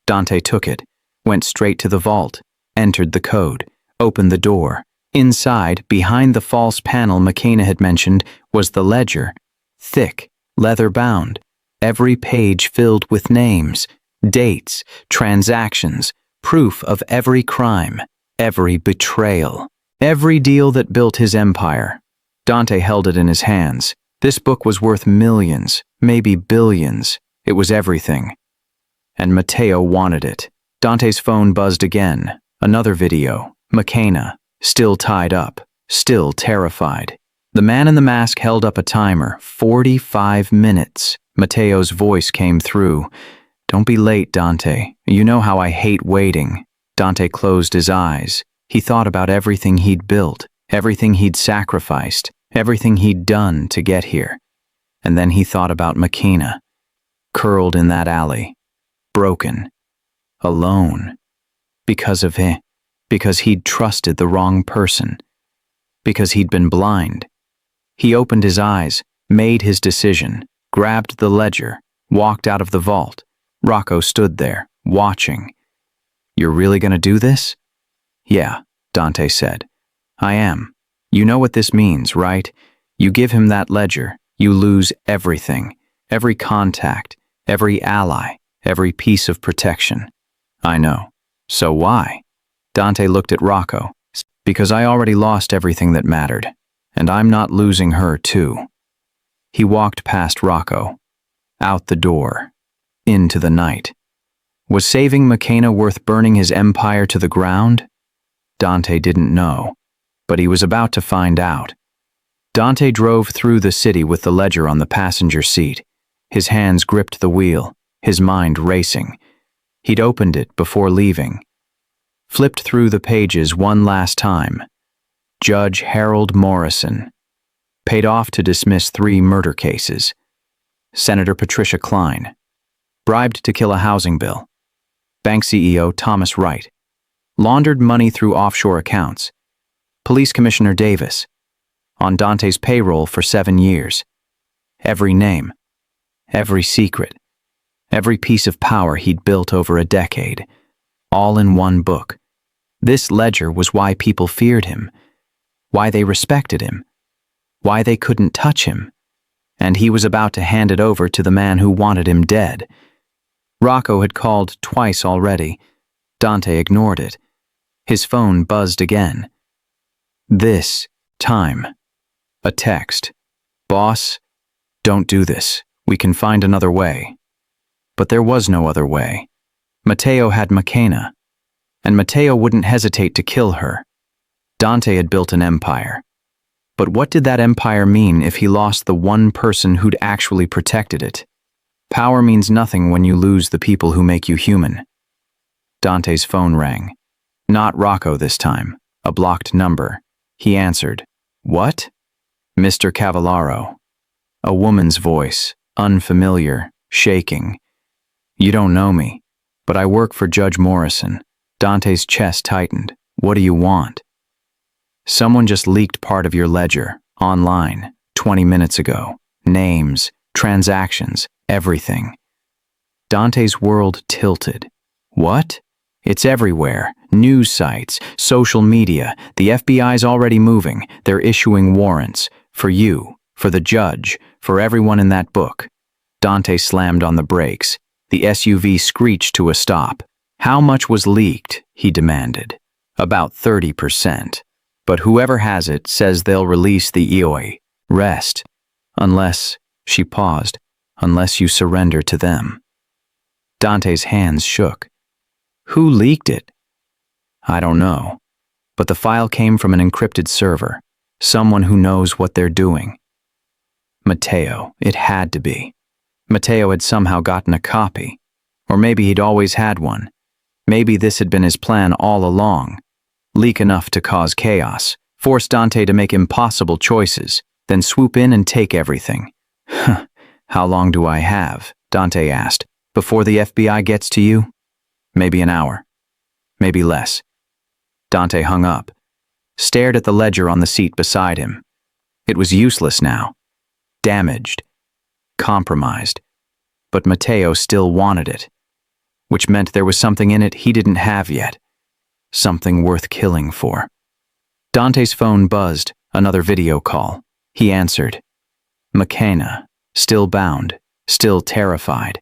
Dante took it, went straight to the vault, entered the code, opened the door. Inside, behind the false panel McKenna had mentioned, was the ledger. Thick, leather-bound, every page filled with names, dates, transactions, proof of every crime, every betrayal, every deal that built his empire. Dante held it in his hands. This book was worth millions, maybe billions. It was everything. And Matteo wanted it. Dante's phone buzzed again. Another video. McKenna, still tied up, still terrified. The man in the mask held up a timer. 45 minutes. Matteo's voice came through. "Don't be late, Dante. You know how I hate waiting." Dante closed his eyes. He thought about everything he'd built, everything he'd sacrificed, everything he'd done to get here. And then he thought about McKenna, curled in that alley, broken, alone, because of him, because he'd trusted the wrong person, because he'd been blind. He opened his eyes, made his decision, grabbed the ledger, walked out of the vault. Rocco stood there, watching. "You're really gonna do this?" "Yeah," Dante said. "I am. You know what this means, right? You give him that ledger, you lose everything, every contact, every ally, every piece of protection." "I know. So why?" Dante looked at Rocco. "Because I already lost everything that mattered, and I'm not losing her too." He walked past Rocco, out the door, into the night. Was saving McKenna worth burning his empire to the ground? Dante didn't know, but he was about to find out. Dante drove through the city with the ledger on the passenger seat. His hands gripped the wheel, his mind racing. He'd opened it before leaving. Flipped through the pages one last time. Judge Harold Morrison. Paid off to dismiss 3 murder cases. Senator Patricia Cline. Bribed to kill a housing bill. Bank CEO Thomas Wright. Laundered money through offshore accounts. Police Commissioner Davis. On Dante's payroll for 7 years. Every name. Every secret. Every piece of power he'd built over a decade. All in one book. This ledger was why people feared him. Why they respected him. Why they couldn't touch him. And he was about to hand it over to the man who wanted him dead. Rocco had called twice already. Dante ignored it. His phone buzzed again. This time. A text. "Boss, don't do this. We can find another way." But there was no other way. Matteo had McKenna, and Matteo wouldn't hesitate to kill her. Dante had built an empire. But what did that empire mean if he lost the one person who'd actually protected it? Power means nothing when you lose the people who make you human. Dante's phone rang. Not Rocco this time. A blocked number. He answered. "What?" Mr. Cavallaro. A woman's voice, unfamiliar, shaking. You don't know me, but I work for Judge Morrison. Dante's chest tightened. What do you want? Someone just leaked part of your ledger, online, 20 minutes ago. Names, transactions, everything. Dante's world tilted. What? It's everywhere. News sites, social media. The FBI's already moving. They're issuing warrants. For you, for the judge, for everyone in that book. Dante slammed on the brakes. The SUV screeched to a stop. How much was leaked? He demanded. About 30%. But whoever has it says they'll release the EOI. Rest. Unless, she paused, unless you surrender to them. Dante's hands shook. Who leaked it? I don't know. But the file came from an encrypted server. Someone who knows what they're doing. Matteo, it had to be. Matteo had somehow gotten a copy. Or maybe he'd always had one. Maybe this had been his plan all along. Leak enough to cause chaos, force Dante to make impossible choices, then swoop in and take everything. How long do I have? Dante asked. Before the FBI gets to you? Maybe an hour. Maybe less. Dante hung up, stared at the ledger on the seat beside him. It was useless now. Damaged. Compromised. But Matteo still wanted it, which meant there was something in it he didn't have yet. Something worth killing for. Dante's phone buzzed, another video call. He answered. McKenna, still bound, still terrified.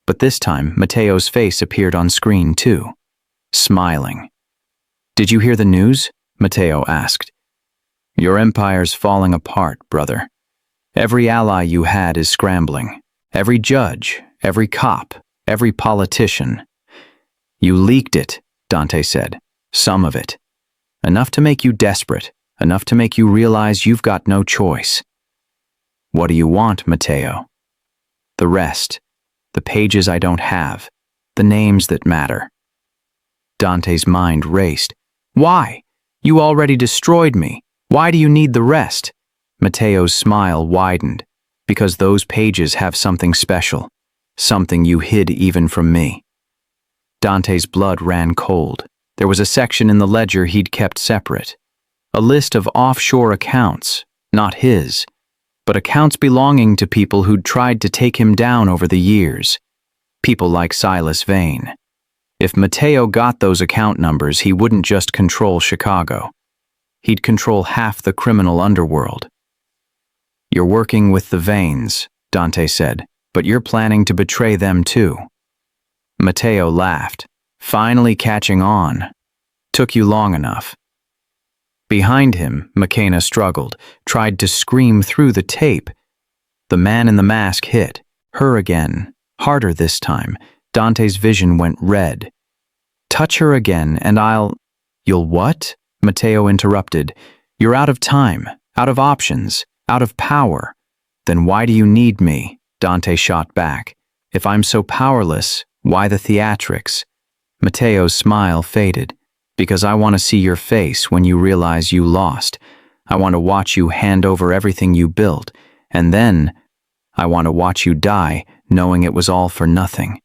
But this time, Matteo's face appeared on screen too, smiling. Did you hear the news? Matteo asked. Your empire's falling apart, brother. Every ally you had is scrambling. Every judge, every cop, every politician. You leaked it, Dante said. Some of it. Enough to make you desperate, enough to make you realize you've got no choice. What do you want, Matteo? The rest. The pages I don't have. The names that matter. Dante's mind raced. Why? You already destroyed me. Why do you need the rest? Matteo's smile widened. Because those pages have something special. Something you hid even from me. Dante's blood ran cold. There was a section in the ledger he'd kept separate. A list of offshore accounts, not his, but accounts belonging to people who'd tried to take him down over the years. People like Silas Vane. If Matteo got those account numbers, he wouldn't just control Chicago. He'd control half the criminal underworld. You're working with the Vanes, Dante said, but you're planning to betray them too. Matteo laughed, finally catching on. Took you long enough. Behind him, McKenna struggled, tried to scream through the tape. The man in the mask hit, her again, harder this time. Dante's vision went red. Touch her again and I'll... You'll what? Matteo interrupted. You're out of time, out of options, out of power. Then why do you need me? Dante shot back. If I'm so powerless, why the theatrics? Matteo's smile faded. Because I want to see your face when you realize you lost. I want to watch you hand over everything you built. And then, I want to watch you die, knowing it was all for nothing.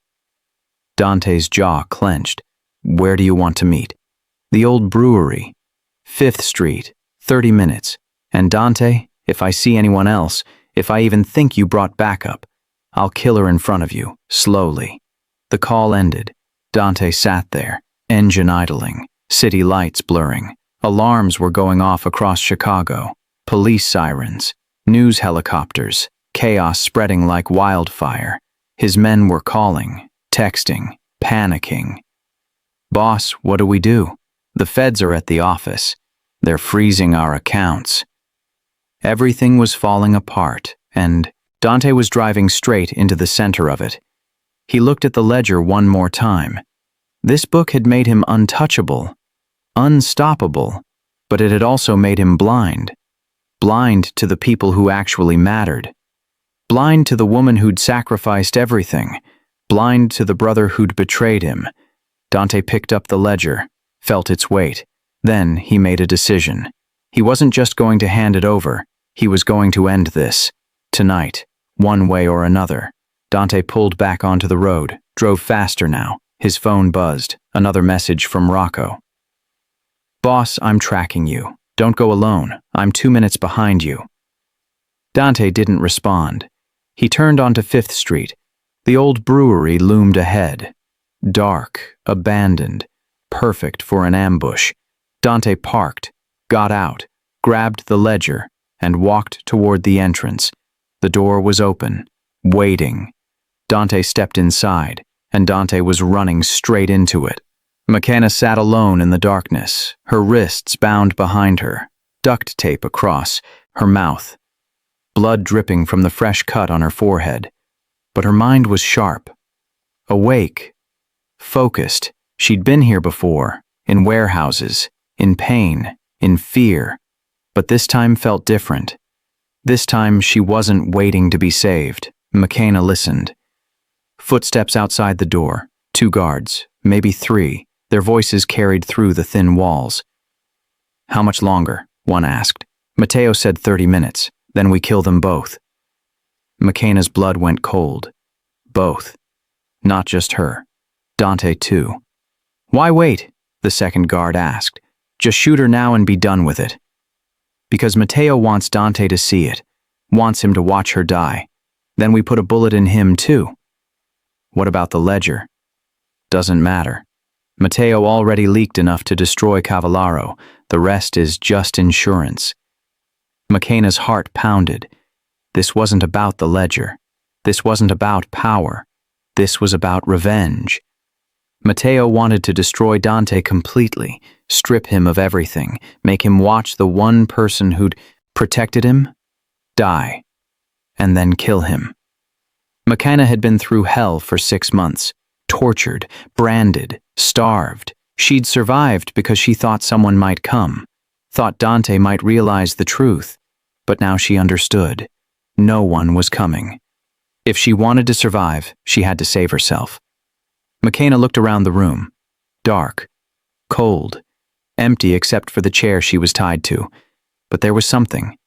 Dante's jaw clenched. Where do you want to meet? The old brewery. 5th Street, 30 minutes. And Dante, if I see anyone else, if I even think you brought backup, I'll kill her in front of you, slowly. The call ended. Dante sat there, engine idling, city lights blurring. Alarms were going off across Chicago. Police sirens, news helicopters, chaos spreading like wildfire. His men were calling, texting, panicking. Boss, what do we do? The feds are at the office. They're freezing our accounts. Everything was falling apart, and Dante was driving straight into the center of it. He looked at the ledger one more time. This book had made him untouchable, unstoppable, but it had also made him blind. Blind to the people who actually mattered. Blind to the woman who'd sacrificed everything. Blind to the brother who'd betrayed him. Dante picked up the ledger, felt its weight. Then he made a decision. He wasn't just going to hand it over. He was going to end this. Tonight, one way or another. Dante pulled back onto the road, drove faster now. His phone buzzed. Another message from Rocco. "Boss, I'm tracking you. Don't go alone. I'm 2 minutes behind you." Dante didn't respond. He turned onto 5th Street. The old brewery loomed ahead. Dark, abandoned, perfect for an ambush. Dante parked, got out, grabbed the ledger, and walked toward the entrance. The door was open, waiting. Dante stepped inside, and Dante was running straight into it. McKenna sat alone in the darkness, her wrists bound behind her, duct tape across her mouth, blood dripping from the fresh cut on her forehead. But her mind was sharp, awake, focused. She'd been here before, in warehouses, in pain, in fear, but this time felt different. This time she wasn't waiting to be saved. McKenna listened. Footsteps outside the door, 2 guards, maybe 3, their voices carried through the thin walls. "How much longer?" one asked. Matteo said 30 minutes, then we kill them both. McKenna's blood went cold. Both. Not just her. Dante too. "Why wait?" the second guard asked. "Just shoot her now and be done with it." "Because Matteo wants Dante to see it, wants him to watch her die. Then we put a bullet in him too." "What about the ledger?" "Doesn't matter. Matteo already leaked enough to destroy Cavallaro. The rest is just insurance." McKenna's heart pounded. This wasn't about the ledger. This wasn't about power. This was about revenge. Matteo wanted to destroy Dante completely, strip him of everything, make him watch the one person who'd protected him die, and then kill him. McKenna had been through hell for 6 months, tortured, branded, starved. She'd survived because she thought someone might come, thought Dante might realize the truth, but now she understood. No one was coming. If she wanted to survive, she had to save herself. McKenna looked around the room. Dark, cold, empty except for the chair she was tied to. But there was something.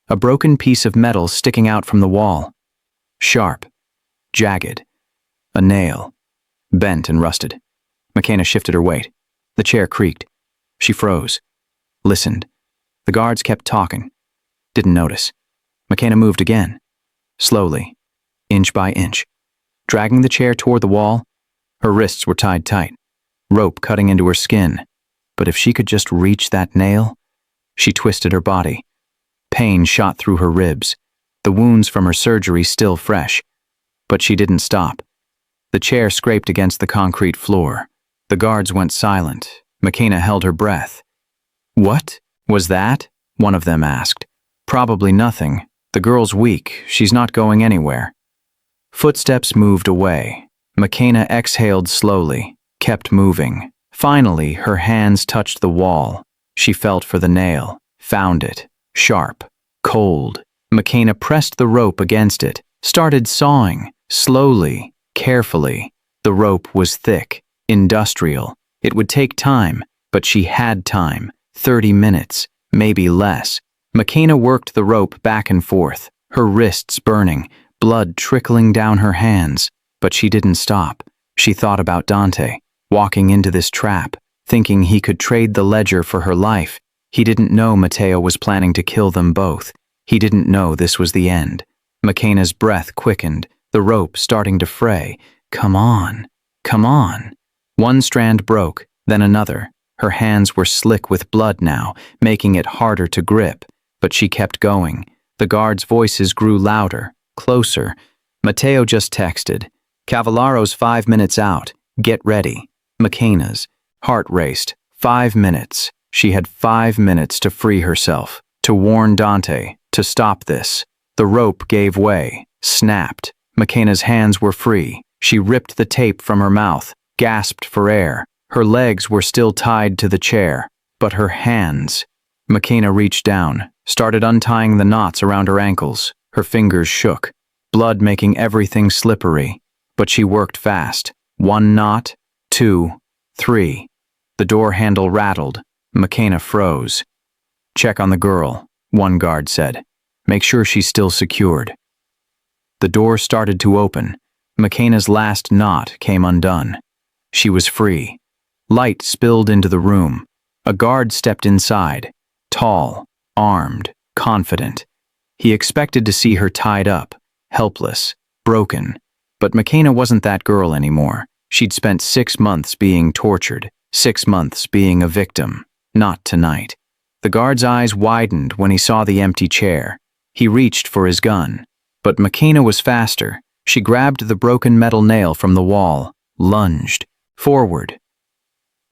A broken piece of metal sticking out from the wall. Sharp, jagged. A nail. Bent and rusted. McKenna shifted her weight. The chair creaked. She froze. Listened. The guards kept talking. Didn't notice. McKenna moved again. Slowly. Inch by inch. Dragging the chair toward the wall. Her wrists were tied tight. Rope cutting into her skin. But if she could just reach that nail? She twisted her body. Pain shot through her ribs. The wounds from her surgery still fresh. But she didn't stop. The chair scraped against the concrete floor. The guards went silent. McKenna held her breath. "What was that?" one of them asked. "Probably nothing. The girl's weak. She's not going anywhere." Footsteps moved away. McKenna exhaled slowly, kept moving. Finally, her hands touched the wall. She felt for the nail, found it, sharp, cold. McKenna pressed the rope against it, started sawing, slowly, carefully. The rope was thick, industrial. It would take time, but she had time, 30 minutes, maybe less. McKenna worked the rope back and forth, her wrists burning, blood trickling down her hands. But she didn't stop. She thought about Dante, walking into this trap, thinking he could trade the ledger for her life. He didn't know Matteo was planning to kill them both. He didn't know this was the end. McKenna's breath quickened, the rope starting to fray. Come on, come on. One strand broke, then another. Her hands were slick with blood now, making it harder to grip. But she kept going. The guards' voices grew louder, closer. Matteo just texted. "Cavallaro's 5 minutes out. Get ready." McKenna's heart raced. 5 minutes. She had 5 minutes to free herself, to warn Dante, to stop this. The rope gave way, snapped. McKenna's hands were free. She ripped the tape from her mouth, gasped for air. Her legs were still tied to the chair, but her hands. McKenna reached down, started untying the knots around her ankles. Her fingers shook, blood making everything slippery. But she worked fast. 1 knot, 2, 3. The door handle rattled. McKenna froze. "Check on the girl," one guard said. Make sure she's still secured. The door started to open. McKenna's last knot came undone. She was free. Light spilled into the room. A guard stepped inside, tall, armed, confident. He expected to see her tied up, helpless, broken. But McKenna wasn't that girl anymore. She'd spent 6 months being tortured, 6 months being a victim. Not tonight. The guard's eyes widened when he saw the empty chair. He reached for his gun. But McKenna was faster. She grabbed the broken metal nail from the wall, lunged, forward,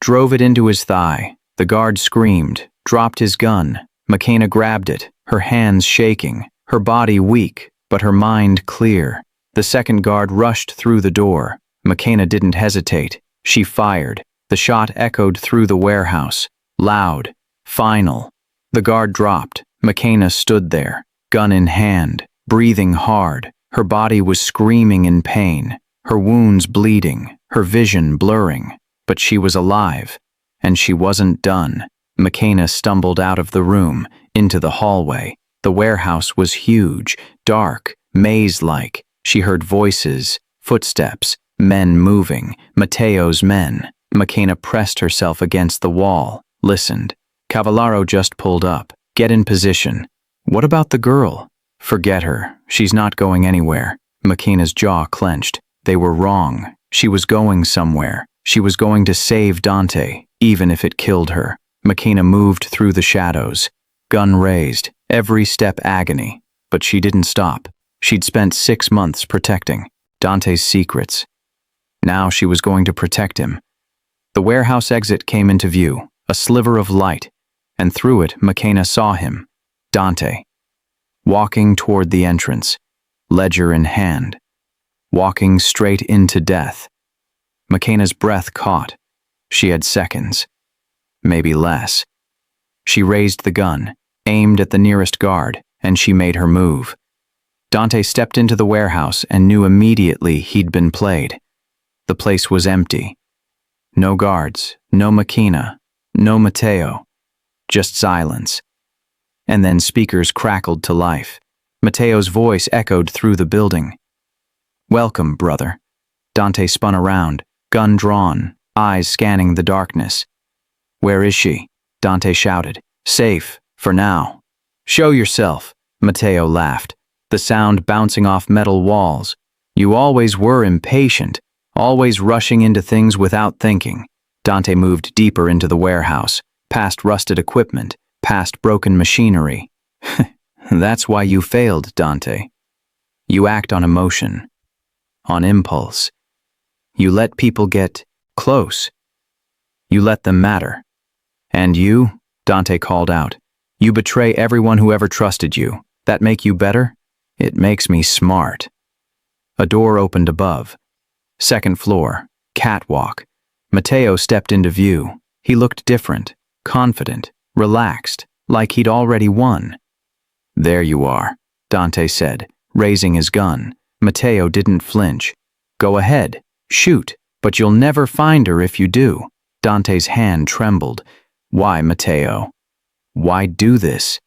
drove it into his thigh. The guard screamed, dropped his gun. McKenna grabbed it, her hands shaking, her body weak, but her mind clear. The second guard rushed through the door. McKenna didn't hesitate. She fired. The shot echoed through the warehouse. Loud. Final. The guard dropped. McKenna stood there, gun in hand, breathing hard. Her body was screaming in pain, her wounds bleeding, her vision blurring. But she was alive, and she wasn't done. McKenna stumbled out of the room, into the hallway. The warehouse was huge, dark, maze-like. She heard voices, footsteps, men moving, Matteo's men. McKenna pressed herself against the wall, listened. Cavallaro just pulled up. Get in position. What about the girl? Forget her. She's not going anywhere. McKenna's jaw clenched. They were wrong. She was going somewhere. She was going to save Dante, even if it killed her. McKenna moved through the shadows. Gun raised, every step agony. But she didn't stop. She'd spent 6 months protecting Dante's secrets. Now she was going to protect him. The warehouse exit came into view, a sliver of light, and through it McKenna saw him, Dante, walking toward the entrance, ledger in hand, walking straight into death. McKenna's breath caught. She had seconds, maybe less. She raised the gun, aimed at the nearest guard, and she made her move. Dante stepped into the warehouse and knew immediately he'd been played. The place was empty. No guards, no McKenna, no Matteo, just silence. And then speakers crackled to life. Matteo's voice echoed through the building. "Welcome, brother." Dante spun around, gun drawn, eyes scanning the darkness. "Where is she?" Dante shouted. "Safe, for now." "Show yourself," Matteo laughed, the sound bouncing off metal walls. "You always were impatient, always rushing into things without thinking." Dante moved deeper into the warehouse, past rusted equipment, past broken machinery. "That's why you failed, Dante. You act on emotion, on impulse. You let people get close. You let them matter. And you," Dante called out, "you betray everyone who ever trusted you. That make you better? It makes me smart." A door opened above. Second floor, catwalk. Matteo stepped into view. He looked different, confident, relaxed, like he'd already won. "There you are," Dante said, raising his gun. Matteo didn't flinch. "Go ahead, shoot, but you'll never find her if you do." Dante's hand trembled. "Why, Matteo? Why do this?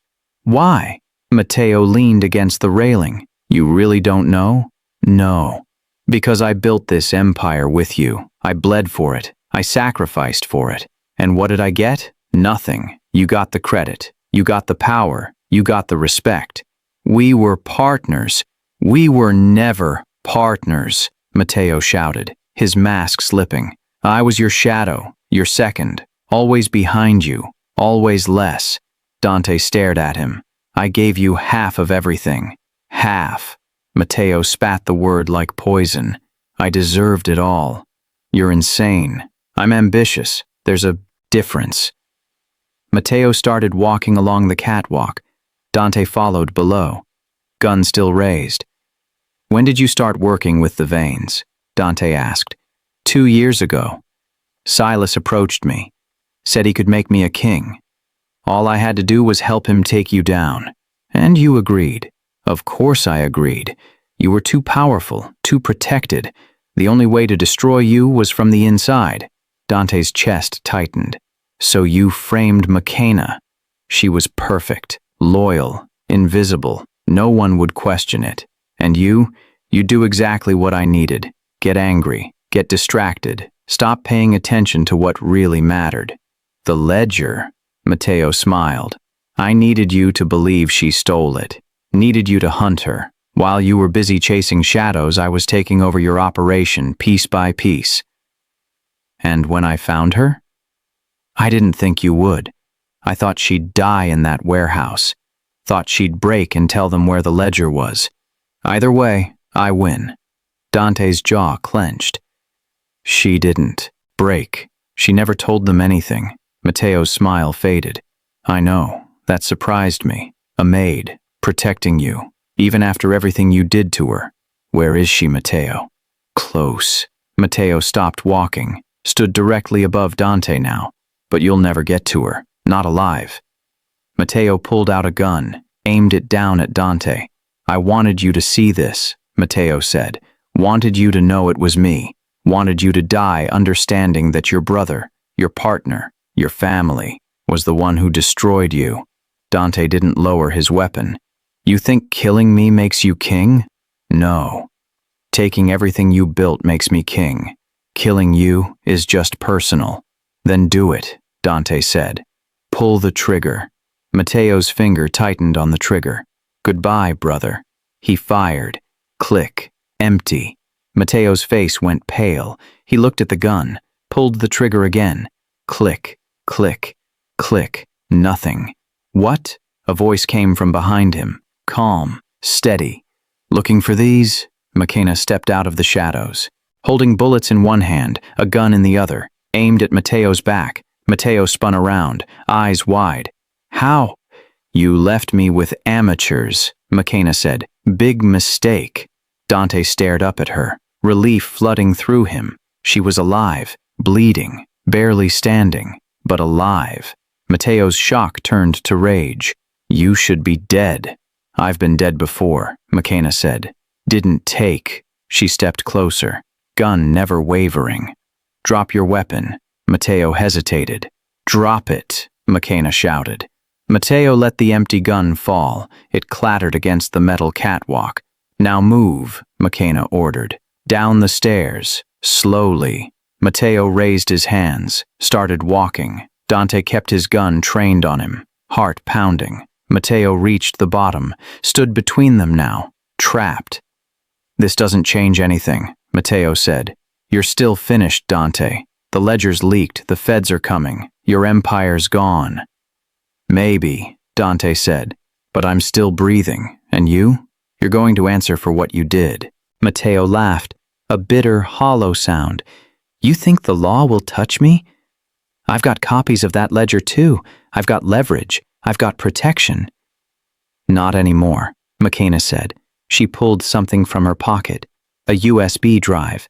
Why?" Matteo leaned against the railing. "You really don't know?" "No. Because I built this empire with you. I bled for it. I sacrificed for it. And what did I get? Nothing. You got the credit. You got the power. You got the respect. We were partners. We were never partners," Matteo shouted, his mask slipping. "I was your shadow, your second, always behind you, always less." Dante stared at him. "I gave you half of everything. Half." Matteo spat the word like poison. "I deserved it all." "You're insane. I'm ambitious. There's a difference." Matteo started walking along the catwalk. Dante followed below, gun still raised. "When did you start working with the veins?" Dante asked. 2 years ago. Silas approached me, said he could make me a king. All I had to do was help him take you down. And you agreed. Of course I agreed. You were too powerful, too protected. The only way to destroy you was from the inside. Dante's chest tightened. "So you framed McKenna. She was perfect, loyal, invisible. No one would question it. And you do exactly what I needed. Get angry, get distracted, stop paying attention to what really mattered. The ledger, Matteo smiled. I needed you to believe she stole it. Needed you to hunt her. While you were busy chasing shadows, I was taking over your operation piece by piece. And when I found her? I didn't think you would. I thought she'd die in that warehouse. Thought she'd break and tell them where the ledger was. Either way, I win. Dante's jaw clenched. She didn't break. She never told them anything. Matteo's smile faded. I know. That surprised me. A maid, protecting you, even after everything you did to her. Where is she, Matteo? Close. Matteo stopped walking, stood directly above Dante now. But you'll never get to her. Not alive. Matteo pulled out a gun, aimed it down at Dante. I wanted you to see this, Matteo said. Wanted you to know it was me. Wanted you to die understanding that your brother, your partner, your family, was the one who destroyed you. Dante didn't lower his weapon. You think killing me makes you king? No. Taking everything you built makes me king. Killing you is just personal. Then do it, Dante said. Pull the trigger. Matteo's finger tightened on the trigger. Goodbye, brother. He fired. Click. Empty. Matteo's face went pale. He looked at the gun, pulled the trigger again. Click. Click. Click. Nothing. What? A voice came from behind him. Calm. Steady. Looking for these? McKenna stepped out of the shadows. Holding bullets in one hand, a gun in the other, aimed at Matteo's back. Matteo spun around, eyes wide. How? You left me with amateurs, McKenna said. Big mistake. Dante stared up at her, relief flooding through him. She was alive, bleeding, barely standing, but alive. Matteo's shock turned to rage. You should be dead. I've been dead before, McKenna said. Didn't take. She stepped closer, gun never wavering. Drop your weapon. Matteo hesitated. Drop it, McKenna shouted. Matteo let the empty gun fall. It clattered against the metal catwalk. Now move, McKenna ordered. Down the stairs, slowly. Matteo raised his hands, started walking. Dante kept his gun trained on him, heart pounding. Matteo reached the bottom, stood between them now, trapped. This doesn't change anything, Matteo said. You're still finished, Dante. The ledger's leaked, the feds are coming. Your empire's gone. Maybe, Dante said, but I'm still breathing. And you? You're going to answer for what you did. Matteo laughed, a bitter, hollow sound. You think the law will touch me? I've got copies of that ledger too. I've got leverage. I've got protection. Not anymore, McKenna said. She pulled something from her pocket, a USB drive.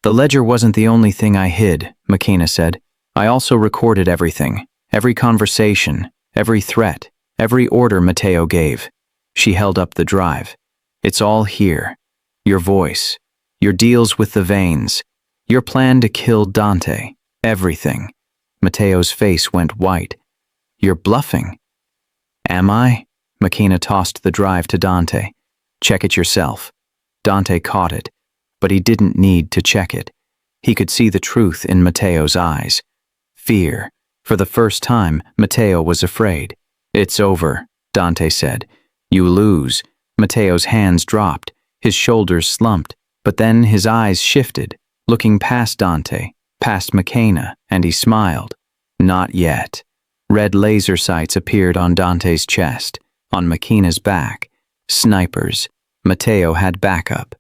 The ledger wasn't the only thing I hid, McKenna said. I also recorded everything, every conversation, every threat, every order Matteo gave. She held up the drive. It's all here. Your voice, your deals with the veins, your plan to kill Dante, everything. Matteo's face went white. You're bluffing. Am I? McKenna tossed the drive to Dante. Check it yourself. Dante caught it, but he didn't need to check it. He could see the truth in Matteo's eyes. Fear. For the first time, Matteo was afraid. It's over, Dante said. You lose. Matteo's hands dropped, his shoulders slumped, but then his eyes shifted, looking past Dante, past McKenna, and he smiled. Not yet. Red laser sights appeared on Dante's chest, on McKenna's back. Snipers. Matteo had backup.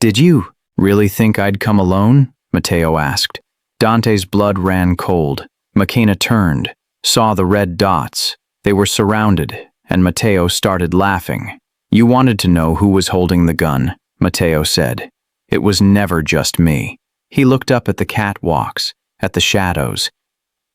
Did you really think I'd come alone? Matteo asked. Dante's blood ran cold. McKenna turned, saw the red dots. They were surrounded, and Matteo started laughing. You wanted to know who was holding the gun, Matteo said. It was never just me. He looked up at the catwalks, at the shadows.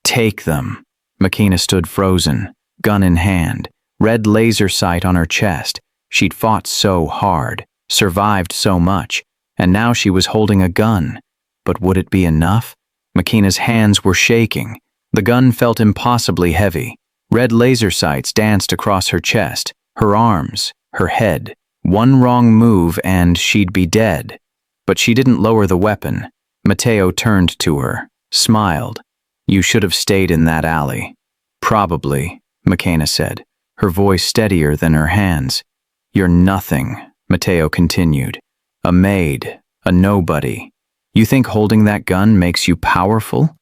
Take them. McKenna stood frozen, gun in hand, red laser sight on her chest. She'd fought so hard, survived so much, and now she was holding a gun. But would it be enough? McKenna's hands were shaking. The gun felt impossibly heavy. Red laser sights danced across her chest, her arms, her head. One wrong move and she'd be dead. But she didn't lower the weapon. Matteo turned to her, smiled. "You should have stayed in that alley." "Probably," McKenna said, her voice steadier than her hands. "You're nothing," Matteo continued. "A maid, a nobody. You think holding that gun makes you powerful?"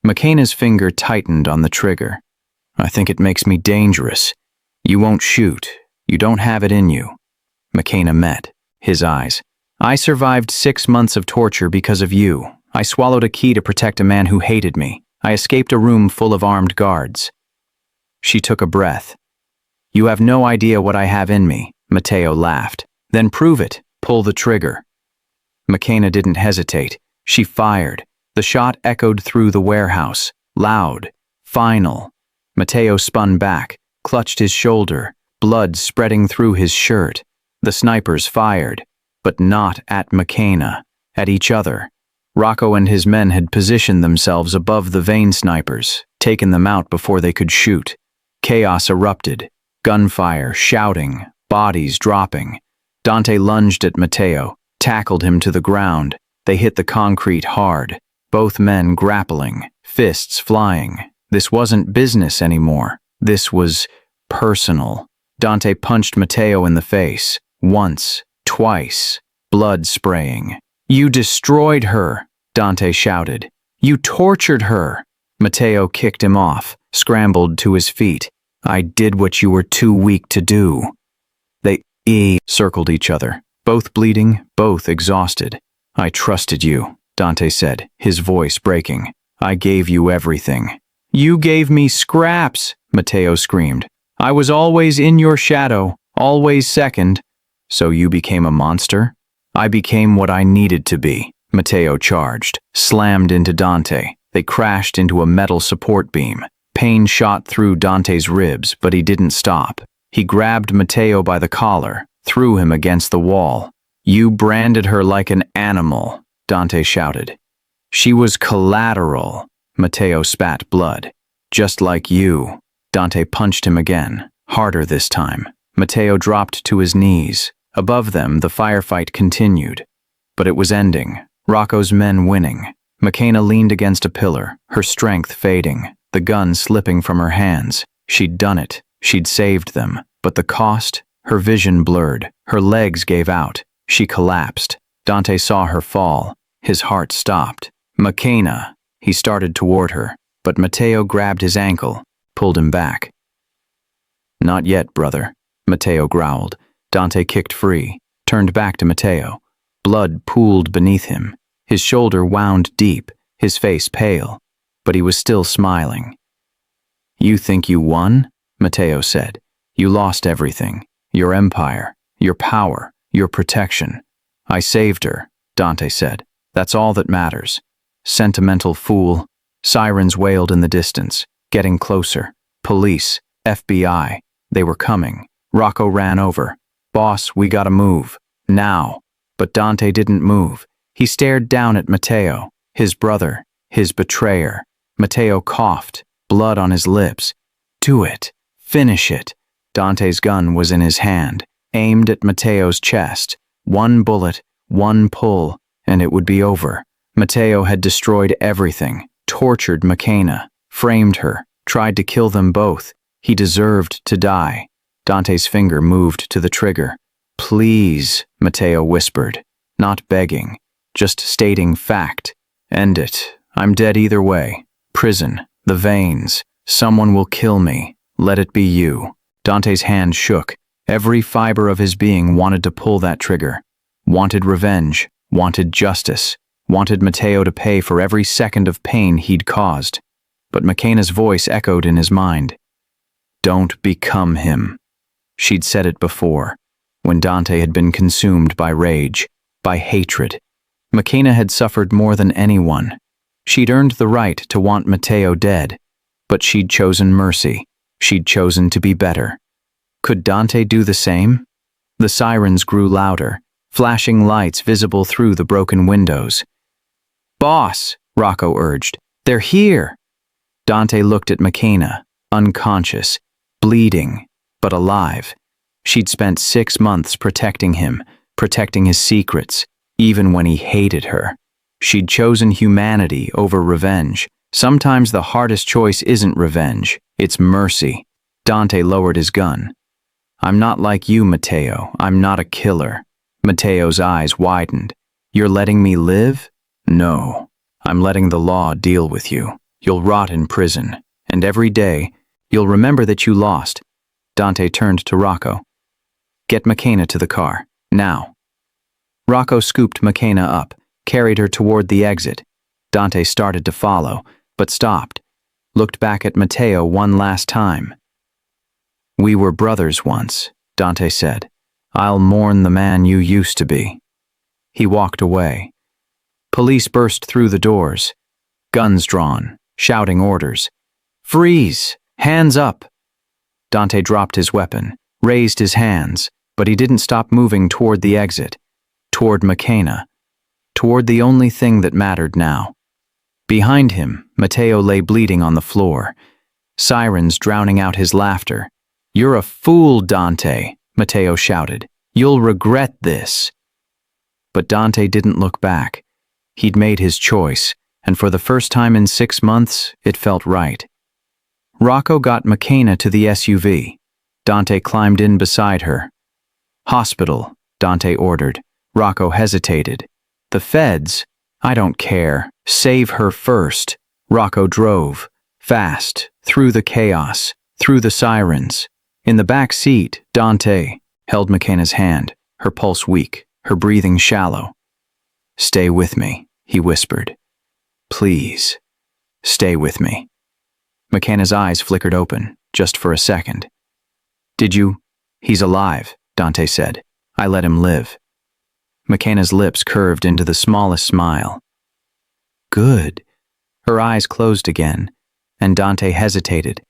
McKenna's finger tightened on the trigger. "I think it makes me dangerous. You won't shoot. You don't have it in you." McKenna met his eyes. "I survived 6 months of torture because of you. I swallowed a key to protect a man who hated me. I escaped a room full of armed guards." She took a breath. "You have no idea what I have in me," Matteo laughed. "Then prove it. Pull the trigger." McKenna didn't hesitate. She fired. The shot echoed through the warehouse. Loud. Final. Matteo spun back, clutched his shoulder, blood spreading through his shirt. The snipers fired, but not at McKenna, at each other. Rocco and his men had positioned themselves above the Vane snipers, taken them out before they could shoot. Chaos erupted. Gunfire, shouting, bodies dropping. Dante lunged at Matteo, tackled him to the ground. They hit the concrete hard, both men grappling, fists flying. This wasn't business anymore. This was personal. Dante punched Matteo in the face, once, twice, blood spraying. "You destroyed her," Dante shouted. "You tortured her." Matteo kicked him off, scrambled to his feet. "I did what you were too weak to do." They circled each other, both bleeding, both exhausted. "I trusted you," Dante said, his voice breaking. "I gave you everything." "You gave me scraps," Matteo screamed. "I was always in your shadow, always second." "So you became a monster?" "I became what I needed to be." Matteo charged, slammed into Dante. They crashed into a metal support beam. Pain shot through Dante's ribs, but he didn't stop. He grabbed Matteo by the collar, threw him against the wall. "You branded her like an animal," Dante shouted. "She was collateral." Matteo spat blood. "Just like you." Dante punched him again, harder this time. Matteo dropped to his knees. Above them, the firefight continued. But it was ending. Rocco's men winning. McKenna leaned against a pillar, her strength fading, the gun slipping from her hands. She'd done it. She'd saved them. But the cost? Her vision blurred. Her legs gave out. She collapsed. Dante saw her fall. His heart stopped. "McKenna!" He started toward her, but Matteo grabbed his ankle, pulled him back. "Not yet, brother," Matteo growled. Dante kicked free, turned back to Matteo. Blood pooled beneath him. His shoulder wound deep, his face pale, but he was still smiling. "You think you won?" Matteo said. "You lost everything. Your empire, your power, your protection." "I saved her," Dante said. "That's all that matters." Sentimental fool. Sirens wailed in the distance, getting closer. Police, FBI, they were coming. Rocco ran over. "Boss, we gotta move. Now." But Dante didn't move. He stared down at Matteo, his brother, his betrayer. Matteo coughed, blood on his lips. "Do it. Finish it." Dante's gun was in his hand, aimed at Matteo's chest. One bullet, one pull, and it would be over. Matteo had destroyed everything, tortured McKenna, framed her, tried to kill them both. He deserved to die. Dante's finger moved to the trigger. "Please," Matteo whispered, not begging, just stating fact. "End it. I'm dead either way. Prison, the veins. Someone will kill me. Let it be you." Dante's hand shook. Every fiber of his being wanted to pull that trigger. Wanted revenge, wanted justice, wanted Matteo to pay for every second of pain he'd caused. But McKenna's voice echoed in his mind. "Don't become him." She'd said it before, when Dante had been consumed by rage, by hatred. McKenna had suffered more than anyone. She'd earned the right to want Matteo dead, but she'd chosen mercy. She'd chosen to be better. Could Dante do the same? The sirens grew louder, flashing lights visible through the broken windows. "Boss," Rocco urged, "they're here." Dante looked at McKenna, unconscious, bleeding, but alive. She'd spent 6 months protecting him, protecting his secrets, even when he hated her. She'd chosen humanity over revenge. Sometimes the hardest choice isn't revenge, it's mercy. Dante lowered his gun. I'm not like you, Matteo. I'm not a killer. Matteo's eyes widened. You're letting me live? No. I'm letting the law deal with you. You'll rot in prison. And every day, you'll remember that you lost. Dante turned to Rocco. Get McKenna to the car. Now. Rocco scooped McKenna up, carried her toward the exit. Dante started to follow, but stopped. Looked back at Matteo one last time. We were brothers once, Dante said. I'll mourn the man you used to be. He walked away. Police burst through the doors, guns drawn, shouting orders. Freeze! Hands up! Dante dropped his weapon, raised his hands, but he didn't stop moving toward the exit, toward McKenna, toward the only thing that mattered now. Behind him, Matteo lay bleeding on the floor, sirens drowning out his laughter. You're a fool, Dante, Matteo shouted. You'll regret this. But Dante didn't look back. He'd made his choice, and for the first time in 6 months, it felt right. Rocco got McKenna to the SUV. Dante climbed in beside her. Hospital, Dante ordered. Rocco hesitated. The feds? I don't care. Save her first. Rocco drove, fast, through the chaos, through the sirens. In the back seat, Dante held McKenna's hand, her pulse weak, her breathing shallow. Stay with me, he whispered. Please, stay with me. McKenna's eyes flickered open, just for a second. Did you? He's alive, Dante said. I let him live. McKenna's lips curved into the smallest smile. Good. Her eyes closed again, and Dante hesitated.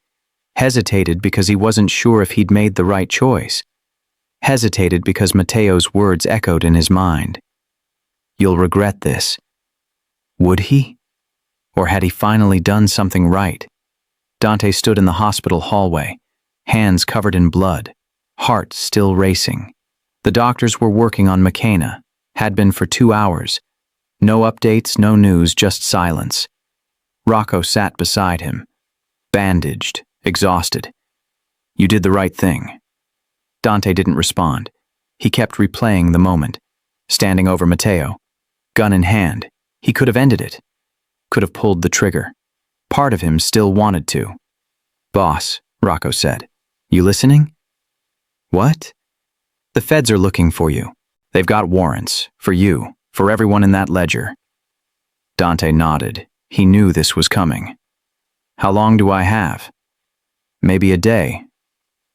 Hesitated because he wasn't sure if he'd made the right choice. Hesitated because Matteo's words echoed in his mind. You'll regret this. Would he? Or had he finally done something right? Dante stood in the hospital hallway, hands covered in blood, heart still racing. The doctors were working on McKenna, had been for 2 hours. No updates, no news, just silence. Rocco sat beside him, bandaged, exhausted. You did the right thing. Dante didn't respond. He kept replaying the moment, standing over Matteo, gun in hand. He could have ended it, could have pulled the trigger. Part of him still wanted to. Boss, Rocco said, you listening? What? The feds are looking for you. They've got warrants, for you, for everyone in that ledger. Dante nodded. He knew this was coming. How long do I have? Maybe a day.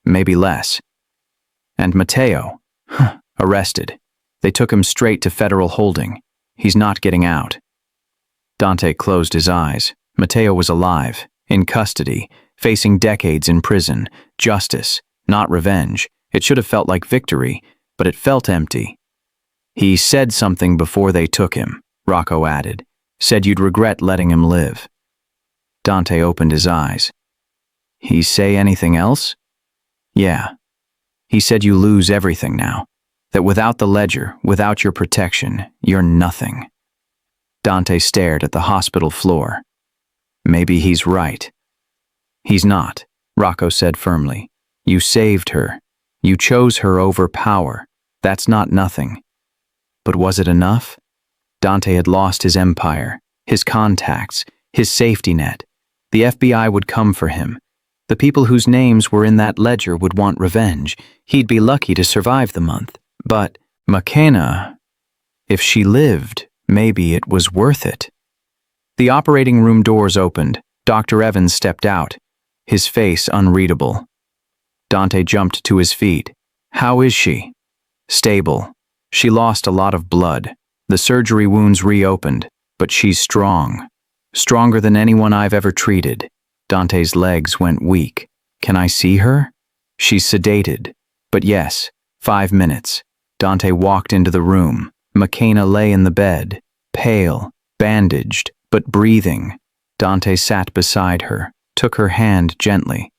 Maybe less. And Matteo, arrested. They took him straight to federal holding. He's not getting out. Dante closed his eyes. Matteo was alive, in custody, facing decades in prison. Justice, not revenge. It should have felt like victory, but it felt empty. He said something before they took him, Rocco added. Said you'd regret letting him live. Dante opened his eyes. He say anything else? Yeah. He said you lose everything now. That without the ledger, without your protection, you're nothing. Dante stared at the hospital floor. Maybe he's right. He's not, Rocco said firmly. You saved her. You chose her over power. That's not nothing. But was it enough? Dante had lost his empire, his contacts, his safety net. The FBI would come for him. The people whose names were in that ledger would want revenge. He'd be lucky to survive the month. But McKenna, if she lived, maybe it was worth it. The operating room doors opened. Dr. Evans stepped out, his face unreadable. Dante jumped to his feet. How is she? Stable. She lost a lot of blood. The surgery wounds reopened, but she's strong. Stronger than anyone I've ever treated. Dante's legs went weak. Can I see her? She's sedated. But yes, 5 minutes. Dante walked into the room. McKenna lay in the bed, pale, bandaged, but breathing. Dante sat beside her, took her hand gently.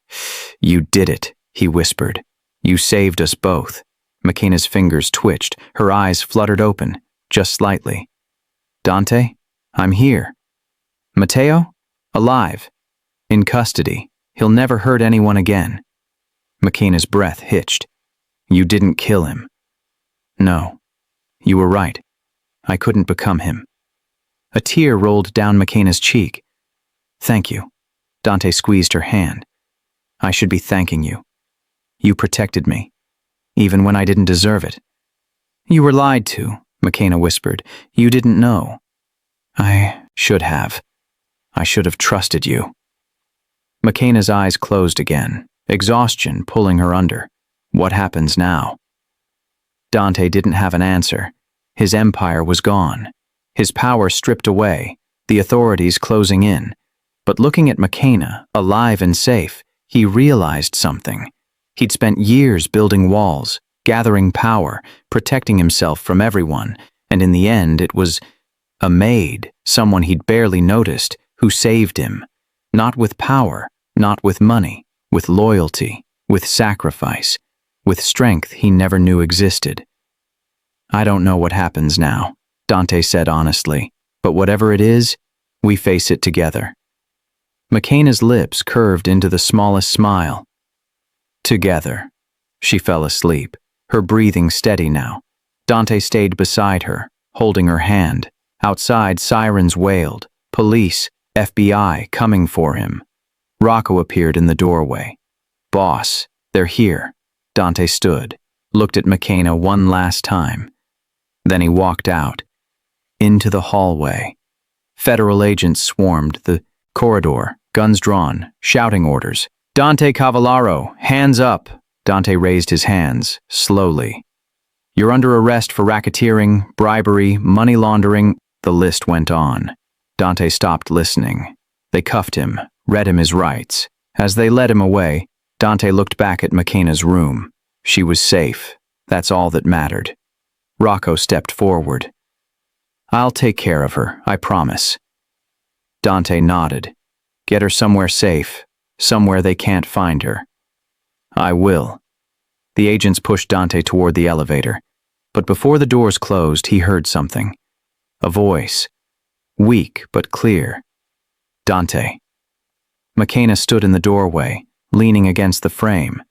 You did it, he whispered. You saved us both. McKenna's fingers twitched, her eyes fluttered open, just slightly. Dante, I'm here. Mateo? Alive. In custody. He'll never hurt anyone again. McKenna's breath hitched. You didn't kill him. No. You were right. I couldn't become him. A tear rolled down McKenna's cheek. Thank you. Dante squeezed her hand. I should be thanking you. You protected me, even when I didn't deserve it. You were lied to, McKenna whispered. You didn't know. I should have. I should have trusted you. McKenna's eyes closed again, exhaustion pulling her under. What happens now? Dante didn't have an answer. His empire was gone. His power stripped away, the authorities closing in. But looking at McKenna, alive and safe, he realized something. He'd spent years building walls, gathering power, protecting himself from everyone, and in the end it was a maid, someone he'd barely noticed, who saved him. Not with power, not with money, with loyalty, with sacrifice, with strength he never knew existed. I don't know what happens now, Dante said honestly, but whatever it is, we face it together. McKenna's lips curved into the smallest smile. Together. She fell asleep, her breathing steady now. Dante stayed beside her, holding her hand. Outside, sirens wailed. Police, FBI, coming for him. Rocco appeared in the doorway. Boss, they're here. Dante stood, looked at McKenna one last time. Then he walked out. Into the hallway. Federal agents swarmed the corridor, guns drawn, shouting orders. Dante Cavallaro, hands up! Dante raised his hands, slowly. You're under arrest for racketeering, bribery, money laundering. The list went on. Dante stopped listening. They cuffed him, read him his rights. As they led him away, Dante looked back at McKenna's room. She was safe. That's all that mattered. Rocco stepped forward. I'll take care of her, I promise. Dante nodded. Get her somewhere safe. Somewhere they can't find her. I will. The agents pushed Dante toward the elevator, but before the doors closed, he heard something. A voice. Weak but clear. Dante. McKenna stood in the doorway, leaning against the frame,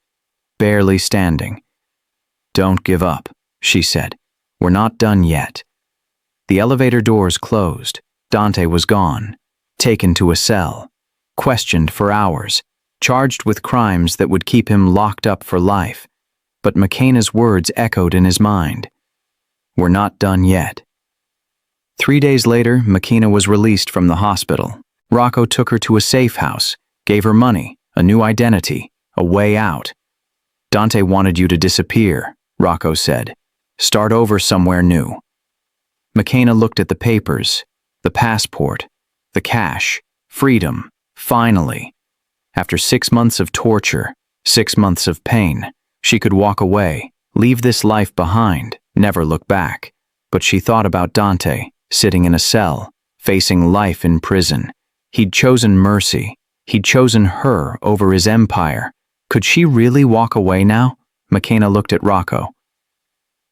barely standing. Don't give up, she said. We're not done yet. The elevator doors closed. Dante was gone, taken to a cell. Questioned for hours, charged with crimes that would keep him locked up for life. But McKenna's words echoed in his mind. We're not done yet. 3 days later, McKenna was released from the hospital. Rocco took her to a safe house, gave her money, a new identity, a way out. Dante wanted you to disappear, Rocco said. Start over somewhere new. McKenna looked at the papers, the passport, the cash, freedom. Finally, after 6 months of torture, 6 months of pain, she could walk away, leave this life behind, never look back. But she thought about Dante, sitting in a cell, facing life in prison. He'd chosen mercy. He'd chosen her over his empire. Could she really walk away now? McKenna looked at Rocco.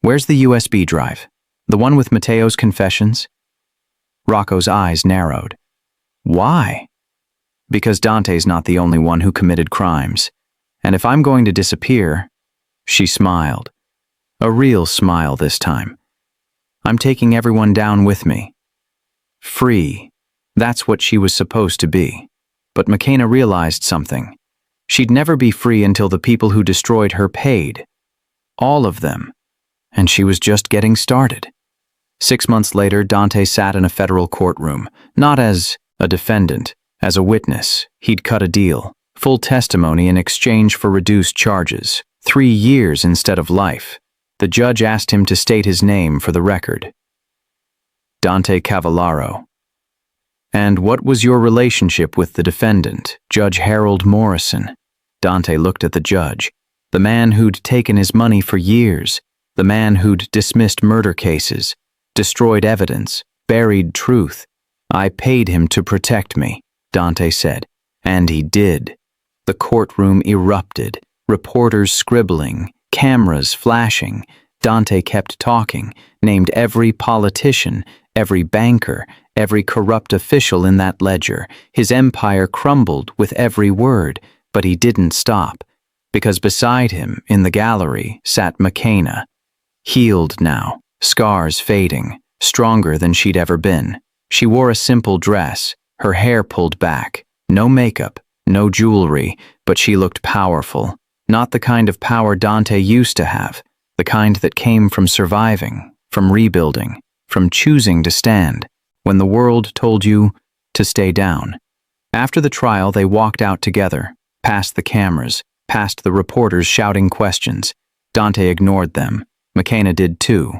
Where's the USB drive? The one with Mateo's confessions? Rocco's eyes narrowed. Why? Because Dante's not the only one who committed crimes. And if I'm going to disappear, she smiled. A real smile this time. I'm taking everyone down with me. Free. That's what she was supposed to be. But McKenna realized something. She'd never be free until the people who destroyed her paid. All of them. And she was just getting started. 6 months later, Dante sat in a federal courtroom, not as a defendant, as a witness. He'd cut a deal, full testimony in exchange for reduced charges, 3 years instead of life. The judge asked him to state his name for the record. Dante Cavallaro. And what was your relationship with the defendant, Judge Harold Morrison? Dante looked at the judge, the man who'd taken his money for years, the man who'd dismissed murder cases, destroyed evidence, buried truth. I paid him to protect me, Dante said. And he did. The courtroom erupted. Reporters scribbling, cameras flashing. Dante kept talking, named every politician, every banker, every corrupt official in that ledger. His empire crumbled with every word, but he didn't stop, because beside him, in the gallery, sat McKenna. Healed now, scars fading, stronger than she'd ever been. She wore a simple dress, her hair pulled back, no makeup, no jewelry, but she looked powerful. Not the kind of power Dante used to have, the kind that came from surviving, from rebuilding, from choosing to stand, when the world told you to stay down. After the trial, they walked out together, past the cameras, past the reporters shouting questions. Dante ignored them. McKenna did too.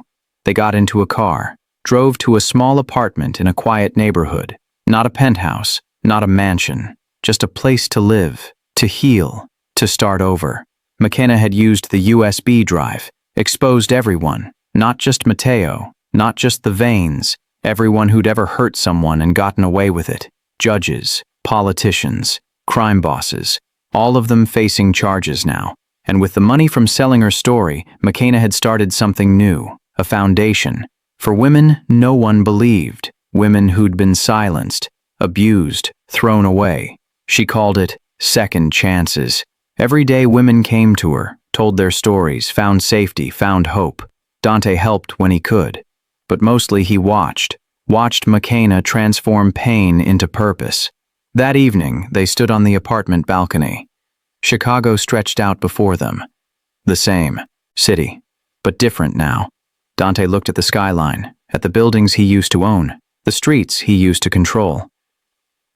They got into a car, drove to a small apartment in a quiet neighborhood. Not a penthouse, not a mansion, just a place to live, to heal, to start over. McKenna had used the USB drive, exposed everyone, not just Mateo, not just the Vanes, everyone who'd ever hurt someone and gotten away with it. Judges, politicians, crime bosses, all of them facing charges now. And with the money from selling her story, McKenna had started something new, a foundation. For women no one believed, women who'd been silenced, abused, thrown away. She called it second chances. Every day women came to her, told their stories, found safety, found hope. Dante helped when he could, but mostly he watched McKenna transform pain into purpose. That evening, they stood on the apartment balcony. Chicago stretched out before them. The same city, but different now. Dante looked at the skyline, at the buildings he used to own, the streets he used to control.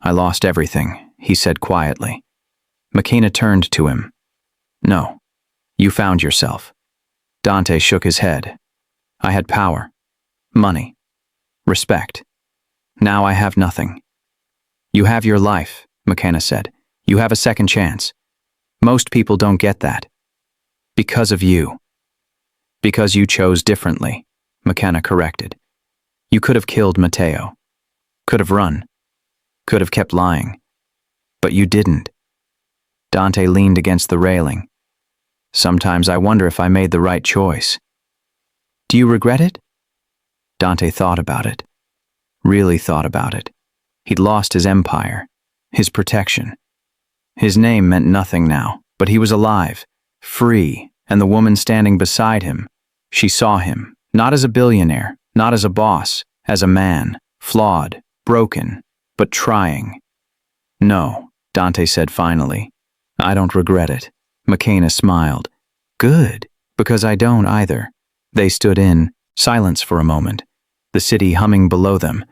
"I lost everything," he said quietly. McKenna turned to him. "No, you found yourself." Dante shook his head. "I had power, money, respect. Now I have nothing." "You have your life," McKenna said. "You have a second chance. Most people don't get that. Because of you." "Because you chose differently," McKenna corrected. "You could have killed Mateo. Could have run. Could have kept lying. But you didn't." Dante leaned against the railing. "Sometimes I wonder if I made the right choice." "Do you regret it?" Dante thought about it. Really thought about it. He'd lost his empire, his protection. His name meant nothing now, but he was alive, free, and the woman standing beside him, she saw him, not as a billionaire, not as a boss, as a man, flawed, broken, but trying. "No," Dante said finally. "I don't regret it." McKenna smiled. "Good, because I don't either." They stood in silence for a moment, the city humming below them.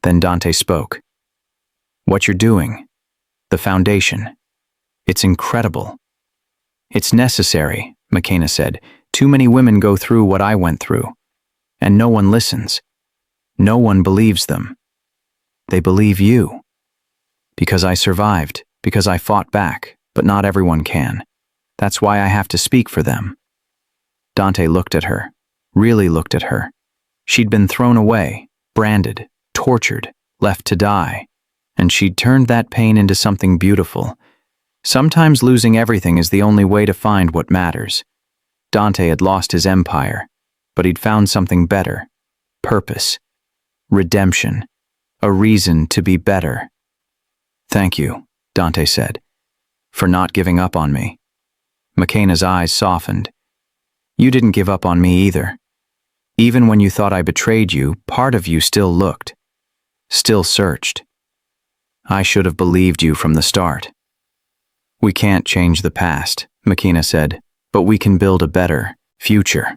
Then Dante spoke. "What you're doing, the foundation, it's incredible." "It's necessary," McKenna said. "Too many women go through what I went through. And no one listens. No one believes them. They believe you. Because I survived, because I fought back, but not everyone can. That's why I have to speak for them." Dante looked at her, really looked at her. She'd been thrown away, branded, tortured, left to die. And she'd turned that pain into something beautiful. Sometimes losing everything is the only way to find what matters. Dante had lost his empire, but he'd found something better. Purpose. Redemption. A reason to be better. "Thank you," Dante said, "for not giving up on me." McKenna's eyes softened. "You didn't give up on me either. Even when you thought I betrayed you, part of you still looked. Still searched. I should have believed you from the start." "We can't change the past," McKenna said, "but we can build a better future."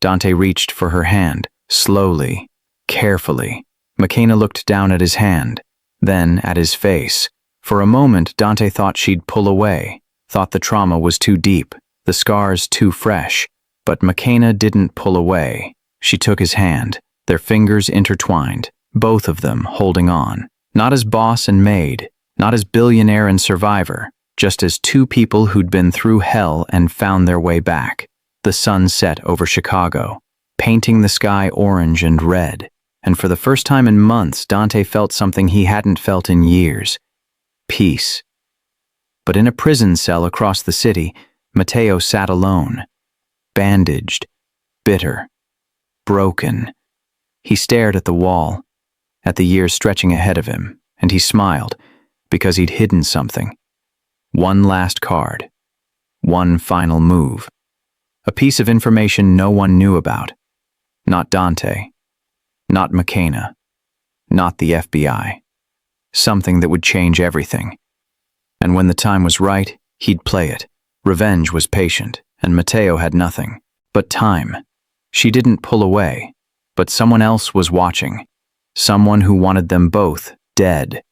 Dante reached for her hand, slowly, carefully. McKenna looked down at his hand, then at his face. For a moment, Dante thought she'd pull away, thought the trauma was too deep, the scars too fresh. But McKenna didn't pull away. She took his hand, their fingers intertwined, both of them holding on. Not as boss and maid, not as billionaire and survivor, just as two people who'd been through hell and found their way back. The sun set over Chicago, painting the sky orange and red. And for the first time in months, Dante felt something he hadn't felt in years. Peace. But in a prison cell across the city, Matteo sat alone, bandaged, bitter, broken. He stared at the wall, at the years stretching ahead of him, and he smiled, because he'd hidden something. One last card. One final move. A piece of information no one knew about. Not Dante. Not McKenna. Not the FBI. Something that would change everything. And when the time was right, he'd play it. Revenge was patient, and Matteo had nothing but time. She didn't pull away, but someone else was watching. Someone who wanted them both dead.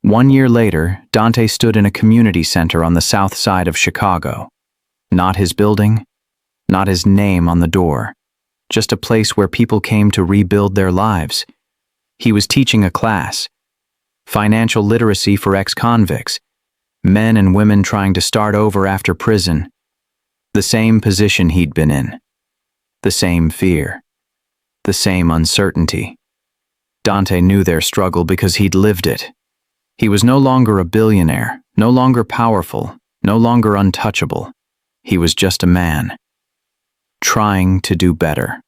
1 year later, Dante stood in a community center on the south side of Chicago. Not his building, not his name on the door, just a place where people came to rebuild their lives. He was teaching a class. Financial literacy for ex-convicts. Men and women trying to start over after prison. The same position he'd been in. The same fear. The same uncertainty. Dante knew their struggle because he'd lived it. He was no longer a billionaire, no longer powerful, no longer untouchable. He was just a man. Trying to do better.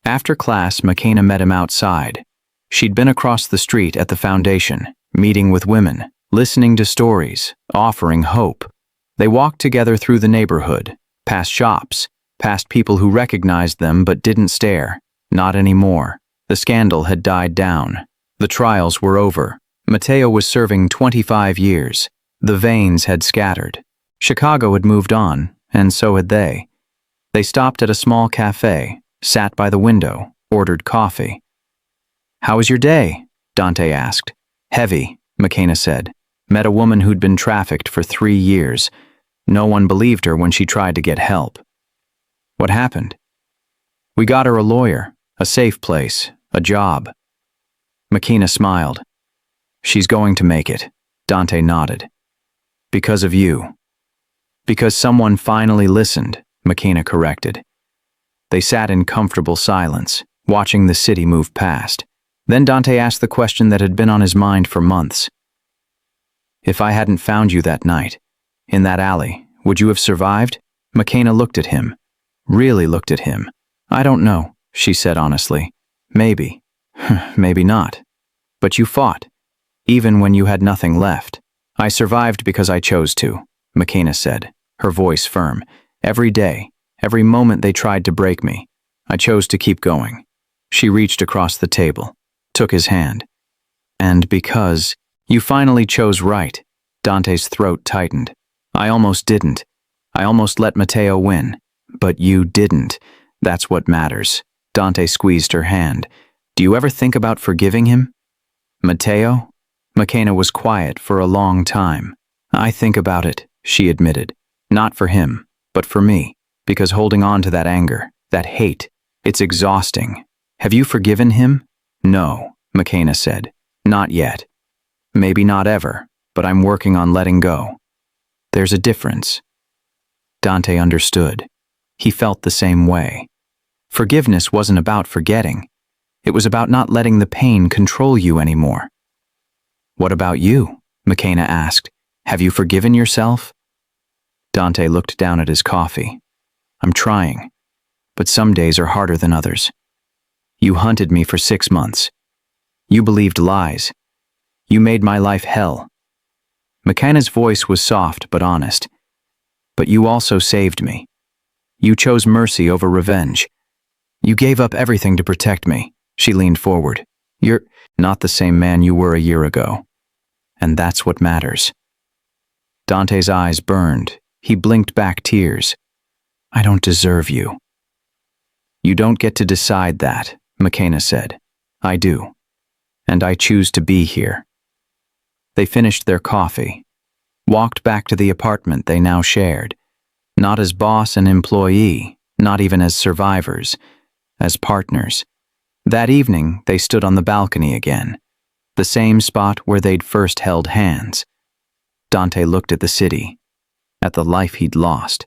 After class, McKenna met him outside. She'd been across the street at the foundation, meeting with women, listening to stories, offering hope. They walked together through the neighborhood, past shops, past people who recognized them but didn't stare. Not anymore. The scandal had died down. The trials were over. Matteo was serving 25 years. The veins had scattered. Chicago had moved on, and so had they. They stopped at a small cafe, sat by the window, ordered coffee. "How was your day?" Dante asked. "Heavy," McKenna said. "Met a woman who'd been trafficked for 3 years. No one believed her when she tried to get help." "What happened?" "We got her a lawyer, a safe place, a job." McKenna smiled. "She's going to make it," Dante nodded. "Because of you." "Because someone finally listened," McKenna corrected. They sat in comfortable silence, watching the city move past. Then Dante asked the question that had been on his mind for months. "If I hadn't found you that night, in that alley, would you have survived?" McKenna looked at him, really looked at him. "I don't know," she said honestly. "Maybe. Maybe not. But you fought, even when you had nothing left." "I survived because I chose to," McKenna said, her voice firm. "Every day, every moment they tried to break me, I chose to keep going." She reached across the table, took his hand. "And because you finally chose right," Dante's throat tightened. "I almost didn't. I almost let Matteo win. But you didn't. That's what matters." Dante squeezed her hand. "Do you ever think about forgiving him?" "Matteo?" McKenna was quiet for a long time. "I think about it," she admitted. "Not for him, but for me. Because holding on to that anger, that hate, it's exhausting." "Have you forgiven him?" "No," McKenna said. "Not yet. Maybe not ever, but I'm working on letting go." "There's a difference." Dante understood. He felt the same way. Forgiveness wasn't about forgetting. It was about not letting the pain control you anymore. "What about you?" McKenna asked. "Have you forgiven yourself?" Dante looked down at his coffee. "I'm trying, but some days are harder than others. You hunted me for 6 months. You believed lies. You made my life hell." McKenna's voice was soft but honest. "But you also saved me. You chose mercy over revenge. You gave up everything to protect me." She leaned forward. "You're not the same man you were a year ago. And that's what matters." Dante's eyes burned. He blinked back tears. "I don't deserve you." "You don't get to decide that," McKenna said. "I do. And I choose to be here." They finished their coffee, walked back to the apartment they now shared, not as boss and employee, not even as survivors, as partners. That evening, they stood on the balcony again, the same spot where they'd first held hands. Dante looked at the city, at the life he'd lost,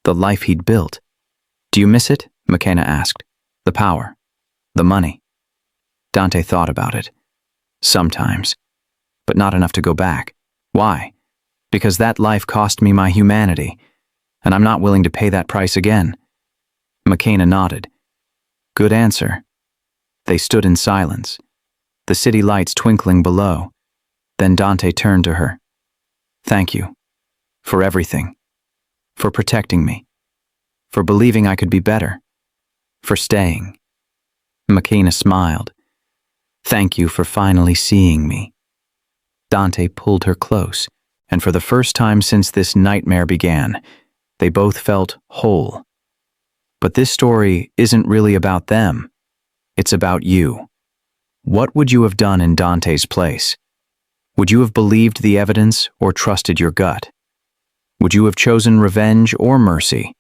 the life he'd built. "Do you miss it?" McKenna asked. "The power, the money." Dante thought about it. "Sometimes, but not enough to go back." "Why?" "Because that life cost me my humanity. and I'm not willing to pay that price again. McKenna nodded. Good answer. They stood in silence, the city lights twinkling below. Then Dante turned to her. Thank you. For everything. For protecting me. For believing I could be better. For staying. McKenna smiled. Thank you for finally seeing me. Dante pulled her close, and for the first time since this nightmare began, they both felt whole. But this story isn't really about them. It's about you. What would you have done in Dante's place? Would you have believed the evidence or trusted your gut? Would you have chosen revenge or mercy?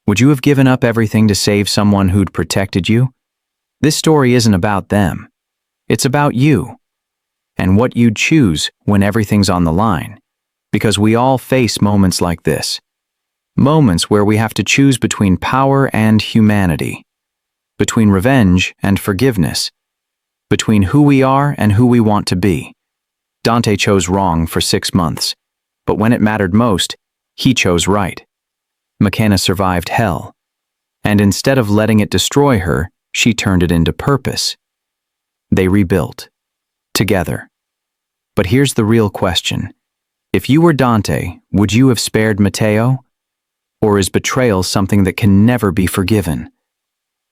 Would you have given up everything to save someone who'd protected you? This story isn't about them. It's about you. And what you'd choose when everything's on the line. Because we all face moments like this. Moments where we have to choose between power and humanity. Between revenge and forgiveness. Between who we are and who we want to be. Dante chose wrong for 6 months. But when it mattered most, he chose right. McKenna survived hell. And instead of letting it destroy her, she turned it into purpose. They rebuilt. Together. But here's the real question. If you were Dante, would you have spared Matteo? Or is betrayal something that can never be forgiven?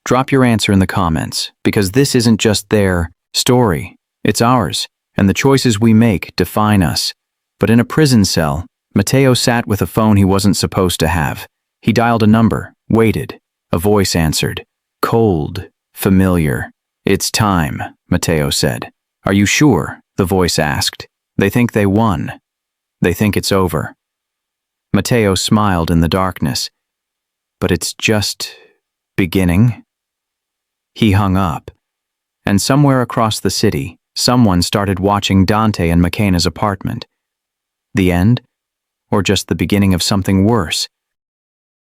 Drop your answer in the comments, because this isn't just their story. It's ours, and the choices we make define us. But in a prison cell, Matteo sat with a phone he wasn't supposed to have. He dialed a number, waited. A voice answered. Cold, familiar. It's time, Matteo said. Are you sure? The voice asked. They think they won. They think it's over. Matteo smiled in the darkness. But it's just beginning. He hung up. And somewhere across the city, someone started watching Dante and McKenna's apartment. The end? Or just the beginning of something worse?